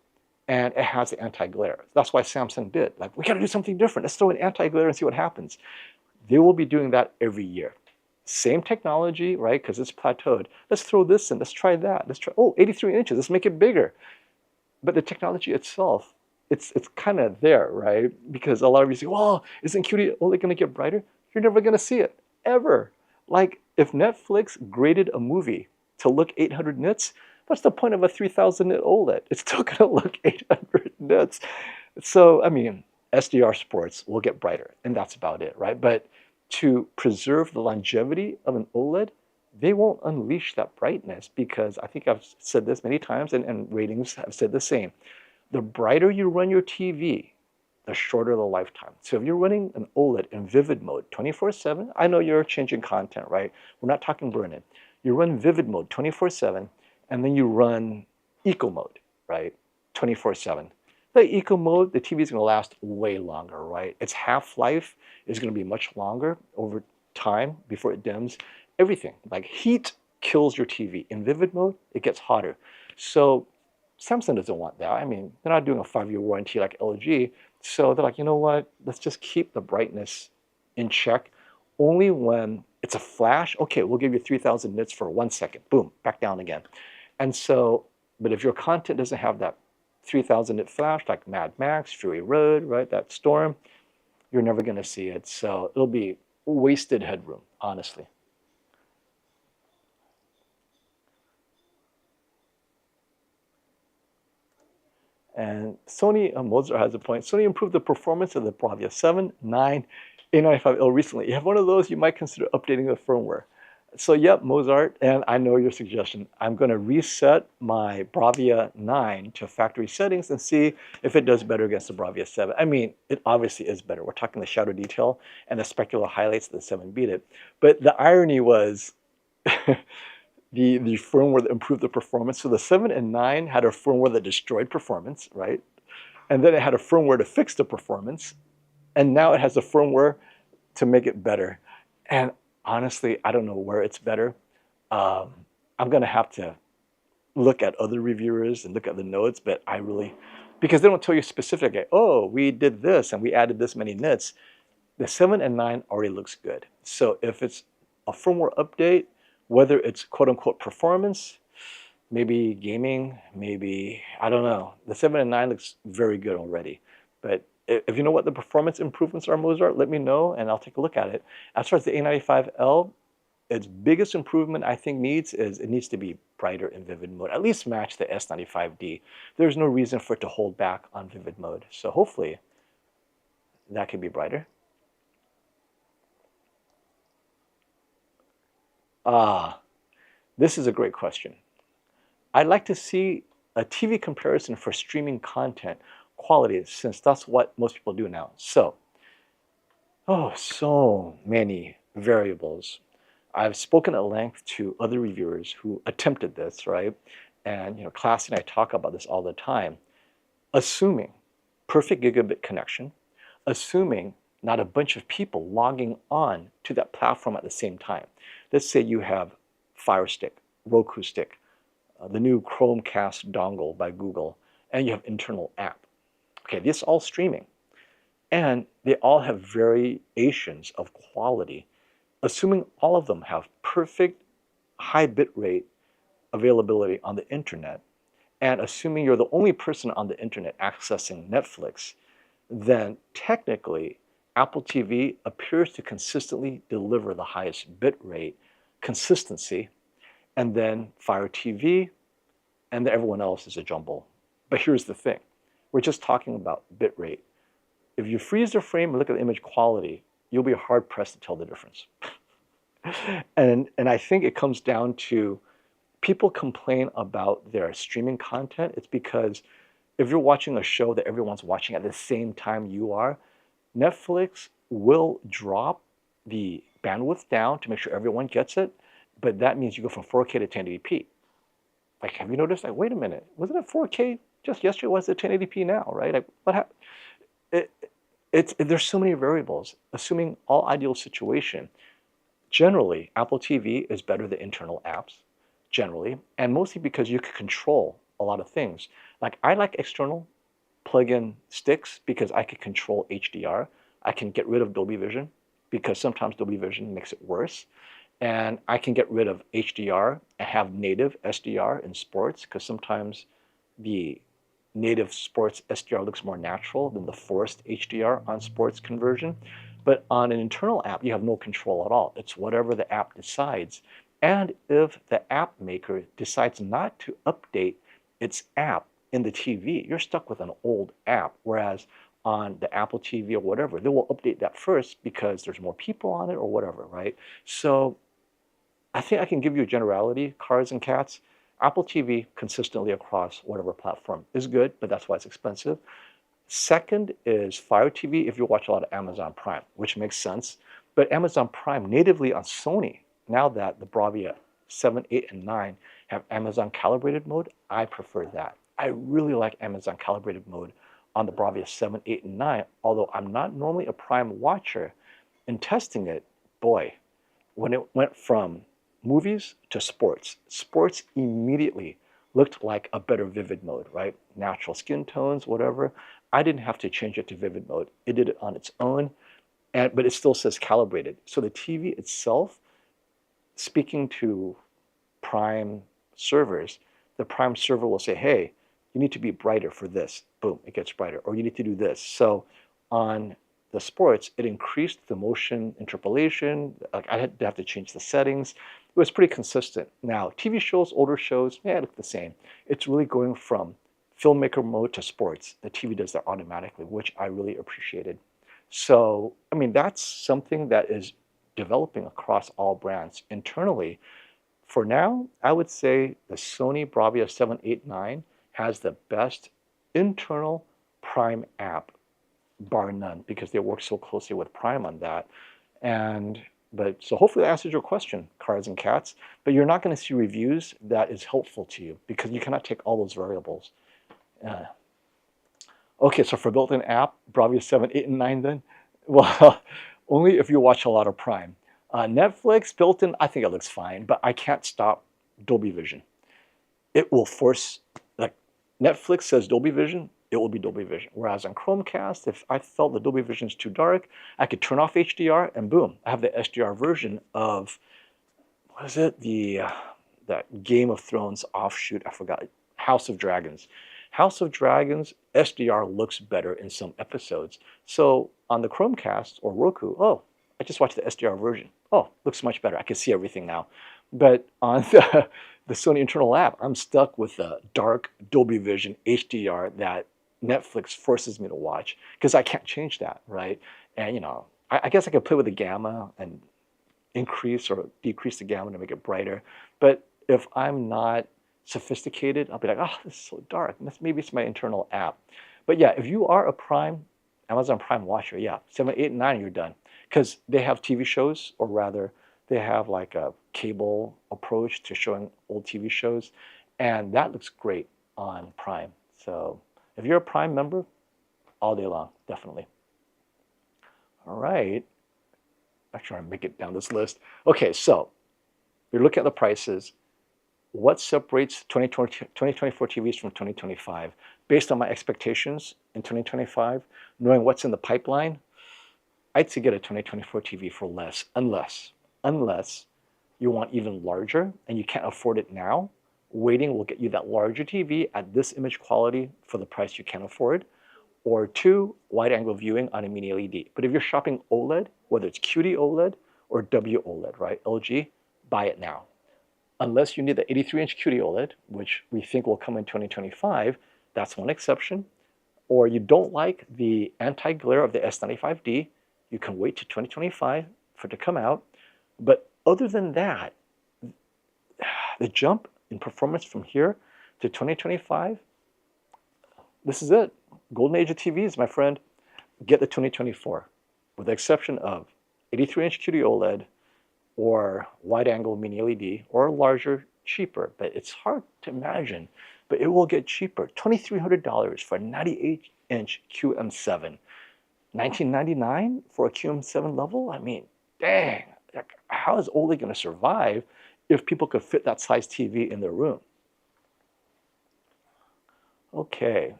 and it has the anti-glare. That's why Samsung did. Like, we got to do something different. Let's throw an anti-glare and see what happens. They will be doing that every year. Same technology, right? Because it's plateaued. Let's throw this in. Let's try that. Let's try, 83 inches. Let's make it bigger. But the technology itself, it's kind of there, right? Because a lot of you say, well, isn't QD-OLED going to get brighter? You're never going to see it, ever. Like, if Netflix graded a movie to look 800 nits, what's the point of a 3000 nit OLED? It's still going to look 800 nits. So, I mean, SDR sports will get brighter, and that's about it, right? But to preserve the longevity of an OLED, they won't unleash that brightness because I think I've said this many times, and ratings have said the same. The brighter you run your TV, the shorter the lifetime. So if you're running an OLED in vivid mode 24/7, I know you're changing content, right? We're not talking burn-in. You run vivid mode 24/7, and then you run eco mode, right? 24/7. The eco mode, the TV is going to last way longer, right? Its half-life is going to be much longer over time before it dims. Everything, like heat kills your TV. In vivid mode, it gets hotter. So Samsung doesn't want that. I mean, they're not doing a 5-year warranty like LG. So they're like, you know what? Let's just keep the brightness in check. Only when it's a flash, okay, we'll give you 3000 nits for 1 second. Boom, back down again. And so, but if your content doesn't have that 3000 nit flash, like Mad Max, Fury Road, right, that storm, you're never going to see it. So it'll be wasted headroom, honestly. And Sony, Mozart has a point. Sony improved the performance of the Bravia 7, 9, A95L recently. You have one of those, you might consider updating the firmware. So yep, Mozart, and I know your suggestion. I'm going to reset my Bravia 9 to factory settings and see if it does better against the Bravia 7. I mean, it obviously is better. We're talking the shadow detail and the specular highlights that the 7 beat it. But the irony was the firmware that improved the performance. So the 7 and 9 had a firmware that destroyed performance, right? And then it had a firmware to fix the performance. And now it has a firmware to make it better. And honestly, I don't know where it's better. I'm going to have to look at other reviewers and look at the notes, but because they don't tell you specifically, oh, we did this and we added this many nits. The 7 and 9 already looks good. So if it's a firmware update, whether it's quote unquote performance, maybe gaming, maybe, I don't know. The 7 and 9 looks very good already. But if you know what the performance improvements are, Mozart, let me know and I'll take a look at it. As far as the A95L, its biggest improvement I think it needs to be brighter in vivid mode, at least match the S95D. There's no reason for it to hold back on vivid mode. So hopefully that could be brighter. This is a great question. I'd like to see a TV comparison for streaming content quality, since that's what most people do now. So many variables. I've spoken at length to other reviewers who attempted this, right? And Classy and I talk about this all the time. Assuming perfect gigabit connection, assuming not a bunch of people logging on to that platform at the same time. Let's say you have Fire Stick, Roku Stick, the new Chromecast dongle by Google, and you have internal app. Okay, this is all streaming. And they all have variations of quality. Assuming all of them have perfect high bitrate availability on the internet, and assuming you're the only person on the internet accessing Netflix, then technically Apple TV appears to consistently deliver the highest bit rate, consistency, and then Fire TV, and then everyone else is a jumble. But here's the thing. We're just talking about bit rate. If you freeze the frame and look at the image quality, you'll be hard-pressed to tell the difference. And I think it comes down to people complain about their streaming content. It's because if you're watching a show that everyone's watching at the same time you are, Netflix will drop the bandwidth down to make sure everyone gets it, but that means you go from 4K to 1080p. Like, have you noticed? Like, wait a minute, wasn't it 4K just yesterday? Why is it 1080p now, right? Like, what happened? There's so many variables. Assuming all ideal situation, generally, Apple TV is better than internal apps, generally, and mostly because you can control a lot of things. Like, I like external plug-in sticks because I can control HDR. I can get rid of Dolby Vision because sometimes Dolby Vision makes it worse. And I can get rid of HDR and have native SDR in sports because sometimes the native sports SDR looks more natural than the forced HDR on sports conversion. But on an internal app, you have no control at all. It's whatever the app decides. And if the app maker decides not to update its app in the TV, you're stuck with an old app. Whereas on the Apple TV or whatever, they will update that first because there's more people on it or whatever, right? So I think I can give you a generality, cars and cats. Apple TV consistently across whatever platform is good, but that's why it's expensive. Second is Fire TV if you watch a lot of Amazon Prime, which makes sense. But Amazon Prime natively on Sony, now that the Bravia 7, 8, and 9 have Amazon calibrated mode, I prefer that. I really like Amazon calibrated mode on the Bravia 7, 8, and 9, although I'm not normally a Prime watcher. In testing it, boy, when it went from movies to sports, sports immediately looked like a better vivid mode, right? Natural skin tones, whatever. I didn't have to change it to vivid mode. It did it on its own, but it still says calibrated. So the TV itself, speaking to Prime servers, the Prime server will say, hey, you need to be brighter for this. Boom, it gets brighter. Or you need to do this. So on the sports, it increased the motion interpolation. Like, I had to have to change the settings. It was pretty consistent. Now, TV shows, older shows, it look the same. It's really going from filmmaker mode to sports. The TV does that automatically, which I really appreciated. So, I mean, that's something that is developing across all brands internally. For now, I would say the Sony Bravia 7, 8, 9 has the best internal Prime app, bar none, because they work so closely with Prime on that. So hopefully that answers your question, cars and cats. But you're not going to see reviews that is helpful to you because you cannot take all those variables. Okay, so for built-in app, Bravia 7, 8, and 9 then? Well, only if you watch a lot of Prime. Netflix built-in, I think it looks fine, but I can't stop Dolby Vision. It will force, like, Netflix says Dolby Vision, it will be Dolby Vision. Whereas on Chromecast, if I felt the Dolby Vision is too dark, I could turn off HDR and boom, I have the SDR version of, what is it? That Game of Thrones offshoot, I forgot, House of Dragons. House of Dragons, SDR looks better in some episodes. So on the Chromecast or Roku, oh, I just watched the SDR version. Oh, looks much better. I can see everything now. But on the Sony internal app, I'm stuck with the dark Dolby Vision HDR that Netflix forces me to watch because I can't change that, right? And, you know, I guess I could play with the gamma and increase or decrease the gamma to make it brighter. But if I'm not sophisticated, I'll be like, oh, this is so dark. Maybe it's my internal app. But yeah, if you are a Amazon Prime watcher, yeah, 7, 8, and 9, you're done. Because they have TV shows, or rather, they have like a cable approach to showing old TV shows. And that looks great on Prime. So if you're a Prime member, all day long, definitely. All right. I'm trying to make it down this list. Okay, so you're looking at the prices. What separates 2024 TVs from 2025? Based on my expectations in 2025, knowing what's in the pipeline, I'd say get a 2024 TV for less, unless you want even larger and you can't afford it now. Waiting will get you that larger TV at this image quality for the price you can afford. or 2, wide-angle viewing on a mini LED. But if you're shopping OLED, whether it's QD-OLED or WOLED, right, LG, buy it now. Unless you need the 83-inch QD-OLED, which we think will come in 2025, that's one exception. Or you don't like the anti-glare of the S95D, you can wait to 2025 for it to come out. But other than that, the jump in performance from here to 2025, this is it. Golden age of TVs, my friend. Get the 2024, with the exception of 83-inch QD-OLED or wide-angle mini LED, or larger, cheaper. But it's hard to imagine, but it will get cheaper. $2,300 for a 98-inch QM7. $1,999 for a QM7 level? I mean, dang, how is OLED going to survive if people could fit that size TV in their room? Okay.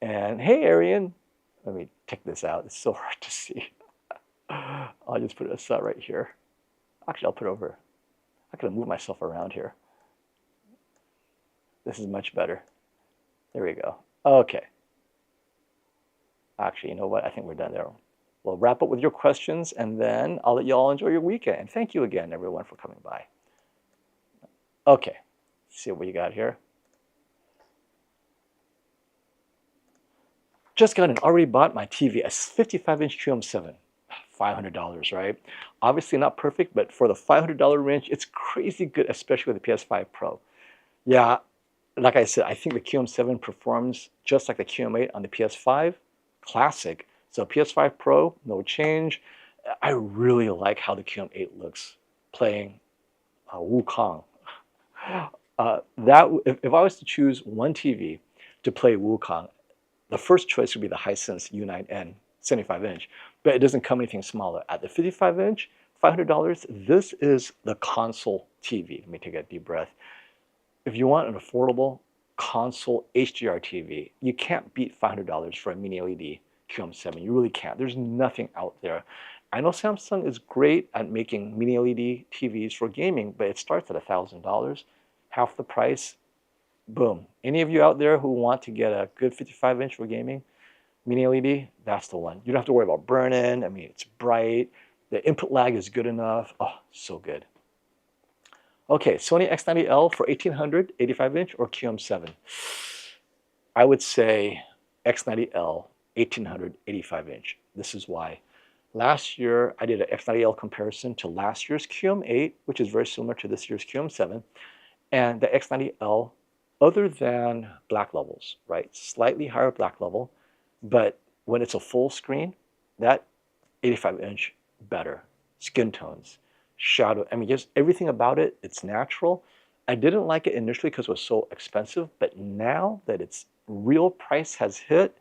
And hey, Arian, let me take this out. It's so hard to see. I'll just put it aside right here. Actually, I'll put it over. I could move myself around here. This is much better. There we go. Okay. Actually, you know what? I think we're done there. We'll wrap up with your questions, and then I'll let you all enjoy your weekend. And thank you again, everyone, for coming by. Okay. Let's see what you got here. Just got and already bought my TV, a 55-inch QM7. $500, right? Obviously not perfect, but for the $500 range, it's crazy good, especially with the PS5 Pro. Yeah, like I said, I think the QM7 performs just like the QM8 on the PS5. Classic. So PS5 Pro, no change. I really like how the QM8 looks playing Wukong. If I was to choose one TV to play Wukong, the first choice would be the Hisense U9N 75-inch, but it doesn't come anything smaller. At the 55-inch, $500, this is the console TV. Let me take a deep breath. If you want an affordable console HDR TV, you can't beat $500 for a mini LED QM7. You really can't. There's nothing out there. I know Samsung is great at making mini LED TVs for gaming, but it starts at $1,000, half the price. Boom. Any of you out there who want to get a good 55-inch for gaming, mini LED, that's the one. You don't have to worry about burn-in. I mean, it's bright. The input lag is good enough. Oh, so good. Okay, Sony X90L for $1,800, 85-inch, or QM7? I would say X90L, $1,800, 85-inch. This is why. Last year, I did an X90L comparison to last year's QM8, which is very similar to this year's QM7. And the X90L, other than black levels, right? Slightly higher black level, but when it's a full screen, that 85-inch better. Skin tones, shadow, I mean, just everything about it, it's natural. I didn't like it initially because it was so expensive, but now that its real price has hit,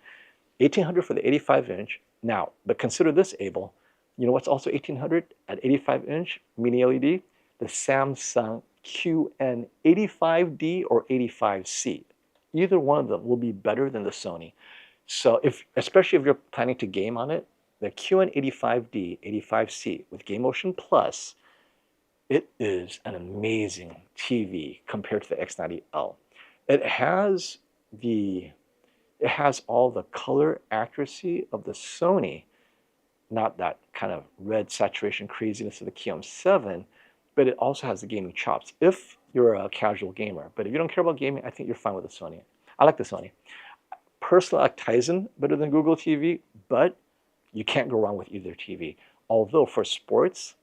$1,800 for the 85-inch. Now, but consider this, Abel. You know what's also $1,800 at 85-inch mini LED? The Samsung QN85D or 85C. Either one of them will be better than the Sony. So especially if you're planning to game on it, the QN85D 85C with Game Motion Plus, it is an amazing TV compared to the X90L. It has all the color accuracy of the Sony, not that kind of red saturation craziness of the QM7, but it also has the gaming chops if you're a casual gamer. But if you don't care about gaming, I think you're fine with the Sony. I like the Sony. Personally, I like Tizen better than Google TV, but you can't go wrong with either TV. Although for sports,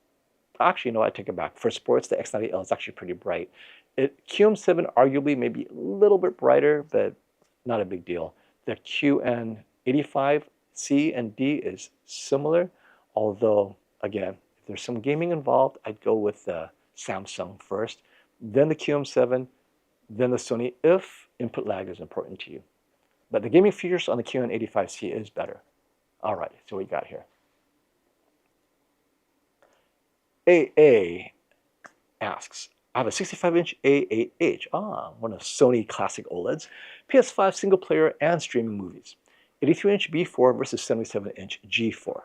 actually, no, I take it back. For sports, the X90L is actually pretty bright. QM7 arguably may be a little bit brighter, but not a big deal. The QN85C and D is similar, although, again, if there's some gaming involved, I'd go with the Samsung first, then the QM7, then the Sony if input lag is important to you. But the gaming features on the QN85C is better. All right, so what we got here. AA asks, I have a 65-inch A8H, one of Sony classic OLEDs, PS5 single player and streaming movies. 83-inch B4 versus 77-inch G4.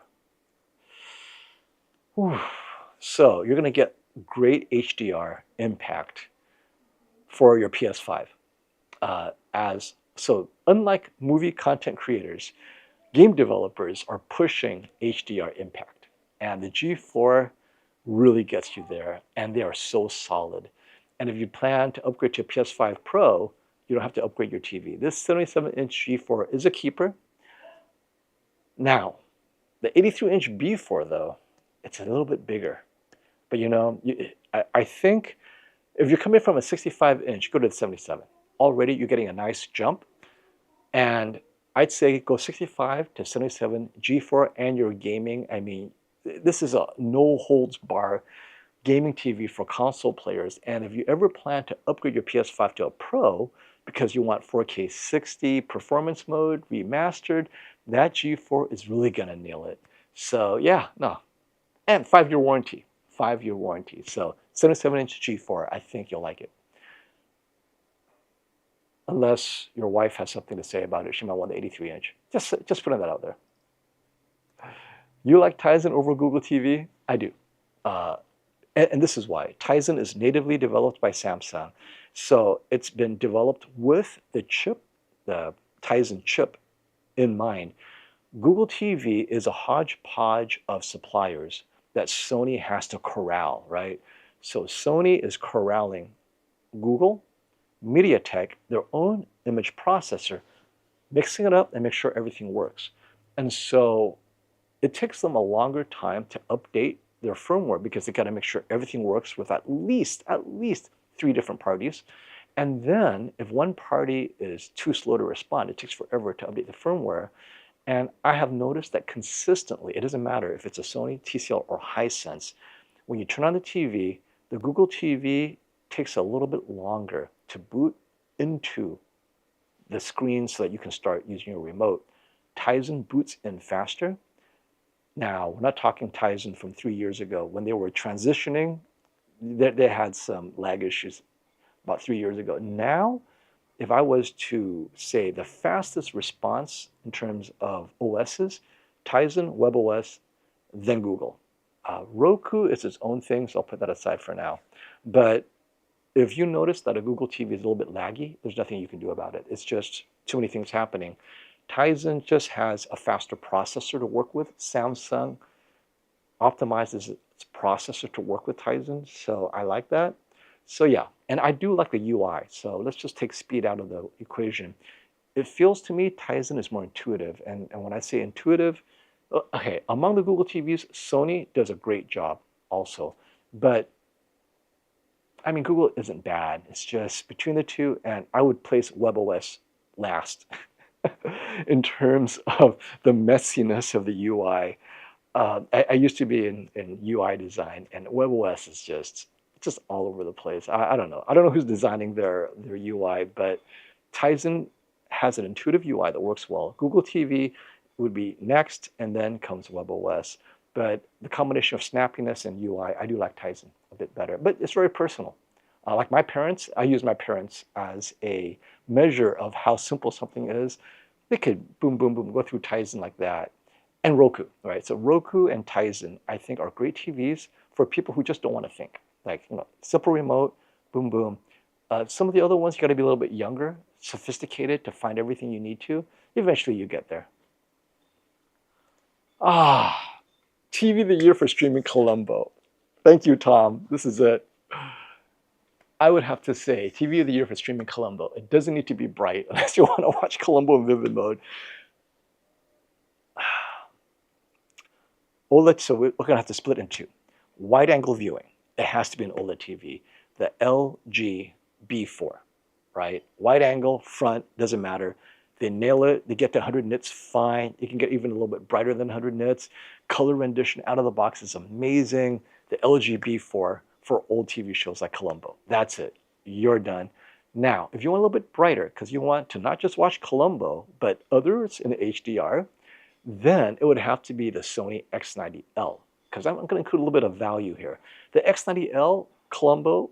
Whew. So you're going to get great HDR impact for your PS5 as So unlike movie content creators, game developers are pushing HDR impact. And the G4 really gets you there, and they are so solid. And if you plan to upgrade to a PS5 Pro, you don't have to upgrade your TV. This 77-inch G4 is a keeper. Now, the 83-inch B4, though, it's a little bit bigger. But I think if you're coming from a 65-inch, go to the 77. Already you're getting a nice jump. And I'd say go 65 to 77 G4 and your gaming. I mean, this is a no holds bar gaming TV for console players. And if you ever plan to upgrade your PS5 to a Pro because you want 4K 60 performance mode remastered, that G4 is really gonna nail it. So yeah, no. And 5-year warranty. 5-year warranty. So 77-inch G4, I think you'll like it. Unless your wife has something to say about it, she might want the 83-inch. Just putting that out there. You like Tizen over Google TV? I do. And this is why. Tizen is natively developed by Samsung. So it's been developed with the chip, the Tizen chip in mind. Google TV is a hodgepodge of suppliers that Sony has to corral, right? So Sony is corralling Google, MediaTek, their own image processor, mixing it up and make sure everything works. And so it takes them a longer time to update their firmware because they got to make sure everything works with at least 3 different parties. And then if one party is too slow to respond, it takes forever to update the firmware. And I have noticed that consistently, it doesn't matter if it's a Sony, TCL, or Hisense, when you turn on the TV, the Google TV takes a little bit longer to boot into the screen so that you can start using your remote. Tizen boots in faster. Now, we're not talking Tizen from 3 years ago. When they were transitioning, they had some lag issues about 3 years ago. Now, if I was to say the fastest response in terms of OSs, Tizen, WebOS, then Google. Roku is its own thing, so I'll put that aside for now. But if you notice that a Google TV is a little bit laggy, there's nothing you can do about it. It's just too many things happening. Tizen just has a faster processor to work with. Samsung optimizes its processor to work with Tizen, so I like that. So yeah, and I do like the UI, so let's just take speed out of the equation. It feels to me Tizen is more intuitive, and when I say intuitive, okay, among the Google TVs, Sony does a great job also, but I mean, Google isn't bad. It's just between the two, and I would place WebOS last in terms of the messiness of the UI. I used to be in UI design, and WebOS is just all over the place. I don't know. I don't know who's designing their UI, but Tizen has an intuitive UI that works well. Google TV would be next, and then comes WebOS. But the combination of snappiness and UI, I do like Tizen a bit better. But it's very personal. Like my parents, I use my parents as a measure of how simple something is. They could boom, boom, boom, go through Tizen like that. And Roku, right? So Roku and Tizen, I think, are great TVs for people who just don't want to think. Like, simple remote, boom, boom. Some of the other ones, you got to be a little bit younger, sophisticated to find everything you need to. Eventually, you get there. TV of the year for streaming Columbo. Thank you, Tom. This is it. I would have to say TV of the year for streaming Columbo. It doesn't need to be bright unless you want to watch Columbo in vivid mode. OLED, so we're going to have to split in two. Wide angle viewing. It has to be an OLED TV. The LG B4, right? Wide angle, front, doesn't matter. They nail it. They get to 100 nits, fine. You can get even a little bit brighter than 100 nits. Color rendition out of the box is amazing. The LG B4 for old TV shows like Columbo. That's it. You're done. Now, if you want a little bit brighter, because you want to not just watch Columbo, but others in HDR, then it would have to be the Sony X90L, because I'm going to include a little bit of value here. The X90L, Columbo,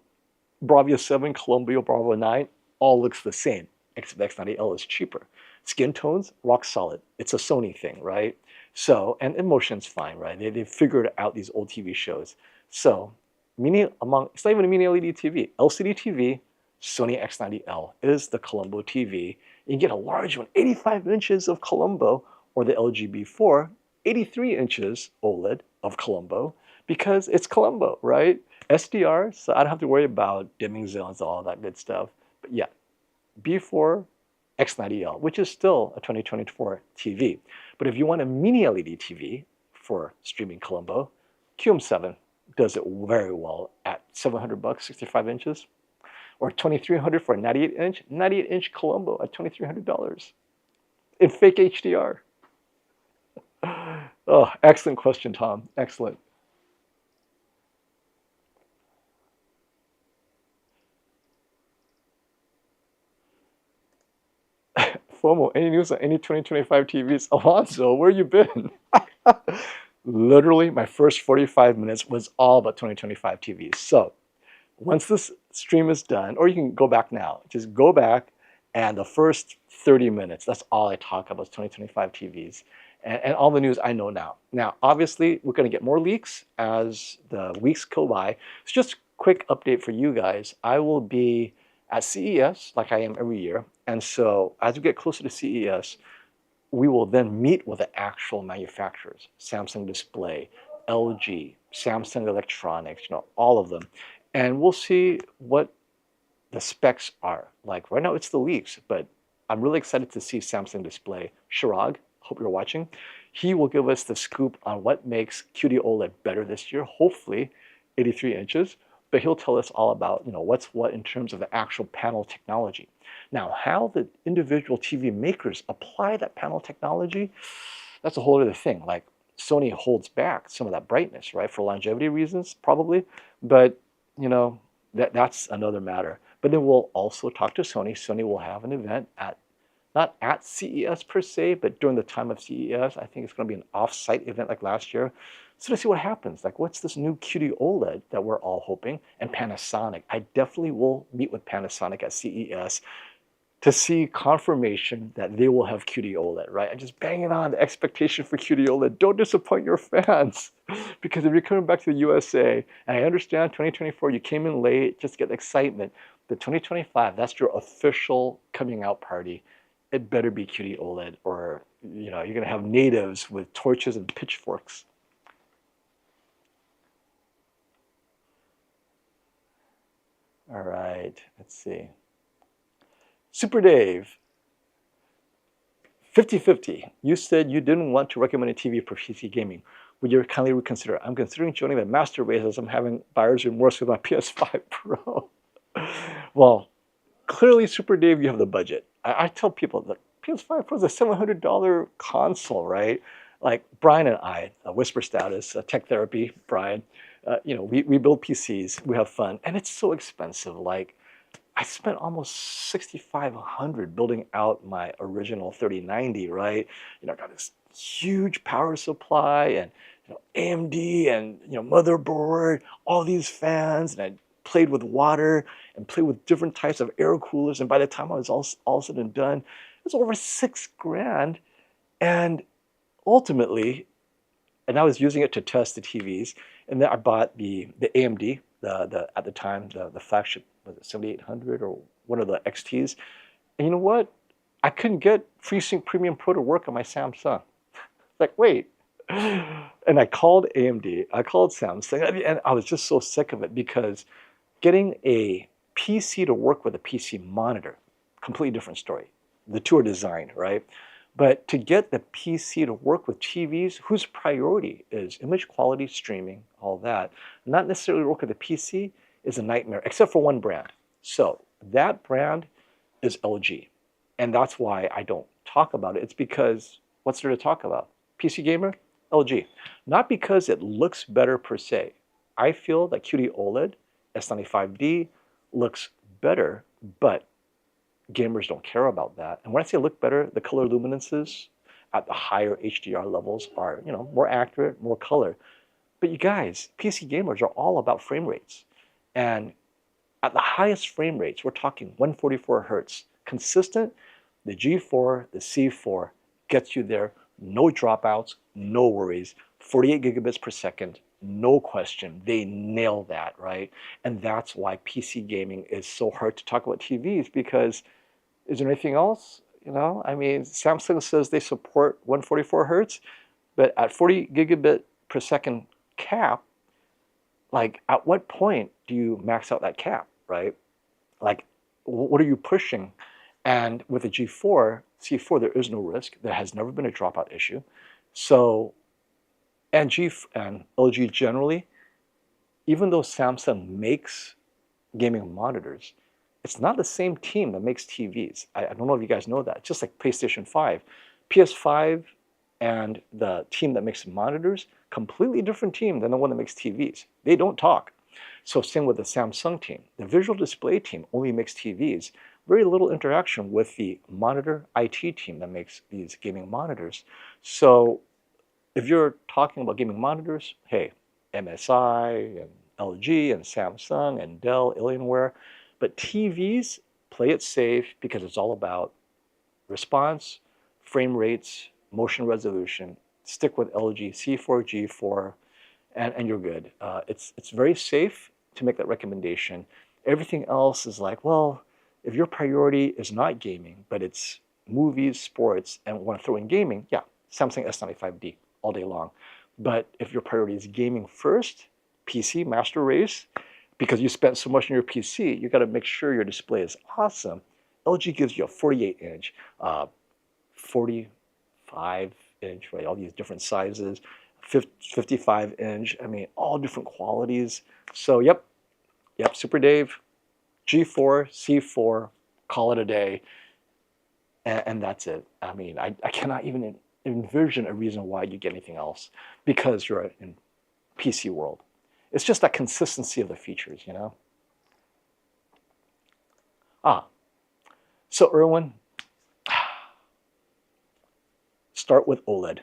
Bravia 7, Columbo, Bravo 9, all looks the same, except the X90L is cheaper. Skin tones, rock solid. It's a Sony thing, right? So, and emotion's fine, right? They figured out these old TV shows. So, it's not even a mini LED TV. LCD TV, Sony X90L is the Columbo TV. You can get a large one, 85 inches of Colombo, or the LG B4, 83 inches OLED of Colombo, because it's Colombo, right? SDR, so I don't have to worry about dimming zones, all that good stuff. But yeah, B4 X90L, which is still a 2024 TV. But if you want a mini LED TV for streaming Colombo, QM7 does it very well at $700, 65 inches, or $2,300 for a 98-inch Colombo at $2,300 in fake HDR. Oh, excellent question, Tom. Excellent. FOMO, any news on any 2025 TVs? Alonso, where you been? Literally, my first 45 minutes was all about 2025 TVs. So once this stream is done, or you can go back now, just go back, and the first 30 minutes, that's all I talk about is 2025 TVs and all the news I know now. Now, obviously, we're going to get more leaks as the weeks go by. It's just a quick update for you guys. I will be at CES, like I am every year. And so as we get closer to CES, we will then meet with the actual manufacturers, Samsung Display, LG, Samsung Electronics, all of them. And we'll see what the specs are. Like right now it's the leaks, but I'm really excited to see Samsung Display. Shirag, hope you're watching. He will give us the scoop on what makes QD-OLED better this year, hopefully 83 inches. But he'll tell us all about what's what in terms of the actual panel technology. Now, how the individual TV makers apply that panel technology, that's a whole other thing. Like Sony holds back some of that brightness, right, for longevity reasons, probably. But that's another matter. But then we'll also talk to Sony. Sony will have an event not at CES per se, but during the time of CES. I think it's going to be an off-site event like last year. So to see what happens, like what's this new QD-OLED that we're all hoping, and Panasonic. I definitely will meet with Panasonic at CES to see confirmation that they will have QD-OLED, right? And just banging on the expectation for QD-OLED. Don't disappoint your fans, because if you're coming back to the USA, and I understand 2024, you came in late, just get excitement, but 2025, that's your official coming out party. It better be QD-OLED, or you're going to have natives with torches and pitchforks. All right, let's see. Super Dave, 50-50. You said you didn't want to recommend a TV for PC gaming. Would you kindly reconsider? I'm considering joining the master race as I'm having buyer's remorse with my PS5 Pro. Well, clearly, Super Dave, you have the budget. I tell people that PS5 Pro is a $700 console, right? Like Brian and I, Whisper Status, Tech Therapy, Brian, we build PCs, we have fun, and it's so expensive. Like, I spent almost $6,500 building out my original 3090, right? I got this huge power supply and AMD and motherboard, all these fans, and I played with water and played with different types of air coolers. And by the time I was all said and done, it was over $6,000. And ultimately, and I was using it to test the TVs. And then I bought the AMD, at the time, the flagship, was it 7800 or one of the XTs. And you know what? I couldn't get FreeSync Premium Pro to work on my Samsung. Like, wait. And I called AMD, I called Samsung, and I was just so sick of it, because getting a PC to work with a PC monitor, completely different story. The two are designed, right? But to get the PC to work with TVs, whose priority is image quality, streaming, all that, not necessarily work with a PC, is a nightmare, except for one brand. So that brand is LG. And that's why I don't talk about it. It's because, what's there to talk about? PC gamer? LG. Not because it looks better per se. I feel that QD-OLED S95D looks better, but gamers don't care about that. And when I say look better, the color luminances at the higher HDR levels are, more accurate, more color. But you guys, PC gamers are all about frame rates. And at the highest frame rates, we're talking 144 hertz. Consistent, the G4, the C4 gets you there. No dropouts, no worries. 48 gigabits per second, no question. They nail that, right? And that's why PC gaming is so hard to talk about TVs, because is there anything else? You know, I mean, Samsung says they support 144 hertz, but at 40 gigabit per second cap, like at what point do you max out that cap, right? Like, what are you pushing? And with the G4, C4, there is no risk. There has never been a dropout issue. So, and and LG generally, even though Samsung makes gaming monitors, it's not the same team that makes TVs. I don't know if you guys know that. It's just like PlayStation 5. PS5 and the team that makes monitors, completely different team than the one that makes TVs. They don't talk. So same with the Samsung team. The visual display team only makes TVs. Very little interaction with the monitor IT team that makes these gaming monitors. So if you're talking about gaming monitors, hey, MSI and LG and Samsung and Dell, Alienware. But TVs, play it safe because it's all about response, frame rates, motion resolution. Stick with LG C4, G4, and you're good. It's very safe to make that recommendation. Everything else is like, well, if your priority is not gaming, but it's movies, sports, and want to throw in gaming, yeah, Samsung S95D all day long. But if your priority is gaming first, PC, master race, because you spent so much on your PC, you got to make sure your display is awesome. LG gives you a 48-inch, 45-inch, right? All these different sizes, 55-inch. I mean, all different qualities. So, yep, Super Dave, G4, C4, call it a day, and that's it. I mean, I cannot even envision a reason why you get anything else because you're in PC world. It's just that consistency of the features, you know? So Erwin, start with OLED.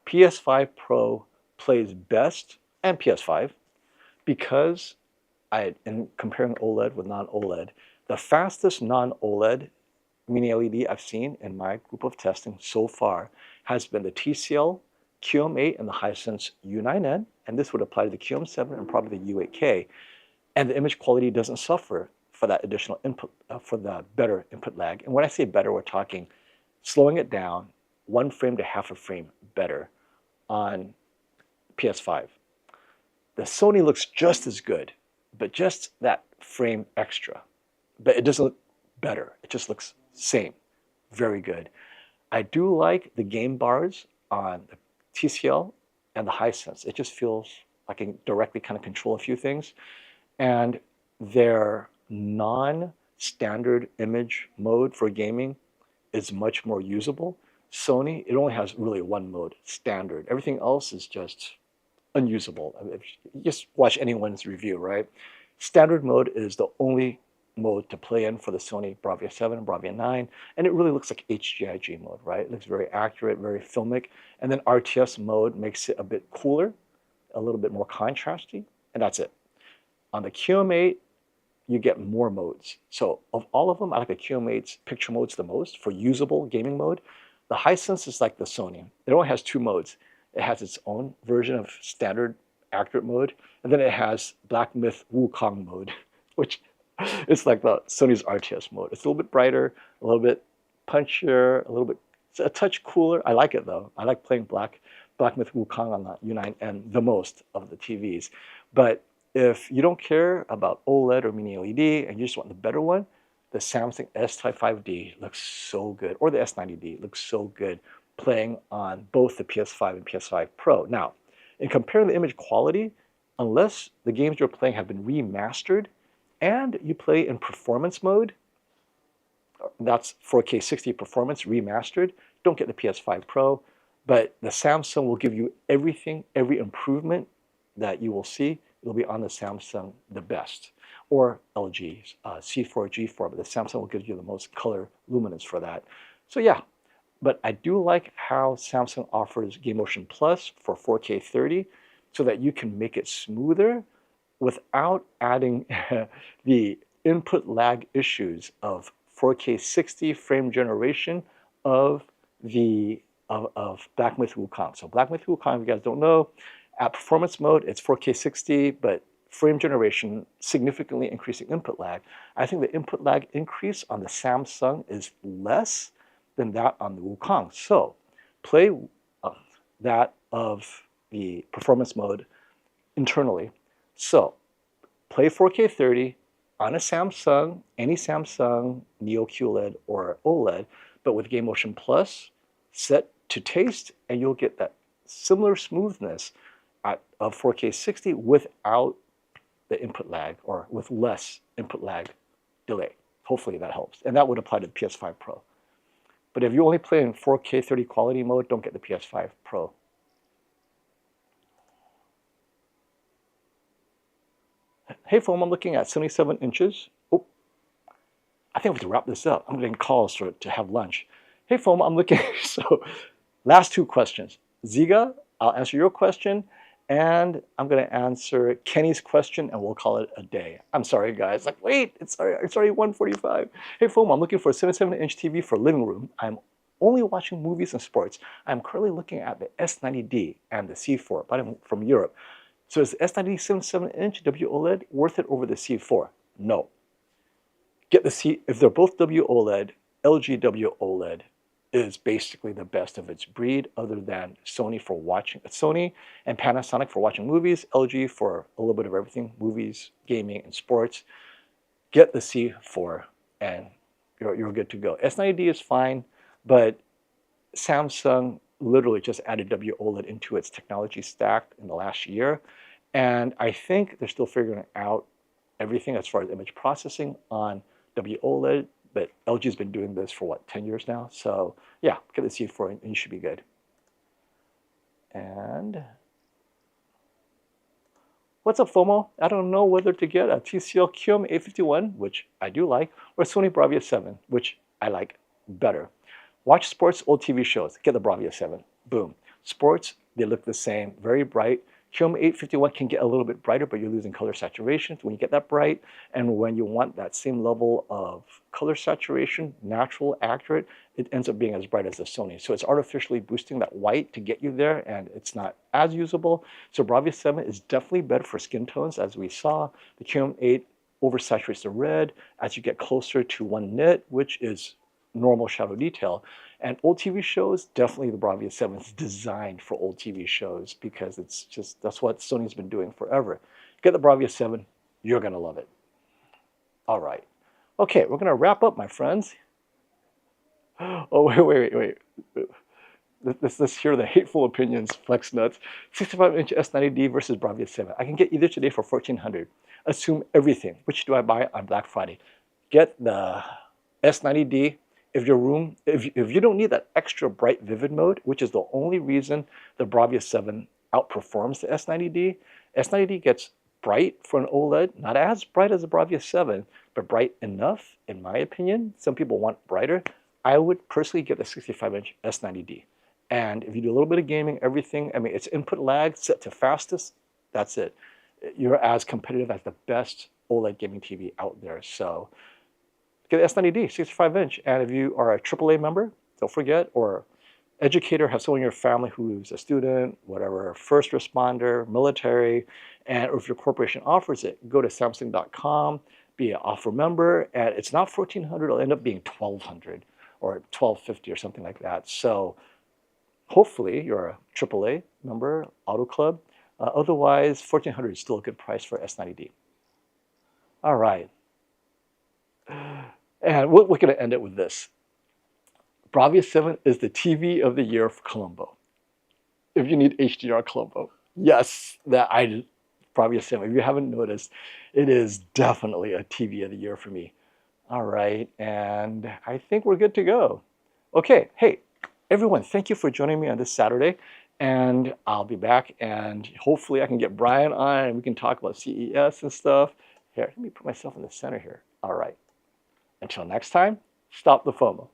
PS5 Pro plays best, and PS5, because in comparing OLED with non-OLED, the fastest non-OLED mini LED I've seen in my group of testing so far has been the TCL QM8 and the Hisense U9N, and this would apply to the QM7 and probably the U8K. And the image quality doesn't suffer for that additional input, for the better input lag. And when I say better, we're talking slowing it down 1 frame to half a frame better on PS5. The Sony looks just as good, but just that frame extra. But it doesn't look better. It just looks same. Very good. I do like the game bars on the TCL and the Hisense. It just feels like I can directly kind of control a few things. And their non-standard image mode for gaming is much more usable. Sony, it only has really one mode, standard. Everything else is just unusable. I mean, just watch anyone's review, right? Standard mode is the only mode to play in for the Sony Bravia 7 and Bravia 9, and it really looks like HGIG mode, right? It looks very accurate, very filmic, and then RTS mode makes it a bit cooler, a little bit more contrasty, and that's it. On the QM8, you get more modes. So of all of them, I like the QM8's picture modes the most for usable gaming mode. The Hisense is like the Sony. It only has 2 modes. It has its own version of standard accurate mode, and then it has Black Myth Wukong mode, which is like the Sony's RTS mode. It's a little bit brighter, a little bit punchier, a little bit, it's a touch cooler. I like it though. I like playing Black Myth Wukong on the U9N the most of the TVs. But if you don't care about OLED or mini LED and you just want the better one, the Samsung S5D looks so good, or the S90D looks so good playing on both the PS5 and PS5 Pro. Now, in comparing the image quality, unless the games you're playing have been remastered and you play in performance mode, that's 4K 60 performance remastered, don't get the PS5 Pro, but the Samsung will give you everything, every improvement that you will see. It'll be on the Samsung the best, or LG's C4, G4, but the Samsung will give you the most color luminance for that. So yeah, but I do like how Samsung offers Game Motion Plus for 4K 30 so that you can make it smoother without adding the input lag issues of 4K 60 frame generation of Black Myth Wukong. So Black Myth Wukong, if you guys don't know, at performance mode, it's 4K 60, but frame generation, significantly increasing input lag. I think the input lag increase on the Samsung is less than that on the Wukong. So play that of the performance mode internally. So play 4K 30 on a Samsung, any Samsung, Neo QLED or OLED, but with Game Motion Plus set to taste, and you'll get that similar smoothness of 4K 60 without the input lag, or with less input lag delay. Hopefully that helps. And that would apply to the PS5 Pro. But if you only play in 4K 30 quality mode, don't get the PS5 Pro. Hey, Foam, I'm looking at 77 inches. Oh, I think we have to wrap this up. I'm getting calls to have lunch. Hey, Foam, I'm looking. So, last two questions. Ziga, I'll answer your question, and I'm going to answer Kenny's question, and we'll call it a day. I'm sorry, guys. Like, wait, it's already 1:45. Hey, Foam, I'm looking for a 77-inch TV for living room. I'm only watching movies and sports. I'm currently looking at the S90D and the C4, but I'm from Europe. So is the S90 77-inch WOLED worth it over the C4? No. Get the C. If they're both WOLED, LG WOLED is basically the best of its breed, other than Sony and Panasonic for watching movies, LG for a little bit of everything, movies, gaming, and sports. Get the C4 and you're good to go. S90D is fine, but Samsung literally just added WOLED into its technology stack in the last year. And I think they're still figuring out everything as far as image processing on WOLED, but LG's been doing this for what, 10 years now? So yeah, get the C4 and you should be good. And what's up, FOMO? I don't know whether to get a TCL QM 851, which I do like, or Sony Bravia 7, which I like better. Watch sports, old TV shows. Get the Bravia 7. Boom. Sports, they look the same, very bright. QM 851 can get a little bit brighter, but you're losing color saturation when you get that bright. And when you want that same level of color saturation, natural, accurate, it ends up being as bright as the Sony. So it's artificially boosting that white to get you there, and it's not as usable. So Bravia 7 is definitely better for skin tones, as we saw. The QM 8 oversaturates the red as you get closer to 1 nit, which is normal shadow detail. And old TV shows, definitely the Bravia 7 is designed for old TV shows, because it's just, that's what Sony's been doing forever. Get the Bravia 7, you're going to love it. All right. Okay, we're going to wrap up, my friends. Oh, wait. Let's hear the hateful opinions, flex nuts. 65-inch S90D versus Bravia 7. I can get either today for $1,400. Assume everything. Which do I buy on Black Friday? Get the S90D. If you don't need that extra bright vivid mode, which is the only reason the Bravia 7 outperforms the S90D. S90D gets bright for an OLED, not as bright as the Bravia 7, but bright enough, in my opinion. Some people want brighter. I would personally get the 65-inch S90D. And if you do a little bit of gaming, everything, I mean, it's input lag set to fastest, that's it. You're as competitive as the best OLED gaming TV out there. So get the S90D, 65-inch. And if you are a AAA member, don't forget, or educator, have someone in your family who's a student, whatever, first responder, military, and or if your corporation offers it, go to Samsung.com, be an offer member, and it's not $1,400, it'll end up being $1,200 or $1,250 or something like that. So hopefully you're a AAA member, Auto Club. Otherwise, $1,400 is still a good price for S90D. All right. And we're going to end it with this. Bravia 7 is the TV of the year for Colombo. If you need HDR Colombo. Yes, Bravia 7. If you haven't noticed, it is definitely a TV of the year for me. All right, and I think we're good to go. Okay, hey, everyone, thank you for joining me on this Saturday. And I'll be back, and hopefully I can get Brian on, and we can talk about CES and stuff. Here, let me put myself in the center here. All right. Until next time, stop the FOMO.